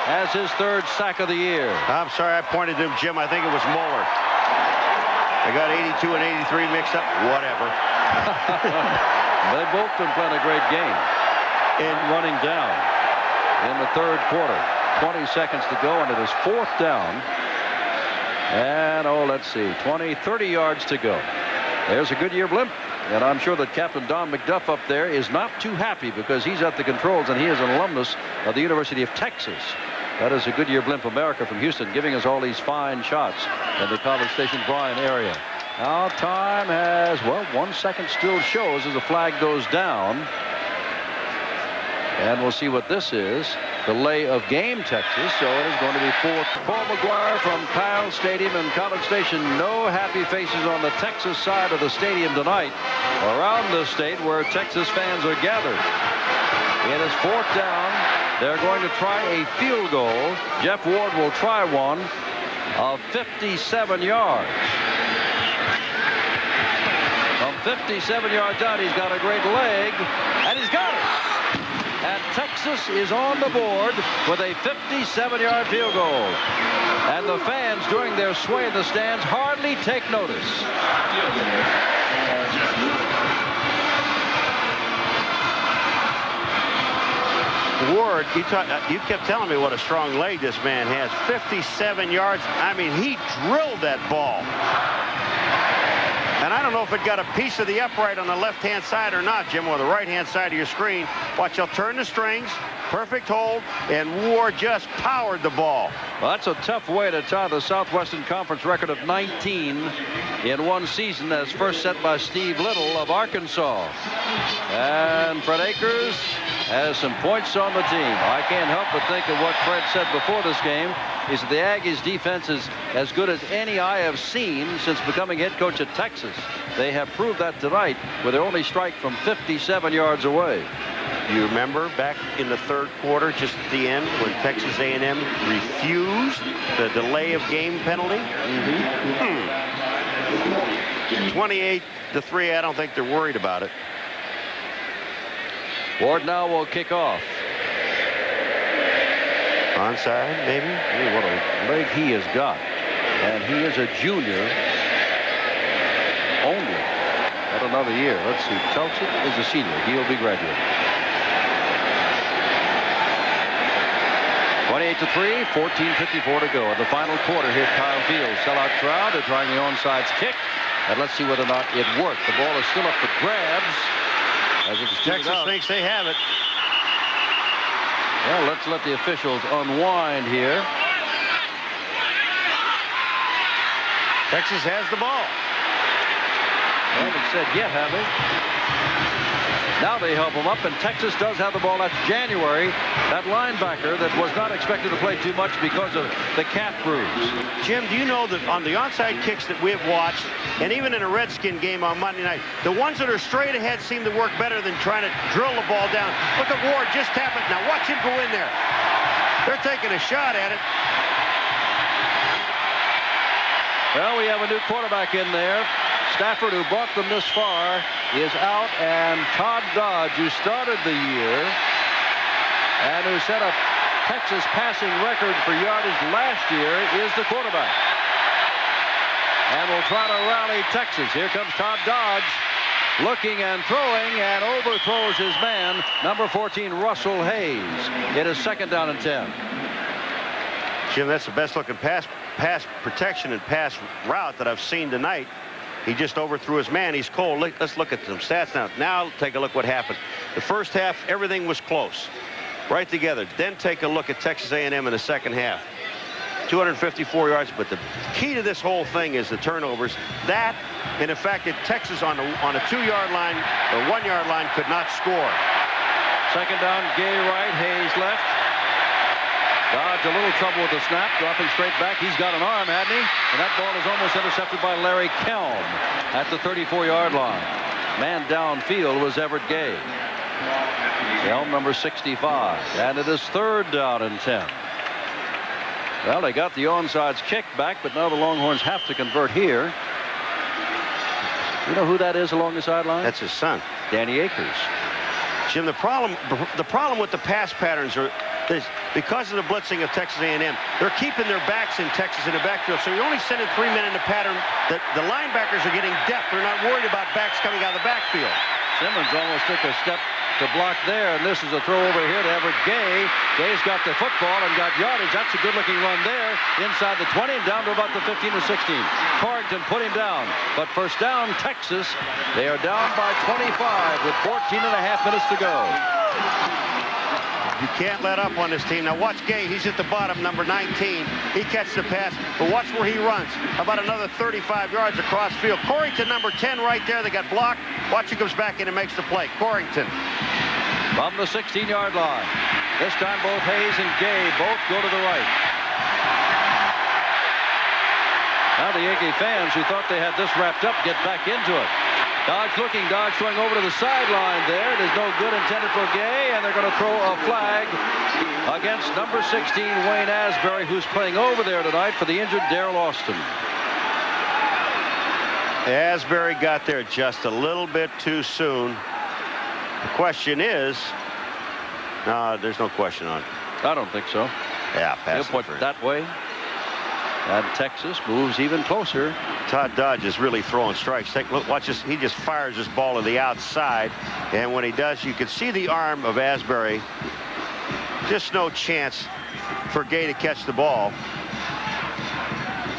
has his 3rd sack of the year. I'm sorry I pointed to him, Jim. I think it was Moeller. I got 82 and 83 mixed up. Whatever. They've both been playing a great game. And running down in the 3rd quarter. 20 seconds to go, and it is 4th down. And, let's see, 30 yards to go. There's a Goodyear blimp. And I'm sure that Captain Don McDuff up there is not too happy because he's at the controls and he is an alumnus of the University of Texas. That is a Goodyear blimp America from Houston, giving us all these fine shots in the College Station Bryan area. Now time has, 1 second still shows as the flag goes down. And we'll see what this is. Delay of game, Texas. So it is going to be 4th. Paul McGuire from Kyle Stadium and College Station. No happy faces on the Texas side of the stadium tonight. Around the state where Texas fans are gathered. It is 4th down. They're going to try a field goal. Jeff Ward will try one of 57 yards. From 57 yards out, he's got a great leg, and he's got it. And Texas is on the board with a 57-yard field goal. And the fans, during their sway in the stands, hardly take notice. Ward, you kept telling me what a strong leg this man has. 57 yards. I mean, he drilled that ball. And I don't know if it got a piece of the upright on the left-hand side or not, Jim, or the right-hand side of your screen. Watch, he'll turn the strings. Perfect hold, and Ward just powered the ball. Well, that's a tough way to tie the Southwestern Conference record of 19 in one season, as first set by Steve Little of Arkansas. And Fred Akers has some points on the team. I can't help but think of what Fred said before this game. He said the Aggies defense is as good as any I have seen since becoming head coach at Texas. They have proved that tonight with their only strike from 57 yards away. Do you remember back in the 3rd quarter, just at the end, when Texas A&M refused the delay of game penalty? 28-3, I don't think they're worried about it. Ward now will kick off. Onside, maybe? Hey, what a leg he has got. And he is a junior only at another year. Let's see. Telchik is a senior. He'll be graduating. 28-3, 14:54 to go in the final quarter here at Kyle Field. Sellout crowd. They're trying the onside kick. And let's see whether or not it worked. The ball is still up for grabs. As it's Texas thinks they have it. Well, let's let the officials unwind here. Texas has the ball. They haven't said yet, have they? Now they help him up, and Texas does have the ball. That's January, that linebacker that was not expected to play too much because of the calf bruise. Jim, do you know that on the onside kicks that we've watched, and even in a Redskin game on Monday night, the ones that are straight ahead seem to work better than trying to drill the ball down. Look at Ward, just tap it. Now watch him go in there. They're taking a shot at it. Well, we have a new quarterback in there. Stafford, who brought them this far, is out, and Todd Dodge, who started the year and who set a Texas passing record for yardage last year, is the quarterback. And will try to rally Texas. Here comes Todd Dodge, looking and throwing, and overthrows his man, number 14, Russell Hayes. It is 2nd down and 10. Jim, that's the best looking pass protection and pass route that I've seen tonight. He just overthrew his man. He's cold. Let's look at some stats now. Now take a look what happened. The first half, everything was close, right together. Then take a look at Texas A&M in the second half. 254 yards, but the key to this whole thing is the turnovers. That, and the fact that Texas on a 2-yard line or 1-yard line could not score. 2nd down, Gay right, Hayes left. Dodge a little trouble with the snap, dropping straight back. He's got an arm, hasn't he? And that ball is almost intercepted by Larry Kelm at the 34-yard line. Man downfield was Everett Gay. Kelm, number 65. And it is 3rd down and 10. Well, they got the onside kick back, but now the Longhorns have to convert here. You know who that is along the sideline? That's his son, Danny Akers. Jim, the problem with the pass patterns are because of the blitzing of Texas A&M, they're keeping their backs in Texas in the backfield. So you're only sending 3 men in the pattern. The linebackers are getting depth. They're not worried about backs coming out of the backfield. Simmons almost took a step to block there, and this is a throw over here to Everett Gay. Gay's got the football and got yardage. That's a good-looking run there. Inside the 20 and down to about the 15 or 16. Corrington put him down. But first down, Texas. They are down by 25 with 14 and a half minutes to go. You can't let up on this team. Now watch Gay. He's at the bottom, number 19. He catches the pass, but watch where he runs. About another 35 yards across field. Corrington, number 10, right there. They got blocked. Watch, he comes back in and makes the play. Corrington. From the 16-yard line. This time both Hayes and Gay both go to the right. Now the Yankee fans who thought they had this wrapped up get back into it. Dodge looking, Dodge throwing over to the sideline there. It is no good intended for Gay, and they're going to throw a flag against number 16, Wayne Asbury, who's playing over there tonight for the injured Darrell Austin. Asbury got there just a little bit too soon. The question is, no, there's no question on it. I don't think so. Yeah, He'll put it that way. And Texas moves even closer. Todd Dodge is really throwing strikes. Look, watch this. He just fires this ball to the outside. And when he does, you can see the arm of Asbury. Just no chance for Gay to catch the ball.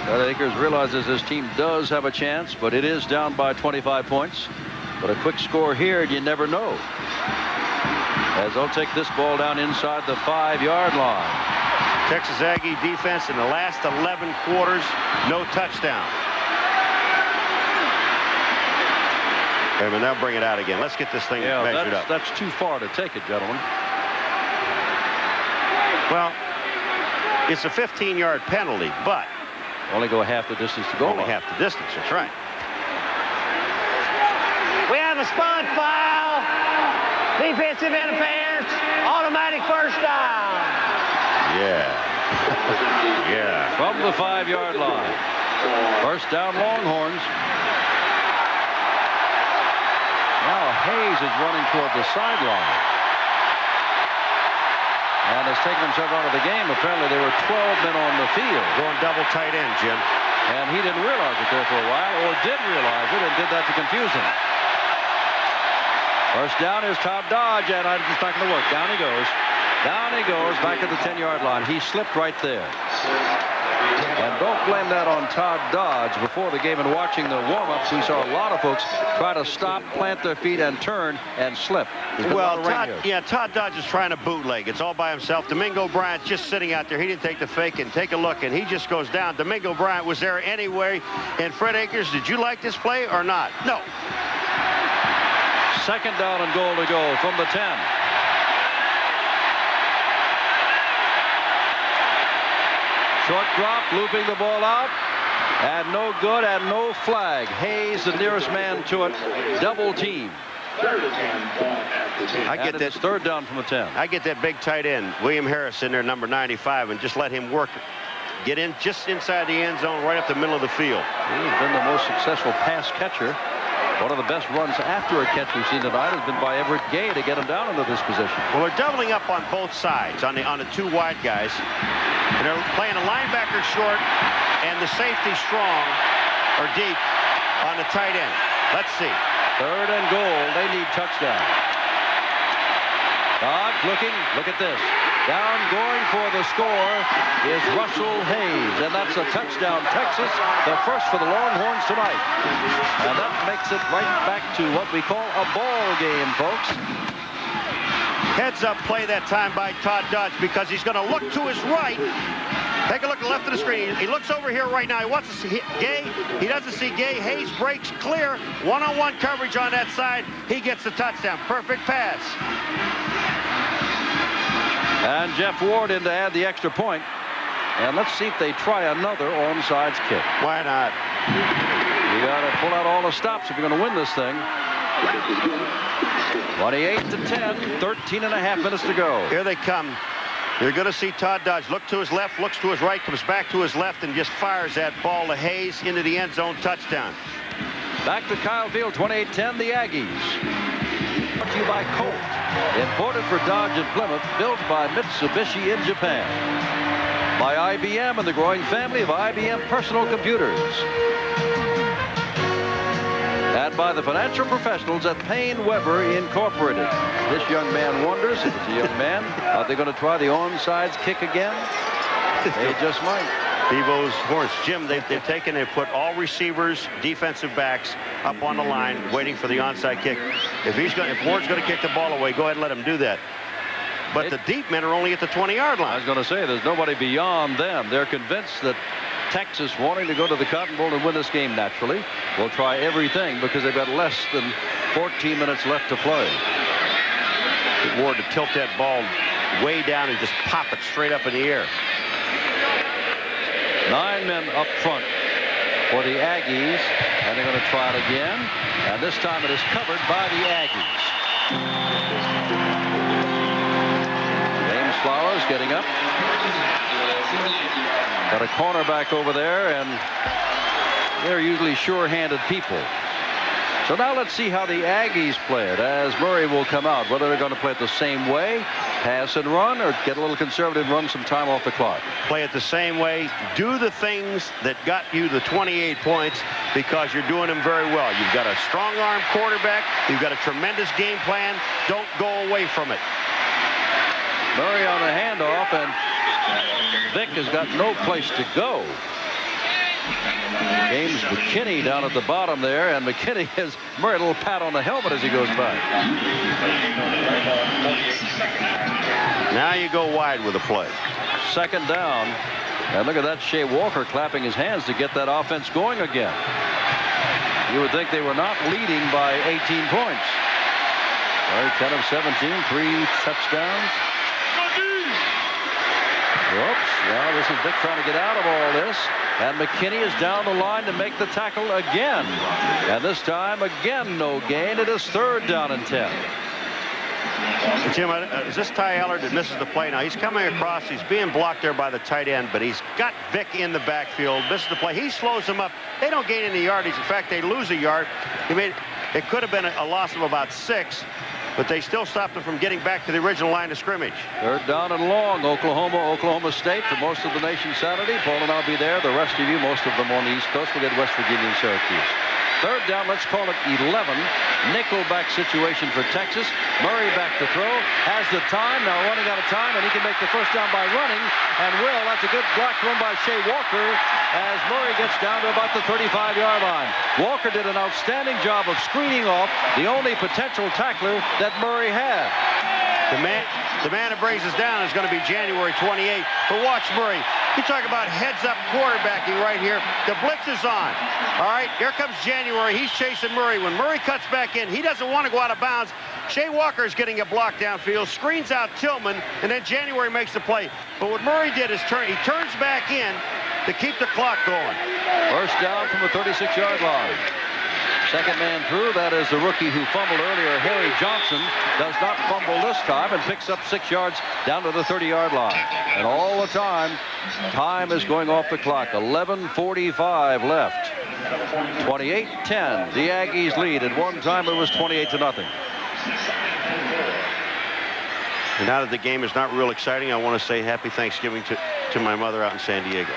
Akers realizes his team does have a chance, but it is down by 25 points. But a quick score here, and you never know. As they'll take this ball down inside the 5-yard line. Texas Aggie defense in the last 11 quarters, no touchdown. Okay, but now bring it out again. Let's get this thing measured up. That's too far to take it, gentlemen. Well, it's a 15-yard penalty, but only go half the distance to go. Only half the distance, that's right. We have a spot foul. Defensive interference. Automatic first down. Yeah. Yeah. From the 5-yard line. First down, Longhorns. Now Hayes is running toward the sideline. And has taken himself out of the game. Apparently there were 12 men on the field. Going double tight end, Jim. And he didn't realize it there for a while, or did realize it and did that to confuse him. First down is Todd Dodge, and it's not going to work. Down he goes. Down he goes back at the 10-yard line. He slipped right there. And don't blame that on Todd Dodge. Before the game and watching the warm-ups, we saw a lot of folks try to stop, plant their feet, and turn and slip. Well, Todd Dodge is trying to bootleg. It's all by himself. Domingo Bryant just sitting out there. He didn't take the fake, and take a look, and he just goes down. Domingo Bryant was there anyway. And Fred Akers, did you like this play or not? No. Second down and goal to go from the 10. Short drop, looping the ball out, and no good, and no flag. Hayes, the nearest man to it, double team. I get that third down from the 10. I get that big tight end, William Harris, in there, number 95, and just let him work. Get in just inside the end zone, right up the middle of the field. He's been the most successful pass catcher. One of the best runs after a catch we've seen tonight has been by Everett Gay to get him down into this position. Well, they're doubling up on both sides on the two wide guys. And they're playing a linebacker short and the safety strong or deep on the tight end. Let's see. Third and goal. They need touchdown. Dodge looking. Look at this. Down going for the score is Russell Hayes. And that's a touchdown, Texas. The first for the Longhorns tonight. And that makes it right back to what we call a ball game, folks. Heads up play that time by Todd Dodge because he's going to look to his right. Take a look to the left of the screen. He looks over here right now. He wants to see Gay. He doesn't see Gay. Hayes breaks clear. One-on-one coverage on that side. He gets the touchdown. Perfect pass. And Jeff Ward in to add the extra point. And let's see if they try another onside kick. Why not? You got to pull out all the stops if you're going to win this thing. 28-10, 13 and a half minutes to go. Here they come. You're going to see Todd Dodge look to his left, looks to his right, comes back to his left, and just fires that ball to Hayes into the end zone. Touchdown. Back to Kyle Field, 28-10, the Aggies. Brought to you by Colt. Imported for Dodge and Plymouth, built by Mitsubishi in Japan. By IBM and the growing family of IBM personal computers. And by the financial professionals at Payne Weber Incorporated. This young man wonders, if it's a young man, are they going to try the onside kick again? They just might. Bevo's horse. Jim, they've put all receivers, defensive backs up on the line, waiting for the onside kick. If Ward's going to kick the ball away, go ahead and let him do that. But the deep men are only at the 20-yard line. I was going to say, there's nobody beyond them. They're convinced that Texas, wanting to go to the Cotton Bowl and win this game naturally, will try everything because they've got less than 14 minutes left to play. Ward to tilt that ball way down and just pop it straight up in the air. 9 men up front for the Aggies, and they're going to try it again. And this time it is covered by the Aggies. James Flowers getting up. Got a cornerback over there, and they're usually sure-handed people. So now let's see how the Aggies play it as Murray will come out. Whether they're going to play it the same way, pass and run, or get a little conservative, run some time off the clock. Play it the same way. Do the things that got you the 28 points because you're doing them very well. You've got a strong-arm quarterback. You've got a tremendous game plan. Don't go away from it. Murray on the handoff, and Vick has got no place to go. James McKinney down at the bottom there, and McKinney has Murray a little pat on the helmet as he goes by. Now you go wide with the play. Second down, and look at that, Shea Walker clapping his hands to get that offense going again. You would think they were not leading by 18 points. Well, 10 of 17, 3 touchdowns. Whoops. Well, this is Vick trying to get out of all this. And McKinney is down the line to make the tackle again. And this time, again, no gain. It is third down and 10. Jim, is this Ty Allard that misses the play? Now, he's coming across. He's being blocked there by the tight end, but he's got Vick in the backfield. Misses the play. He slows them up. They don't gain any yardage. In fact, they lose a yard. It could have been a loss of about 6. But they still stopped them from getting back to the original line of scrimmage. Third down and long. Oklahoma State for most of the nation Saturday. Paul and I'll be there. The rest of you, most of them on the East Coast, will get West Virginia and Syracuse. Third down, let's call it 11. Nickelback situation for Texas. Murray back to throw. Has the time. Now running out of time, and he can make the first down by running. And will. That's a good block run by Shea Walker as Murray gets down to about the 35-yard line. Walker did an outstanding job of screening off the only potential tackler that Murray had. The man that brings us down is going to be January 28th. But watch Murray. You talk about heads-up quarterbacking right here. The blitz is on. All right, here comes January. He's chasing Murray. When Murray cuts back in, he doesn't want to go out of bounds. Shea Walker is getting a block downfield, screens out Tillman, and then January makes the play. But what Murray did is he turns back in to keep the clock going. First down from the 36-yard line. Second man through, that is the rookie who fumbled earlier, Harry Johnson, does not fumble this time and picks up 6 yards down to the 30-yard line. And all the time is going off the clock. 11:45 left. 28-10. The Aggies lead. At one time it was 28-0. And now that the game is not real exciting, I want to say happy Thanksgiving to my mother out in San Diego.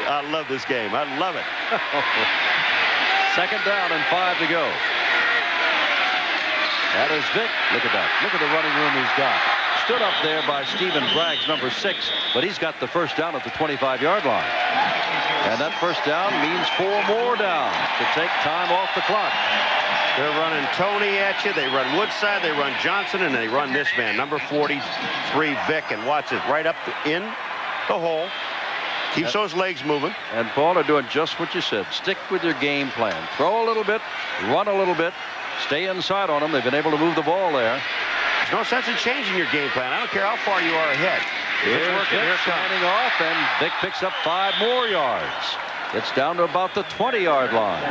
I love this game. I love it. Second down and 5 to go. That is Vick. Look at that. Look at the running room he's got. Stood up there by Stephen Bragg's number 6, but he's got the first down at the 25-yard line. And that first down means 4 more downs to take time off the clock. They're running Tony at you. They run Woodside. They run Johnson. And they run this man, number 43, Vick. And watch it right up in the hole. Keeps those legs moving. And, Paul, are doing just what you said. Stick with your game plan. Throw a little bit. Run a little bit. Stay inside on them. They've been able to move the ball there. There's no sense in changing your game plan. I don't care how far you are ahead. Here's Vick signing off, and Vick picks up 5 more yards. It's down to about the 20-yard line.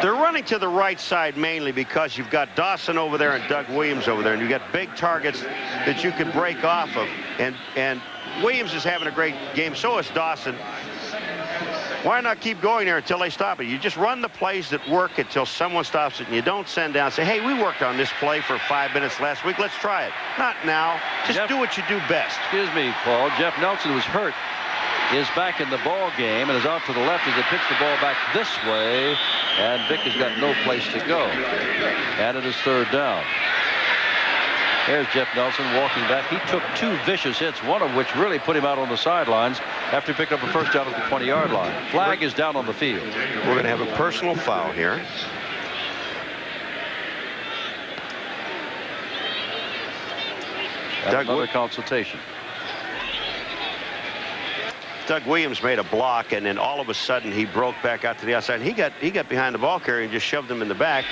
They're running to the right side mainly because you've got Dawson over there and Doug Williams over there, and you've got big targets that you can break off of. And Williams is having a great game. So is Dawson. Why not keep going there until they stop it? You just run the plays that work until someone stops it, and you don't send down and say, hey, we worked on this play for 5 minutes last week. Let's try it. Not now. Just do what you do best. Excuse me, Paul. Jeff Nelson was hurt. Is back in the ball game and is out to the left as they pitch the ball back this way, and Vick has got no place to go. And it is third down. There's Jeff Nelson walking back. He took 2 vicious hits, one of which really put him out on the sidelines after he picked up a first down at the 20-yard line. Flag is down on the field. We're going to have a personal foul here. Another consultation. Doug Williams made a block, and then all of a sudden he broke back out to the outside. He got behind the ball carrier and just shoved him in the back.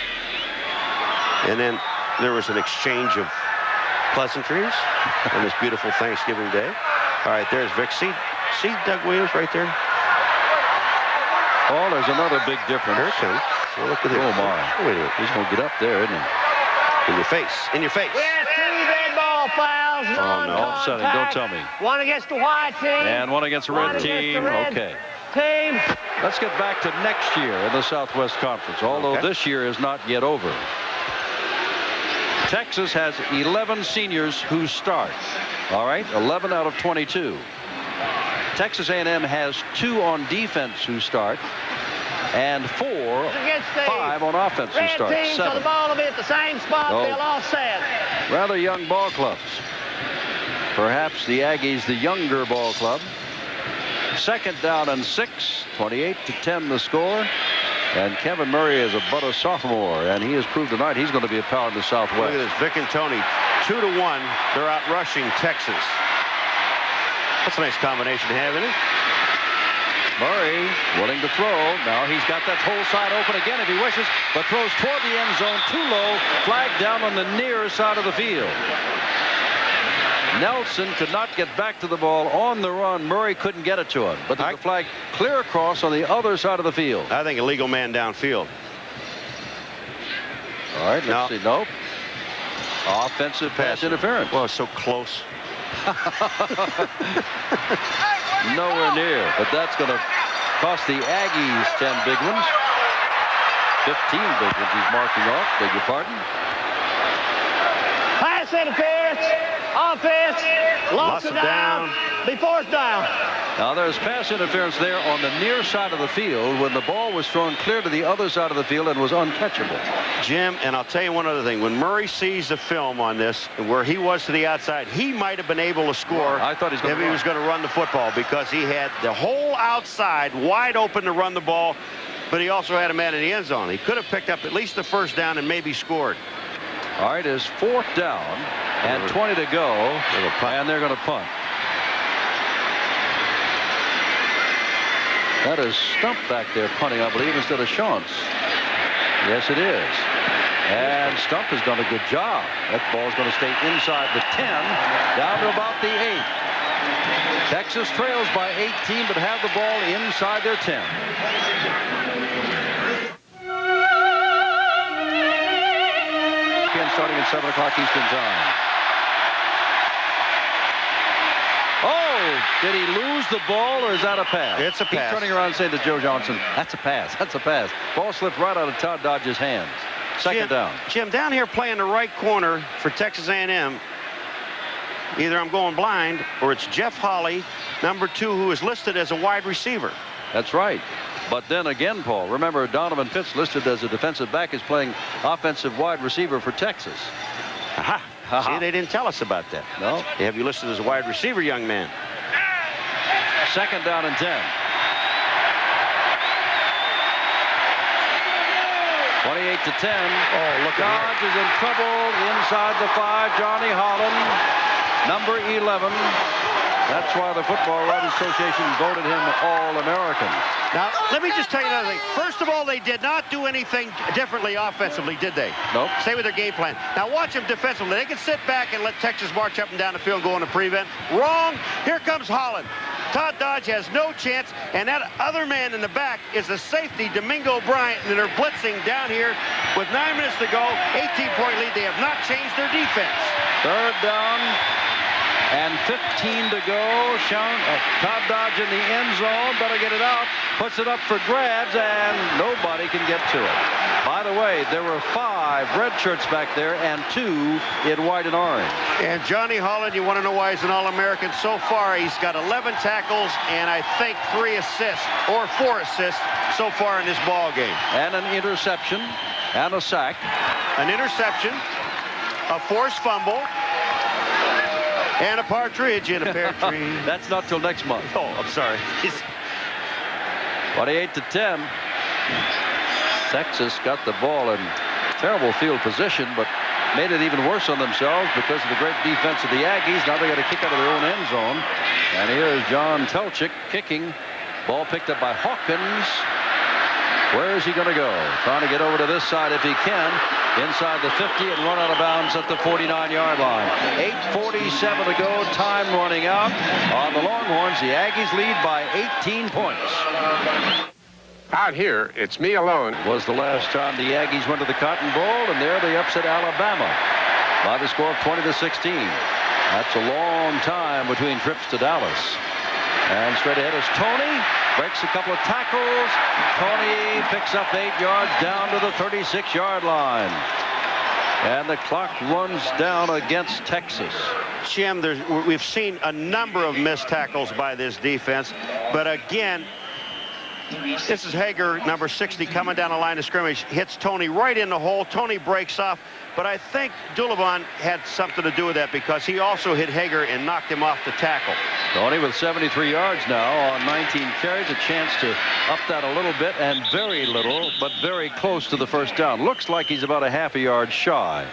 And then there was an exchange of pleasantries on this beautiful Thanksgiving day. All right, there's Vick. See Doug Williams right there? Oh, there's another big difference. Here it comes. Well, look at him. Oh, my. Wait a minute. He's going to get up there, isn't he? In your face. In your face. We had 2 red ball fouls. Oh, no. Upsetting. Don't tell me. 1 against the white team. And 1 against the red team. Okay. Team. Let's get back to next year in the Southwest Conference, although this year is not yet over. Texas has 11 seniors who start. All right, 11 out of 22. Texas A&M has 2 on defense who start, and 5 on offense who start. Red team, 7. so the ball will be at the same spot. They'll all set. Rather young ball clubs. Perhaps the Aggies, the younger ball club. Second down and 6. 28-10 the score. And Kevin Murray is but a sophomore, and he has proved tonight he's going to be a power in the Southwest. Look at this, Vick and Tony, 2-1. They're out rushing Texas. That's a nice combination to have, isn't it? Murray willing to throw. Now he's got that whole side open again if he wishes, but throws toward the end zone too low. Flag down on the near side of the field. Nelson could not get back to the ball on the run. Murray couldn't get it to him, but the flag clear across on the other side of the field. I think a legal man downfield. All right, let's see. Nope. Offensive pass interference. Well, it's so close. Nowhere near, but that's going to cost the Aggies 10 big ones. 15 big ones he's marking off. Beg your pardon. Pass interference. Offense. Loss of down. Be fourth down. Now there's pass interference there on the near side of the field when the ball was thrown clear to the other side of the field and was uncatchable. Jim, and I'll tell you one other thing. When Murray sees the film on this, where he was to the outside, he might have been able to score. I thought if he was going to run the football, because he had the whole outside wide open to run the ball, but he also had a man in the end zone. He could have picked up at least the first down and maybe scored. All right, it's fourth down and 20 to go, and they're going to punt. That is Stump back there punting, I believe, instead of Shantz. Yes, it is. And Stump has done a good job. That ball's going to stay inside the 10, down to about the 8. Texas trails by 18, but have the ball inside their 10. Again, starting at 7 o'clock Eastern Time. Oh, did he lose the ball, or is that a pass? It's a pass. He's turning around and saying to Joe Johnson, that's a pass, that's a pass. Ball slipped right out of Todd Dodge's hands. Second down. Jim, down here playing the right corner for Texas A&M, either I'm going blind or it's Jeff Holley, number 2, who is listed as a wide receiver. That's right. But then again, Paul, remember Donovan Fitz, listed as a defensive back, is playing offensive wide receiver for Texas. Aha. See, they didn't tell us about that. No. They have you listed as a wide receiver, young man. Second down and 10. 28 to 10. Oh, look. Dodge is in trouble inside the 5. Johnny Holland, number 11. That's why the Football Writers Association voted him All-American. Now, let me just tell you another thing. First of all, they did not do anything differently offensively, did they? Nope. Stay with their game plan. Now, watch them defensively. They can sit back and let Texas march up and down the field and go on a prevent. Wrong. Here comes Holland. Todd Dodge has no chance, and that other man in the back is the safety, Domingo Bryant, and they're blitzing down here with 9 minutes to go, 18-point lead. They have not changed their defense. Third down and 15 to go. Todd Dodge in the end zone. Better get it out. Puts it up for grabs, and nobody can get to it. By the way, there were 5 red shirts back there and 2 in white and orange. And Johnny Holland, you want to know why he's an All-American? So far, he's got 11 tackles and I think 3 assists or 4 assists so far in this ball game. And an interception and a sack. An interception, a forced fumble, and a partridge in a pear tree. That's not till next month. Oh, I'm sorry. 28 to 10. Texas got the ball in terrible field position, but made it even worse on themselves because of the great defense of the Aggies. Now they got to kick out of their own end zone. And here's John Telchik kicking. Ball picked up by Hawkins. Where is he going to go? Trying to get over to this side if he can. Inside the 50 and run out of bounds at the 49-yard line. 8:47 to go. Time running out on the Longhorns. The Aggies lead by 18 points. Out here, it's me alone. Was the last time the Aggies went to the Cotton Bowl, and there they upset Alabama by the score of 20 to 16. That's a long time between trips to Dallas. And straight ahead is Tony. Breaks a couple of tackles. Tony picks up 8 yards down to the 36-yard line. And the clock runs down against Texas. Jim, we've seen a number of missed tackles by this defense. But again, this is Hager, number 60, coming down the line of scrimmage. Hits Tony right in the hole. Tony breaks off. But I think Dulivon had something to do with that because he also hit Hager and knocked him off the tackle. Tony with 73 yards now on 19 carries. A chance to up that a little bit, and very little, but very close to the first down. Looks like he's about a half a yard shy.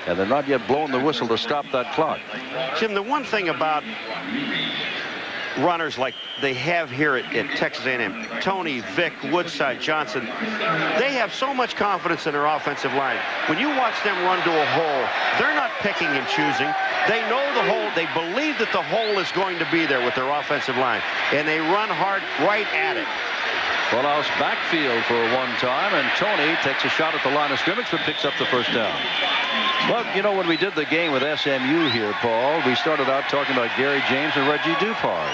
And they're not yet blowing the whistle to stop that clock. Jim, the one thing about runners like they have here at Texas A&M, Tony, Vick, Woodside, Johnson, they have so much confidence in their offensive line. When you watch them run to a hole, they're not picking and choosing. They know the hole. They believe that the hole is going to be there with their offensive line, and they run hard right at it. Full-house backfield for one time, and Tony takes a shot at the line of scrimmage but picks up the first down. Well, you know, when we did the game with SMU here, Paul, we started out talking about Gary James and Reggie Dupard.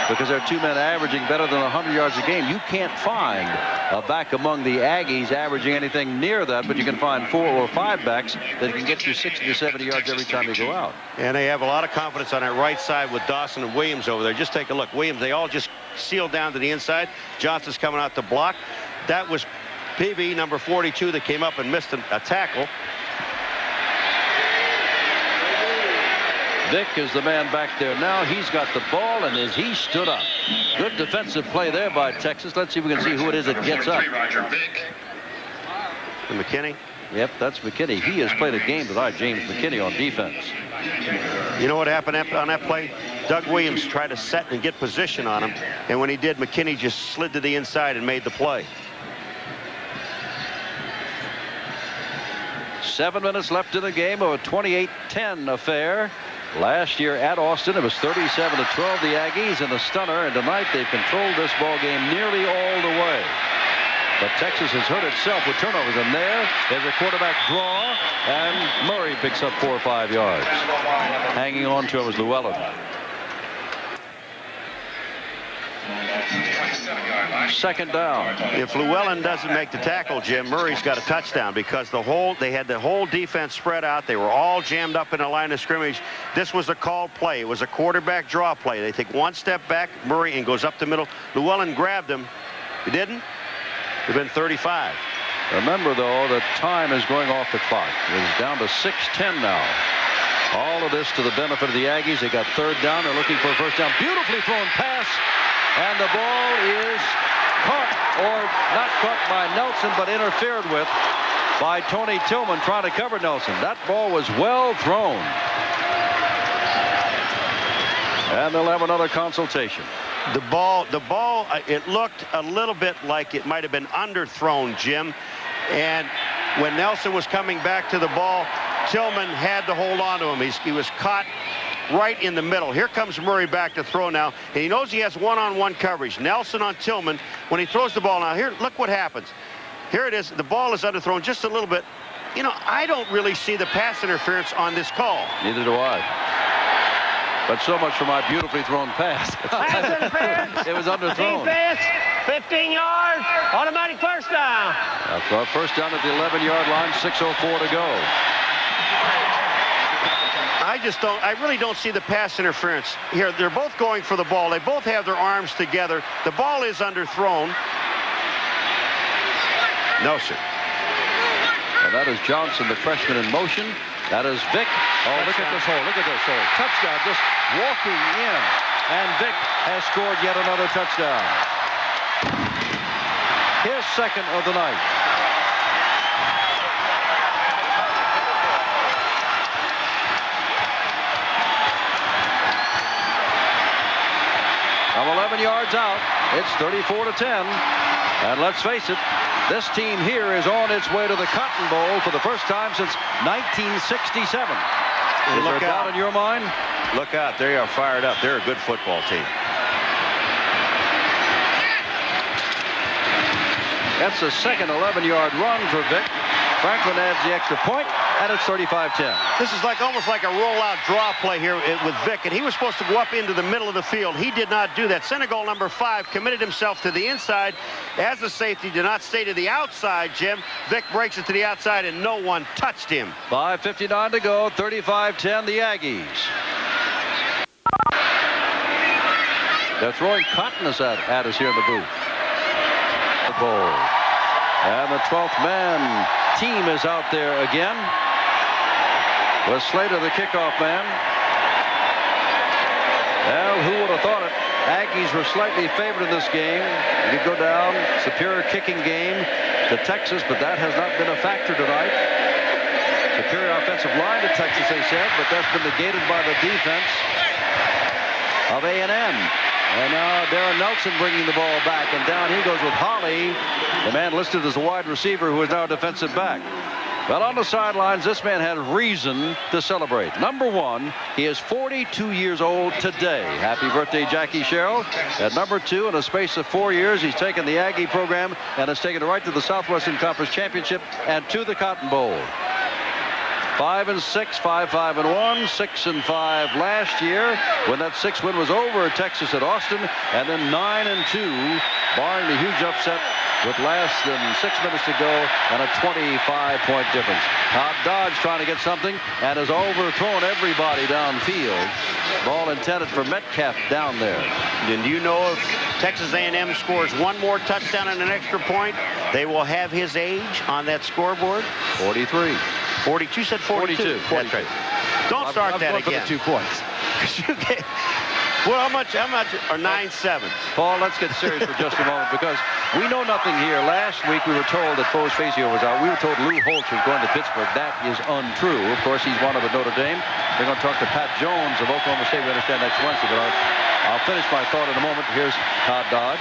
because there are 2 men averaging better than 100 yards a game. You can't find a back among the Aggies averaging anything near that, but you can find 4 or 5 backs that can get you 60 to 70 yards every time you go out. And they have a lot of confidence on that right side with Dawson and Williams over there. Just take a look. Williams, they all just sealed down to the inside. Johnson's coming out to block. That was PB number 42 that came up and missed a tackle. Vick is the man back there now. He's got the ball, and as he stood up. Good defensive play there by Texas. Let's see if we can see who it is that gets up. And McKinney. Yep, that's McKinney. He has played a game tonight, James McKinney, on defense. You know what happened on that play? Doug Williams tried to set and get position on him, and when he did, McKinney just slid to the inside and made the play. 7 minutes left in the game of a 28-10 affair. Last year at Austin, it was 37-12, the Aggies in the stunner, and tonight they've controlled this ball game nearly all the way. But Texas has hurt itself with turnovers, and there's a quarterback draw, and Murray picks up 4 or 5 yards. Hanging on to him was Llewellyn. Second down. If Llewellyn doesn't make the tackle, Jim, Murray's got a touchdown, because they had the whole defense spread out. They were all jammed up in a line of scrimmage. This was a called play. It was a quarterback draw play. They take 1 step back, Murray, and goes up the middle. Llewellyn grabbed him. He didn't. It'd been 35. Remember, though, that time is going off the clock. It's down to 6:10 now. All of this to the benefit of the Aggies. They got 3rd down. They're looking for a 1st down. Beautifully thrown pass. And the ball is caught, or not caught by Nelson, but interfered with by Tony Tillman trying to cover Nelson. That ball was well thrown. And they'll have another consultation. The ball, it looked a little bit like it might have been underthrown, Jim. And when Nelson was coming back to the ball, Tillman had to hold on to him. He was caught right in the middle. Here comes Murray back to throw now, and he knows he has one-on-one coverage. Nelson on Tillman. When he throws the ball now, here, look what happens. Here it is. The ball is underthrown just a little bit. You know, I don't really see the pass interference on this call. Neither do I. But so much for my beautifully thrown pass. Pass interference. It was underthrown. Defense, 15 yards, automatic 1st down. That's our 1st down at the 11-yard line, 6:04 to go. I really don't see the pass interference here. They're both going for the ball. They both have their arms together. The ball is underthrown. No, sir. And that is Johnson, the freshman, in motion. That is Vick. Oh, look at this hole. Look at this hole. Touchdown, just walking in. And Vick has scored yet another touchdown. His 2nd of the night. From 11 yards out, it's 34-10. And let's face it, this team here is on its way to the Cotton Bowl for the first time since 1967. Is there a doubt in your mind? Look out. They are fired up. They're a good football team. That's the 2nd 11-yard run for Vick. Franklin adds the extra point, and it's 35-10. This is almost like a rollout draw play here with Vick, and he was supposed to go up into the middle of the field. He did not do that. Senegal number 5 committed himself to the inside as a safety, did not stay to the outside, Jim. Vick breaks it to the outside, and no one touched him. 5:59 to go, 35-10, the Aggies. They're throwing cottoners at us here in the booth. The bowl. And the 12th man team is out there again. With Slater, the kickoff man. Well, who would have thought it? Aggies were slightly favored in this game. You could go down, superior kicking game to Texas, but that has not been a factor tonight. Superior offensive line to Texas, they said, but that's been negated by the defense of A&M. And now Darren Nelson bringing the ball back, and down he goes with Holly, the man listed as a wide receiver who is now a defensive back. Well, on the sidelines, this man had reason to celebrate. Number 1, he is 42 years old today. Happy birthday, Jackie Sherrill. At number 2, in a space of 4 years, he's taken the Aggie program and has taken it right to the Southwestern Conference Championship and to the Cotton Bowl. 5-6, 5-5-1, 6-5 last year when that 6th win was over Texas at Austin, and then 9-2, barring the huge upset with less than 6 minutes to go and a 25-point difference. Todd Dodge trying to get something and has overthrown everybody downfield. Ball intended for Metcalf down there. And do you know if Texas A&M scores one more touchdown and an extra point, they will have his age on that scoreboard? 43. 42, said 42. 42. That's right. Don't start that again. For the 2 points. Well, how much are 9/7? Paul, let's get serious for just a moment, because we know nothing here. Last week we were told that Foes Fazio was out. We were told Lou Holtz was going to Pittsburgh. That is untrue. Of course, he's wanted at Notre Dame. We're going to talk to Pat Jones of Oklahoma State. We understand next Wednesday, but I'll finish my thought in a moment. Here's Todd Dodge.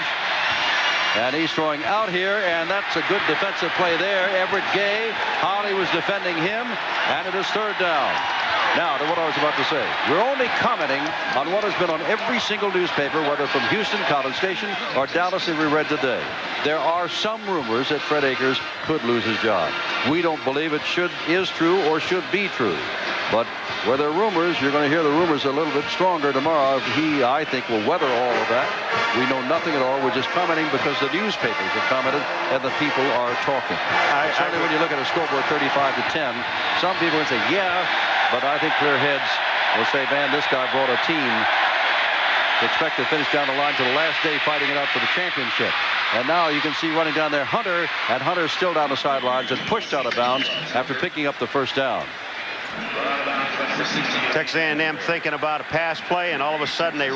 And he's throwing out here, and that's a good defensive play there. Everett Gay, Holly was defending him, and it is 3rd down. Now, to what I was about to say. We're only commenting on what has been on every single newspaper, whether from Houston, College Station, or Dallas that we read today. There are some rumors that Fred Akers could lose his job. We don't believe it is true or should be true. But where there are rumors, you're going to hear the rumors a little bit stronger tomorrow. He, I think, will weather all of that. We know nothing at all. We're just commenting because the newspapers have commented and the people are talking. Certainly when you look at a scoreboard 35-10, some people would say, yeah, but I think clear heads will say, man, this guy brought a team to expect to finish down the line to the last day fighting it out for the championship. And now you can see running down there Hunter, and Hunter's still down the sidelines and pushed out of bounds after picking up the 1st down. Texas A&M thinking about a pass play, and all of a sudden they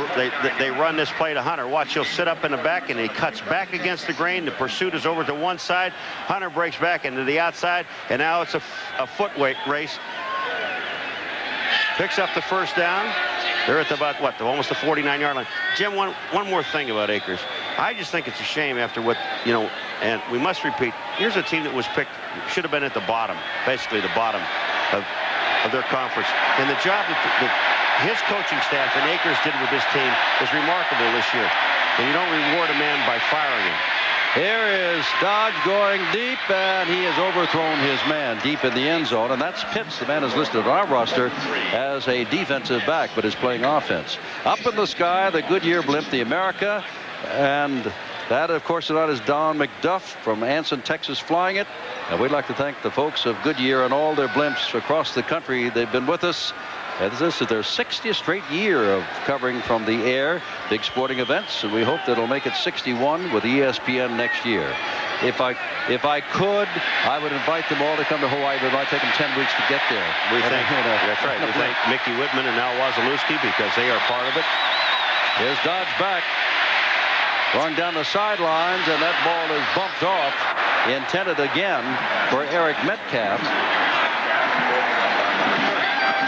run this play to Hunter. Watch, he'll sit up in the back, and he cuts back against the grain. The pursuit is over to one side. Hunter breaks back into the outside, and now it's a foot race. Picks up the 1st down. They're at about, what, almost the 49-yard line. Jim, one more thing about Akers. I just think it's a shame after what, you know, and we must repeat, here's a team that was picked, should have been at the bottom, basically the bottom of their conference. And the job that his coaching staff and Akers did with this team is remarkable this year. And you don't reward a man by firing him. Here is Dodge going deep, and he has overthrown his man deep in the end zone. And that's Pitts. The man is listed on our roster as a defensive back, but is playing offense. Up in the sky, the Goodyear blimp, the America, and that, of course, tonight is Don McDuff from Anson, Texas, flying it. And we'd like to thank the folks of Goodyear and all their blimps across the country. They've been with us. This is their 60th straight year of covering from the air big sporting events, and we hope that it'll make it 61 with ESPN next year. If I could, I would invite them all to come to Hawaii, but it might take them 10 weeks to get there. We thank, that's right. We thank Mickey Whitman and Al Wazalewski because they are part of it. Here's Dodge back. Going down the sidelines, and that ball is bumped off. Intended again for Eric Metcalf.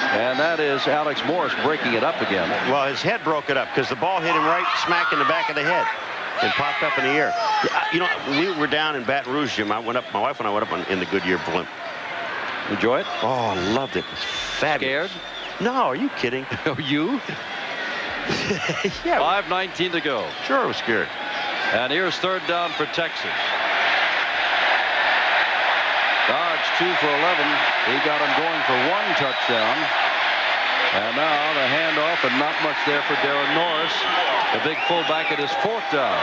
And that is Alex Morris breaking it up again. Well, his head broke it up because the ball hit him right smack in the back of the head and popped up in the air. You know, we were down in Baton Rouge, Jim. My wife and I went up in the Goodyear blimp. Enjoy it? Oh, loved it. It was fabulous. Scared? No, are you kidding? You? Yeah. 5:19 to go. Sure, I was scared. And here's 3rd down for Texas. Dodge 2 for 11. He got him going for 1 touchdown. And now the handoff, and not much there for Darren Norris, the big fullback at his 4th down.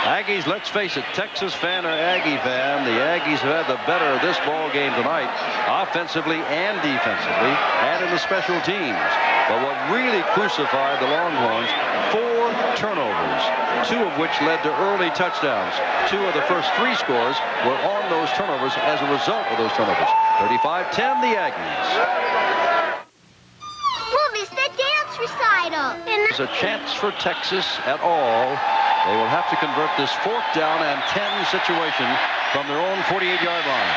Aggies, let's face it, Texas fan or Aggie fan, the Aggies have had the better of this ball game tonight, offensively and defensively, and in the special teams. But what really crucified the Longhorns, 4 turnovers, 2 of which led to early touchdowns. 2 of the first 3 scores were on those turnovers as a result of those turnovers. 35-10, the Aggies. We'll miss the dance recital. There's a chance for Texas at all. They will have to convert this 4th down and 10 situation from their own 48-yard line.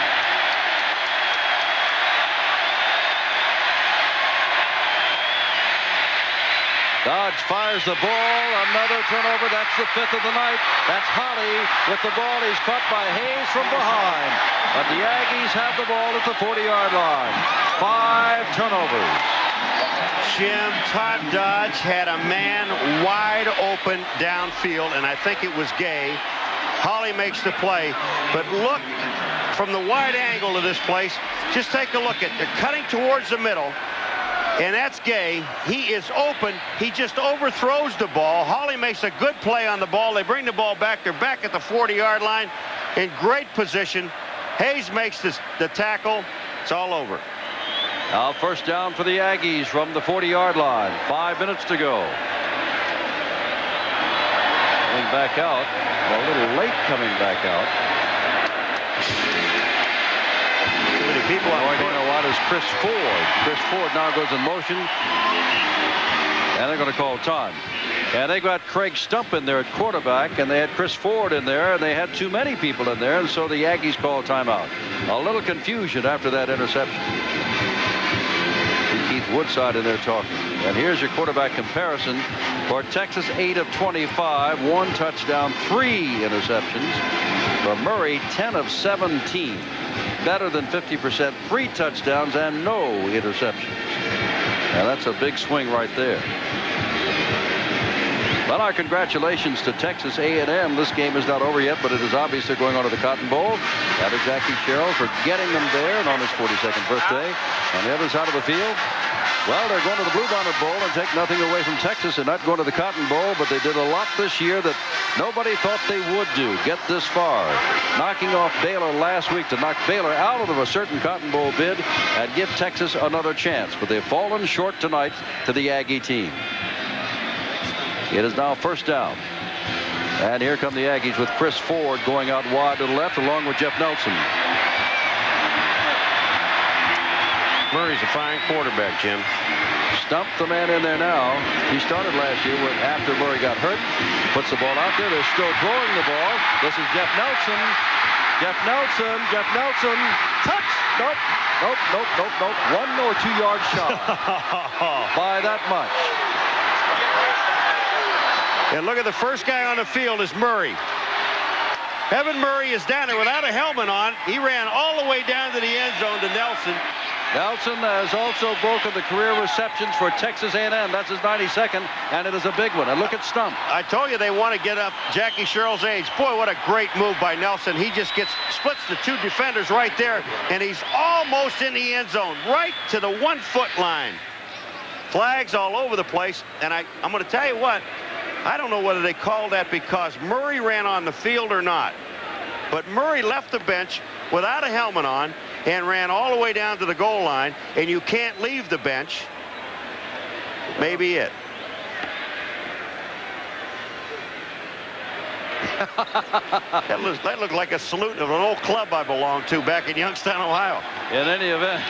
Dodge fires the ball. Another turnover. That's the 5th of the night. That's Holly with the ball. He's caught by Hayes from behind. But the Aggies have the ball at the 40-yard line. 5 turnovers. Jim, Todd Dodge had a man wide open downfield, and I think it was Gay. Holly makes the play, but look from the wide angle of this place. Just take a look at they're cutting towards the middle. And that's Gay. He is open. He just overthrows the ball. Hawley makes a good play on the ball. They bring the ball back. They're back at the 40-yard line in great position. Hayes makes the tackle. It's all over. Now first down for the Aggies from the 40-yard line. 5 minutes to go. Coming back out. A little late coming back out. Too many people on the corner. What is Chris Ford? Chris Ford now goes in motion. And they're going to call time. And they got Craig Stump in there at quarterback, and they had Chris Ford in there, and they had too many people in there, and so the Aggies called timeout. A little confusion after that interception. Keith Woodside in there talking. And here's your quarterback comparison for Texas. 8 of 25, 1 touchdown, 3 interceptions. For Murray, 10 of 17, better than 50%, 3 touchdowns and no interceptions. And that's a big swing right there. Well, our congratulations to Texas A&M. This game is not over yet, but it is obvious they're going on to the Cotton Bowl. And to Jackie Sherrill for getting them there and on his 42nd birthday. On the other side of the field, well, they're going to the Bluebonnet Bowl and take nothing away from Texas. They're not going to the Cotton Bowl, but they did a lot this year that nobody thought they would do. Get this far. Knocking off Baylor last week to knock Baylor out of a certain Cotton Bowl bid and give Texas another chance. But they've fallen short tonight to the Aggie team. It is now first down. And here come the Aggies with Chris Ford going out wide to the left along with Jeff Nelson. Murray's a fine quarterback, Jim. Stumped the man in there now. He started last year after Murray got hurt. Puts the ball out there. They're still throwing the ball. This is Jeff Nelson. Jeff Nelson. Jeff Nelson. Touch. Nope. Nope. Nope. Nope. Nope. 1 or 2 yards shot. By that much. And look at the first guy on the field is Murray. Evan Murray is down there without a helmet on. He ran all the way down to the end zone to Nelson. Nelson has also broken the career receptions for Texas A&M. That's his 92nd, and it is a big one. And look at Stump. I told you they want to get up Jackie Sherrill's age. Boy, what a great move by Nelson. He just splits the 2 defenders right there, and he's almost in the end zone, right to the 1-foot line. Flags all over the place, and I'm going to tell you what, I don't know whether they called that because Murray ran on the field or not. But Murray left the bench without a helmet on and ran all the way down to the goal line, and you can't leave the bench. Maybe it. that looked like a salute of an old club I belonged to back in Youngstown, Ohio. In any event,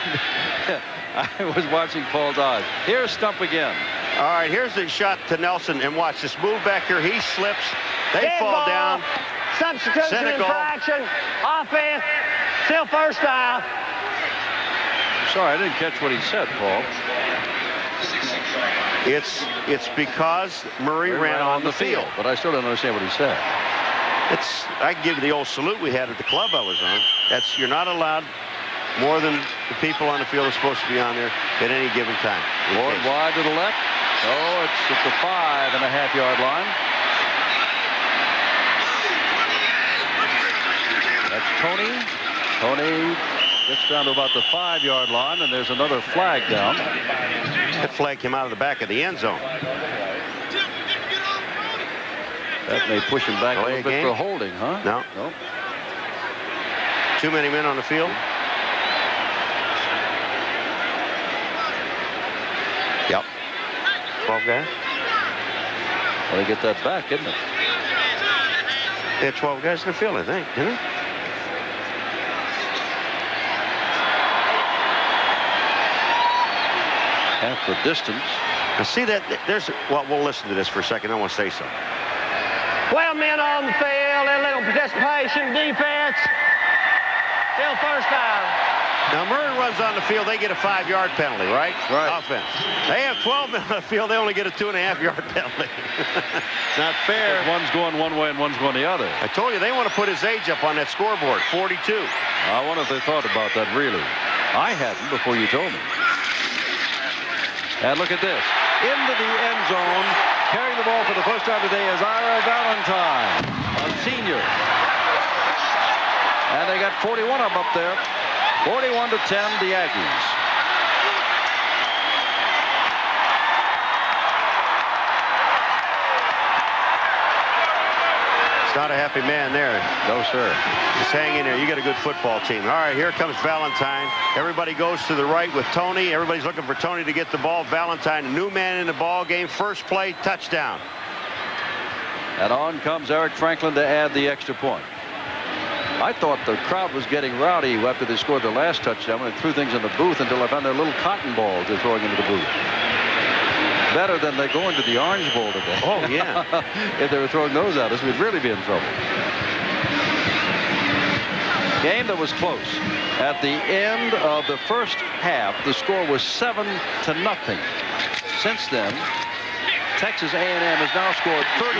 I was watching Paul Dodge. Here's Stump again. All right, here's the shot to Nelson, and watch this move back here. He slips. They Dead fall ball. down. Substitution, infraction, offense, still first down. Sorry, I didn't catch what he said, Paul. It's because Murray ran on the field. But I still don't understand what he said. I can give you the old salute we had at the club I was on. You're not allowed more than the people on the field are supposed to be on there at any given time. Lord wide to the left. Oh, it's at the 5.5-yard line. That's Tony. Tony gets down to about the 5-yard line, and there's another flag down. That flag came out of the back of the end zone. That may push him back a little bit for holding, huh? No. Nope. Too many men on the field. Yep. 12 guys. Well, they get that back, didn't it? They had 12 guys in the field, I think, didn't they? Half the distance. Now see that well, we'll listen to this for a second. I want to say something. 12 men on the field, illegal participation, defense, still first down. Now Murray runs on the field, they get a 5-yard penalty, right? Right. Offense. They have 12 men on the field, they only get a 2.5-yard penalty. It's not fair. One's going one way and one's going the other. I told you they want to put his age up on that scoreboard, 42. I wonder if they thought about that, really. I hadn't before you told me. And look at this. Into the end zone, carrying the ball for the first time today is Ira Valentine, a senior. And they got 41 of them up there. 41-10, the Aggies. Not a happy man there. No, sir. Just hang in there. You got a good football team. All right, here comes Valentine. Everybody goes to the right with Tony. Everybody's looking for Tony to get the ball. Valentine, a new man in the ball game. First play, touchdown. And on comes Eric Franklin to add the extra point. I thought the crowd was getting rowdy after they scored their last touchdown and threw things in the booth until I found their little cotton balls they're throwing into the booth. Better than they go into the Orange Bowl today. Oh, yeah. If they were throwing those at us, we'd really be in trouble. Game that was close. At the end of the first half, the score was 7-0. Since then, Texas A&M has now scored 35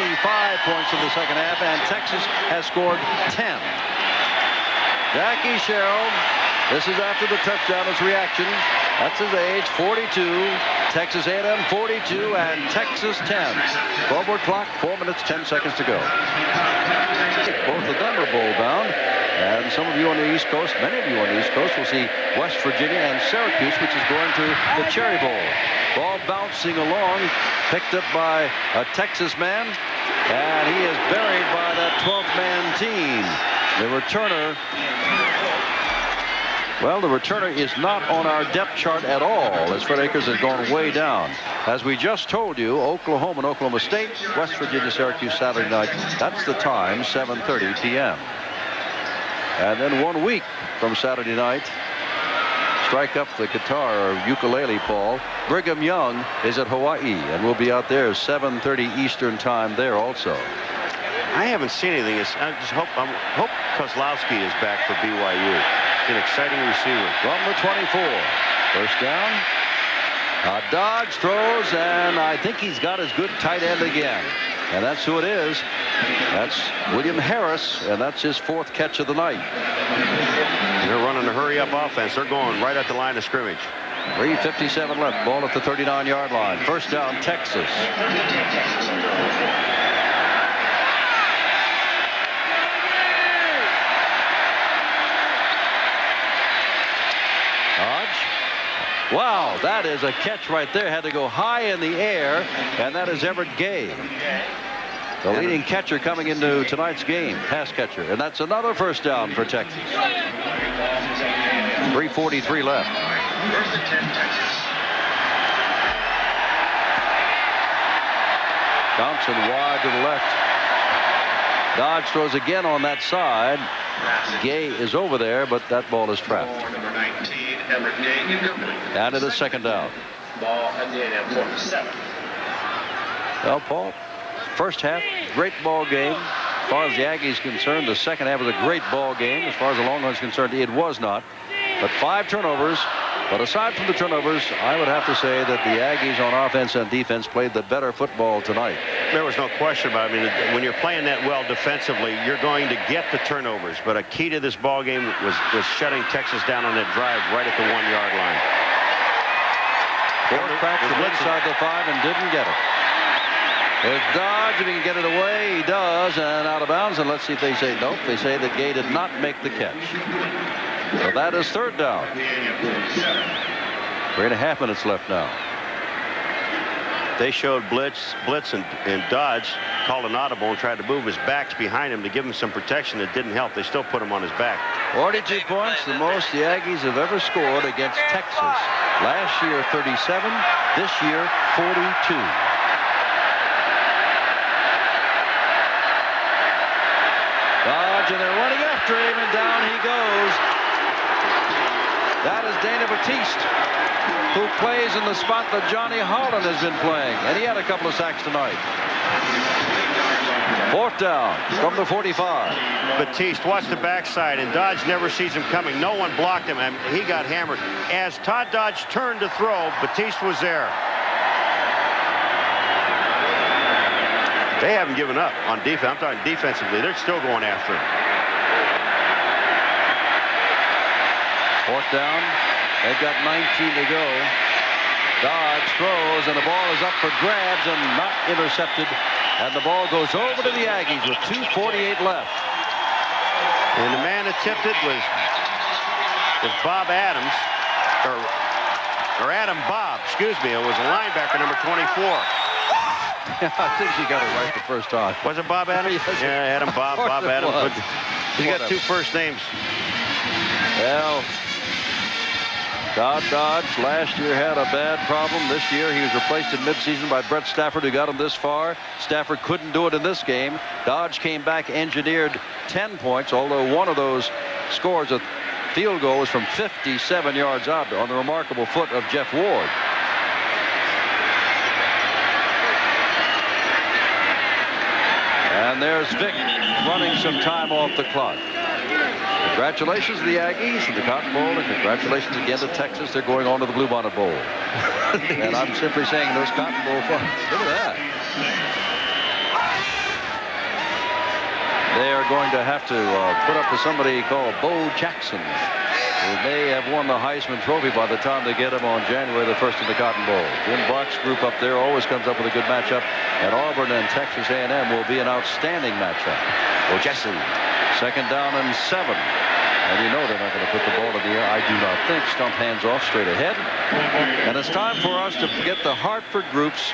points in the second half, and Texas has scored 10. Jackie Sherrill, this is after the touchdown, his reaction. That's his age, 42. Texas A&M 42 and Texas 10. Forward clock, 4 minutes, 10 seconds to go. Both of them are bowl bound. And some of you on the East Coast, many of you on the East Coast, will see West Virginia and Syracuse, which is going to the Cherry Bowl. Ball bouncing along, picked up by a Texas man, and he is buried by that 12th man team. The returner. Well, the returner is not on our depth chart at all, as Fred Akers has gone way down. As we just told you, Oklahoma and Oklahoma State, West Virginia, Syracuse, Saturday night. That's the time, 7:30 p.m. And then 1 week from Saturday night, strike up the guitar or ukulele, Paul. Brigham Young is at Hawaii, and we'll be out there 7:30 Eastern time there also. I haven't seen anything. I just hope Kozlowski is back for BYU. An exciting receiver. From the 24. First down. Dodge throws, and I think he's got his good tight end again. And that's who it is. That's William Harris, and that's his 4th catch of the night. They're running a hurry-up offense. They're going right at the line of scrimmage. 3:57 left. Ball at the 39-yard line. First down, Texas. Wow, that is a catch right there. Had to go high in the air, and that is Everett Gay, the leading catcher coming into tonight's game, pass catcher. And that's another first down for Texas. 3:43 left. Johnson wide to the left. Dodge throws again on that side. Gay is over there, but that ball is trapped. Down to the second down. Ball at the A&M 47. Well, Paul, first half, great ball game. As far as the Aggies concerned, the second half was a great ball game. As far as the Longhorns concerned, it was not. But 5 turnovers. But aside from the turnovers, I would have to say that the Aggies on offense and defense played the better football tonight. There was no question about it. I mean, when you're playing that well defensively, you're going to get the turnovers. But a key to this ball game was shutting Texas down on that drive right at the 1-yard line. Ford cracked the inside the 5 and didn't get it. There's Dodge. If he can get it away, he does, and out of bounds. And let's see if they say nope. They say that Gay did not make the catch. So that is third down. 3.5 minutes left now. They showed blitz and Dodge called an audible and tried to move his backs behind him to give him some protection. It didn't help. They still put him on his back. 42 points, the most the Aggies have ever scored against Texas. Last year 37, this year 42. Dodge, and they're running after him, and down he goes. That is Dana Batiste, who plays in the spot that Johnny Holland has been playing, and he had a couple of sacks tonight. Fourth down from the 45. Batiste, watch the backside, and Dodge never sees him coming. No one blocked him, and he got hammered. As Todd Dodge turned to throw, Batiste was there. They haven't given up on defense. I'm talking defensively. They're still going after him. Fourth down. They've got 19 to go. Dodge throws, and the ball is up for grabs and not intercepted. And the ball goes over to the Aggies with 2:48 left. And the man that tipped it was Bob Adams, or Adam Bob, excuse me. It was a linebacker, number 24. I think he got it right the first time. Was it Bob Adams? Yes, yeah, Adam Bob Adams. But he's got two first names. Well, Todd Dodge last year had a bad problem. This year he was replaced in midseason by Brett Stafford, who got him this far. Stafford couldn't do it in this game. Dodge came back, engineered 10 points, although one of those scores, a field goal, was from 57 yards out on the remarkable foot of Jeff Ward. And there's Vic running some time off the clock. Congratulations to the Aggies and the Cotton Bowl, and congratulations again to Texas. They're going on to the Bluebonnet Bowl. And I'm simply saying those Cotton Bowl fans, look at that. They are going to have to put up with somebody called Bo Jackson, who may have won the Heisman Trophy by the time they get him on January the 1st in the Cotton Bowl. Jim Brock's group up there always comes up with a good matchup, and Auburn and Texas A&M will be an outstanding matchup. Bo Jackson, 2nd down and 7. And you know they're not going to put the ball in the air, I do not think. Stump hands off straight ahead. And it's time for us to get the Hartford Group's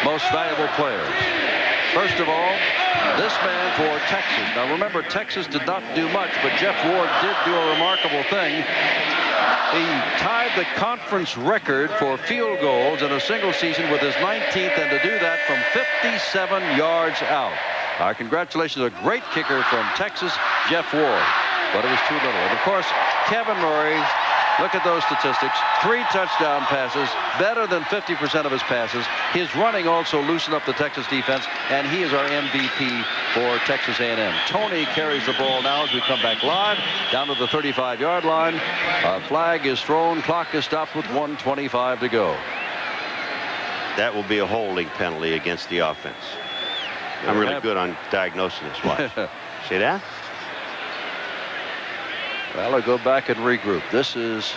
most valuable players. First of all, this man for Texas. Now remember, Texas did not do much, but Jeff Ward did do a remarkable thing. He tied the conference record for field goals in a single season with his 19th, and to do that from 57 yards out. Our congratulations, a great kicker from Texas, Jeff Ward. But it was too little. And of course, Kevin Murray, look at those statistics. 3 touchdown passes, better than 50% of his passes. His running also loosened up the Texas defense, and he is our MVP for Texas A&M. Tony carries the ball now as we come back live down to the 35-yard line. A flag is thrown. Clock is stopped with 1:25 to go. That will be a holding penalty against the offense. I'm really good on diagnosing this. Watch. See that? Well, I'll go back and regroup. This is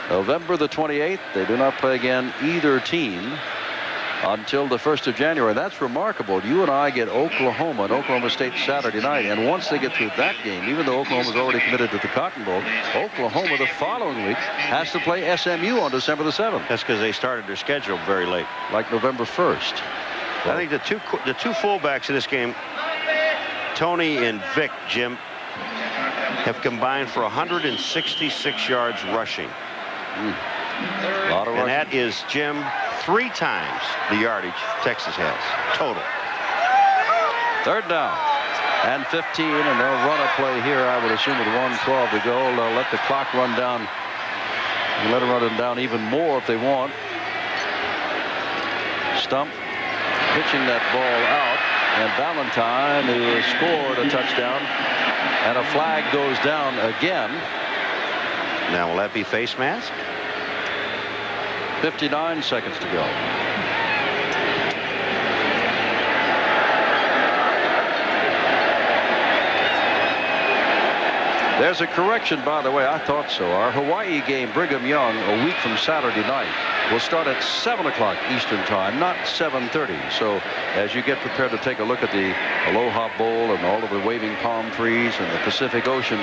November the 28th. They do not play again, either team, until the 1st of January. That's remarkable. You and I get Oklahoma and Oklahoma State Saturday night, and once they get through that game, even though Oklahoma's already committed to the Cotton Bowl, Oklahoma the following week has to play SMU on December the 7th. That's because they started their schedule very late. Like November 1st. I think the two fullbacks in this game, Tony and Vic, Jim, have combined for 166 yards rushing. A lot of rushing. And that is, Jim, 3 times the yardage Texas has total. 3rd down and 15, and they'll run a play here, I would assume, with 1:12 to go. They'll let the clock run down. Let them run it down even more if they want. Stump pitching that ball out, and Valentine, who has scored a touchdown, and a flag goes down again. Now, will that be face mask? 59 seconds to go. There's a correction, by the way. I thought so. Our Hawaii game, Brigham Young, a week from Saturday night, will start at 7 o'clock Eastern time, not 7:30. So as you get prepared to take a look at the Aloha Bowl and all of the waving palm trees and the Pacific Ocean,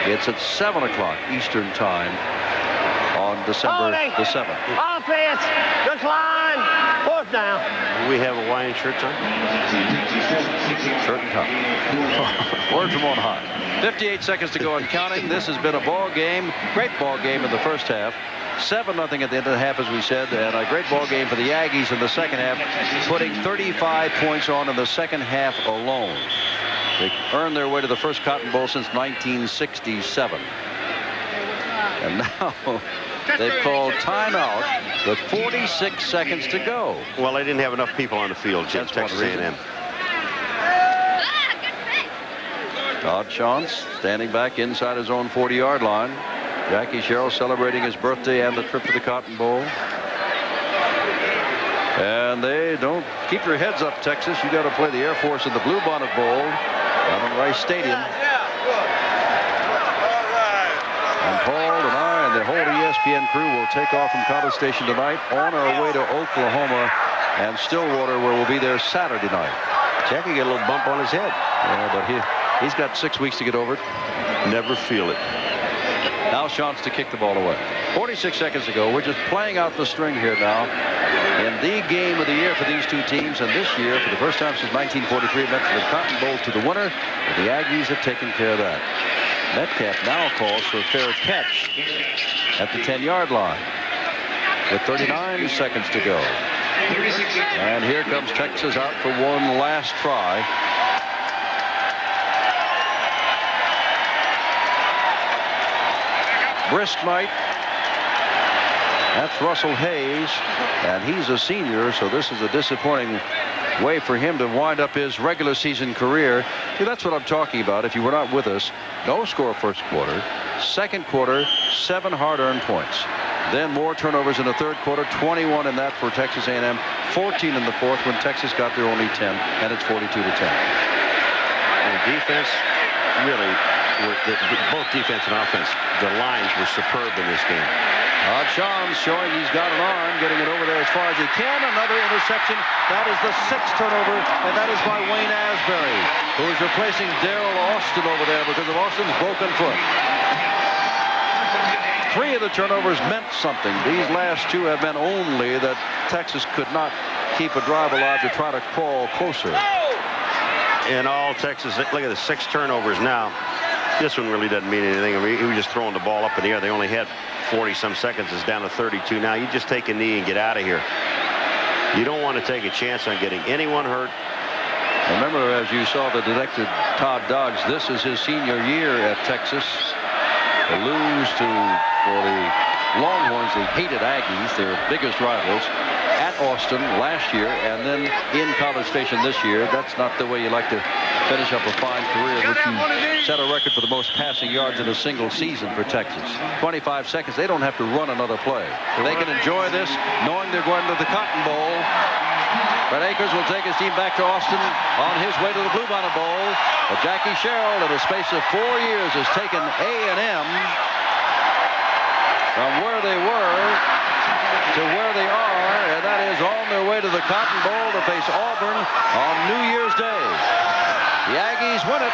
it's at 7 o'clock Eastern time on December the 7th. Offense, decline, 4th down. Do we have Hawaiian shirts on? Shirt and tie. Word from on high. 58 seconds to go and counting. This has been a ball game, great ball game in the first half. 7-0 at the end of the half, as we said, and a great ball game for the Aggies in the second half, putting 35 points on in the second half alone. They earned their way to the first Cotton Bowl since 1967. And now they've called timeout with 46 seconds to go. Well, they didn't have enough people on the field, Jim. Texas A&M. Todd Chance standing back inside his own 40-yard line. Jackie Sherrill celebrating his birthday and the trip to the Cotton Bowl. And they don't keep your heads up, Texas. You got to play the Air Force in the Bluebonnet Bowl down in Rice Stadium. And Paul and I and the whole ESPN crew will take off from College Station tonight on our way to Oklahoma and Stillwater, where we'll be there Saturday night. Jackie got a little bump on his head. Yeah, but He's got 6 weeks to get over it. Never feel it. Now Shantz to kick the ball away. 46 seconds to go. We're just playing out the string here now in the game of the year for these two teams. And this year, for the first time since 1943, it meant for the Cotton Bowl to the winner. But the Aggies have taken care of that. Metcalf now calls for a fair catch at the 10-yard line with 39 seconds to go. And here comes Texas out for one last try. Brisk night. That's Russell Hayes, and he's a senior, so this is a disappointing way for him to wind up his regular season career. See, that's what I'm talking about. If you were not with us, no score first quarter. Second quarter, 7 hard-earned points. Then more turnovers in the third quarter, 21 in that for Texas A&M, 14 in the fourth when Texas got there only 10, and it's 42-10. And defense, really, both defense and offense, the lines were superb in this game. Shantz showing he's got an arm, getting it over there as far as he can. Another interception. That is the 6th turnover, and that is by Wayne Asbury, who is replacing Daryl Austin over there because of Austin's broken foot. 3 of the turnovers meant something. These last 2 have meant only that Texas could not keep a drive alive to try to crawl closer. In all, Texas, look at the 6 turnovers now. This one really doesn't mean anything. I mean, he was just throwing the ball up in the air. They only had 40-some seconds. It's down to 32 now. You just take a knee and get out of here. You don't want to take a chance on getting anyone hurt. Remember, as you saw the detective Todd Dodds, this is his senior year at Texas. They lose for the Longhorns, the hated Aggies, their biggest rivals, at Austin last year, and then in College Station this year. That's not the way you like to finish up a fine career, which you set a record for the most passing yards in a single season for Texas. 25 seconds. They don't have to run another play. They can enjoy this knowing they're going to the Cotton Bowl. Brett Akers will take his team back to Austin on his way to the Bluebonnet Bowl. But Jackie Sherrill, in a space of 4 years, has taken A&M from where they were to where they are, and that is on their way to the Cotton Bowl to face Auburn on New Year's Day. The Aggies win it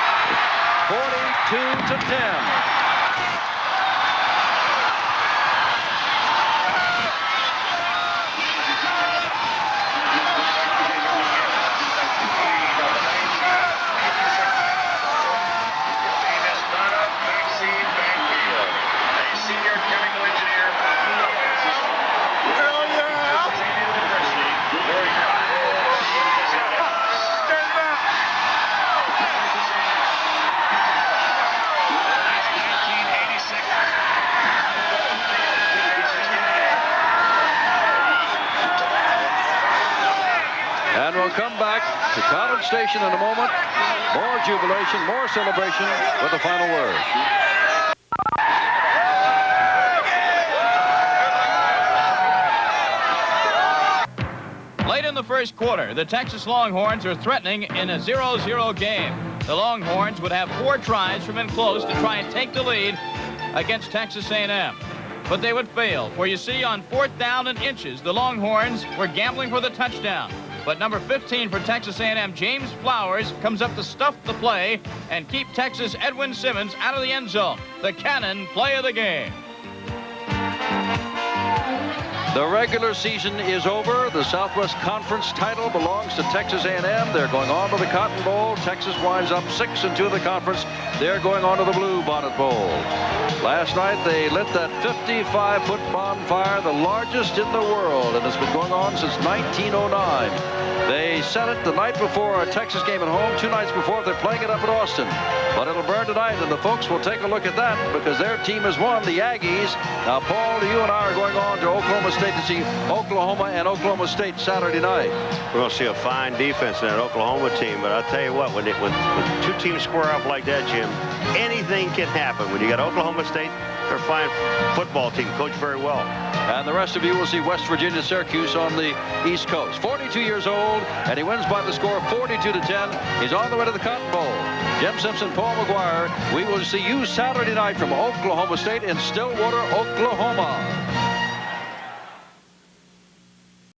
42-10. We'll come back to College Station in a moment. More jubilation, more celebration with the final word. Late in the first quarter, the Texas Longhorns are threatening in a 0-0 game. The Longhorns would have 4 tries from in close to try and take the lead against Texas A&M. But they would fail, for you see, on 4th down and inches, the Longhorns were gambling for the touchdown. But number 15 for Texas A&M, James Flowers, comes up to stuff the play and keep Texas' Edwin Simmons out of the end zone. The Cannon play of the game. The regular season is over. The Southwest Conference title belongs to Texas A&M. They're going on to the Cotton Bowl. Texas winds up 6-2 in the conference. They're going on to the Bluebonnet Bowl. Last night they lit that 55-foot bonfire, the largest in the world, and it's been going on since 1909. They set it the night before a Texas game at home. 2 nights before, they're playing it up at Austin. But it'll burn tonight, and the folks will take a look at that because their team has won, the Aggies. Now, Paul, you and I are going on to Oklahoma State to see Oklahoma and Oklahoma State Saturday night. We're going to see a fine defense in that Oklahoma team, but I'll tell you what, when 2 teams square up like that, Jim, anything can happen. When you got Oklahoma State, they're a fine football team, coached very well. And the rest of you will see West Virginia, Syracuse on the East Coast. 42 years old, and he wins by the score of 42-10. He's on the way to the Cotton Bowl. Jim Simpson, Paul McGuire. We will see you Saturday night from Oklahoma State in Stillwater, Oklahoma.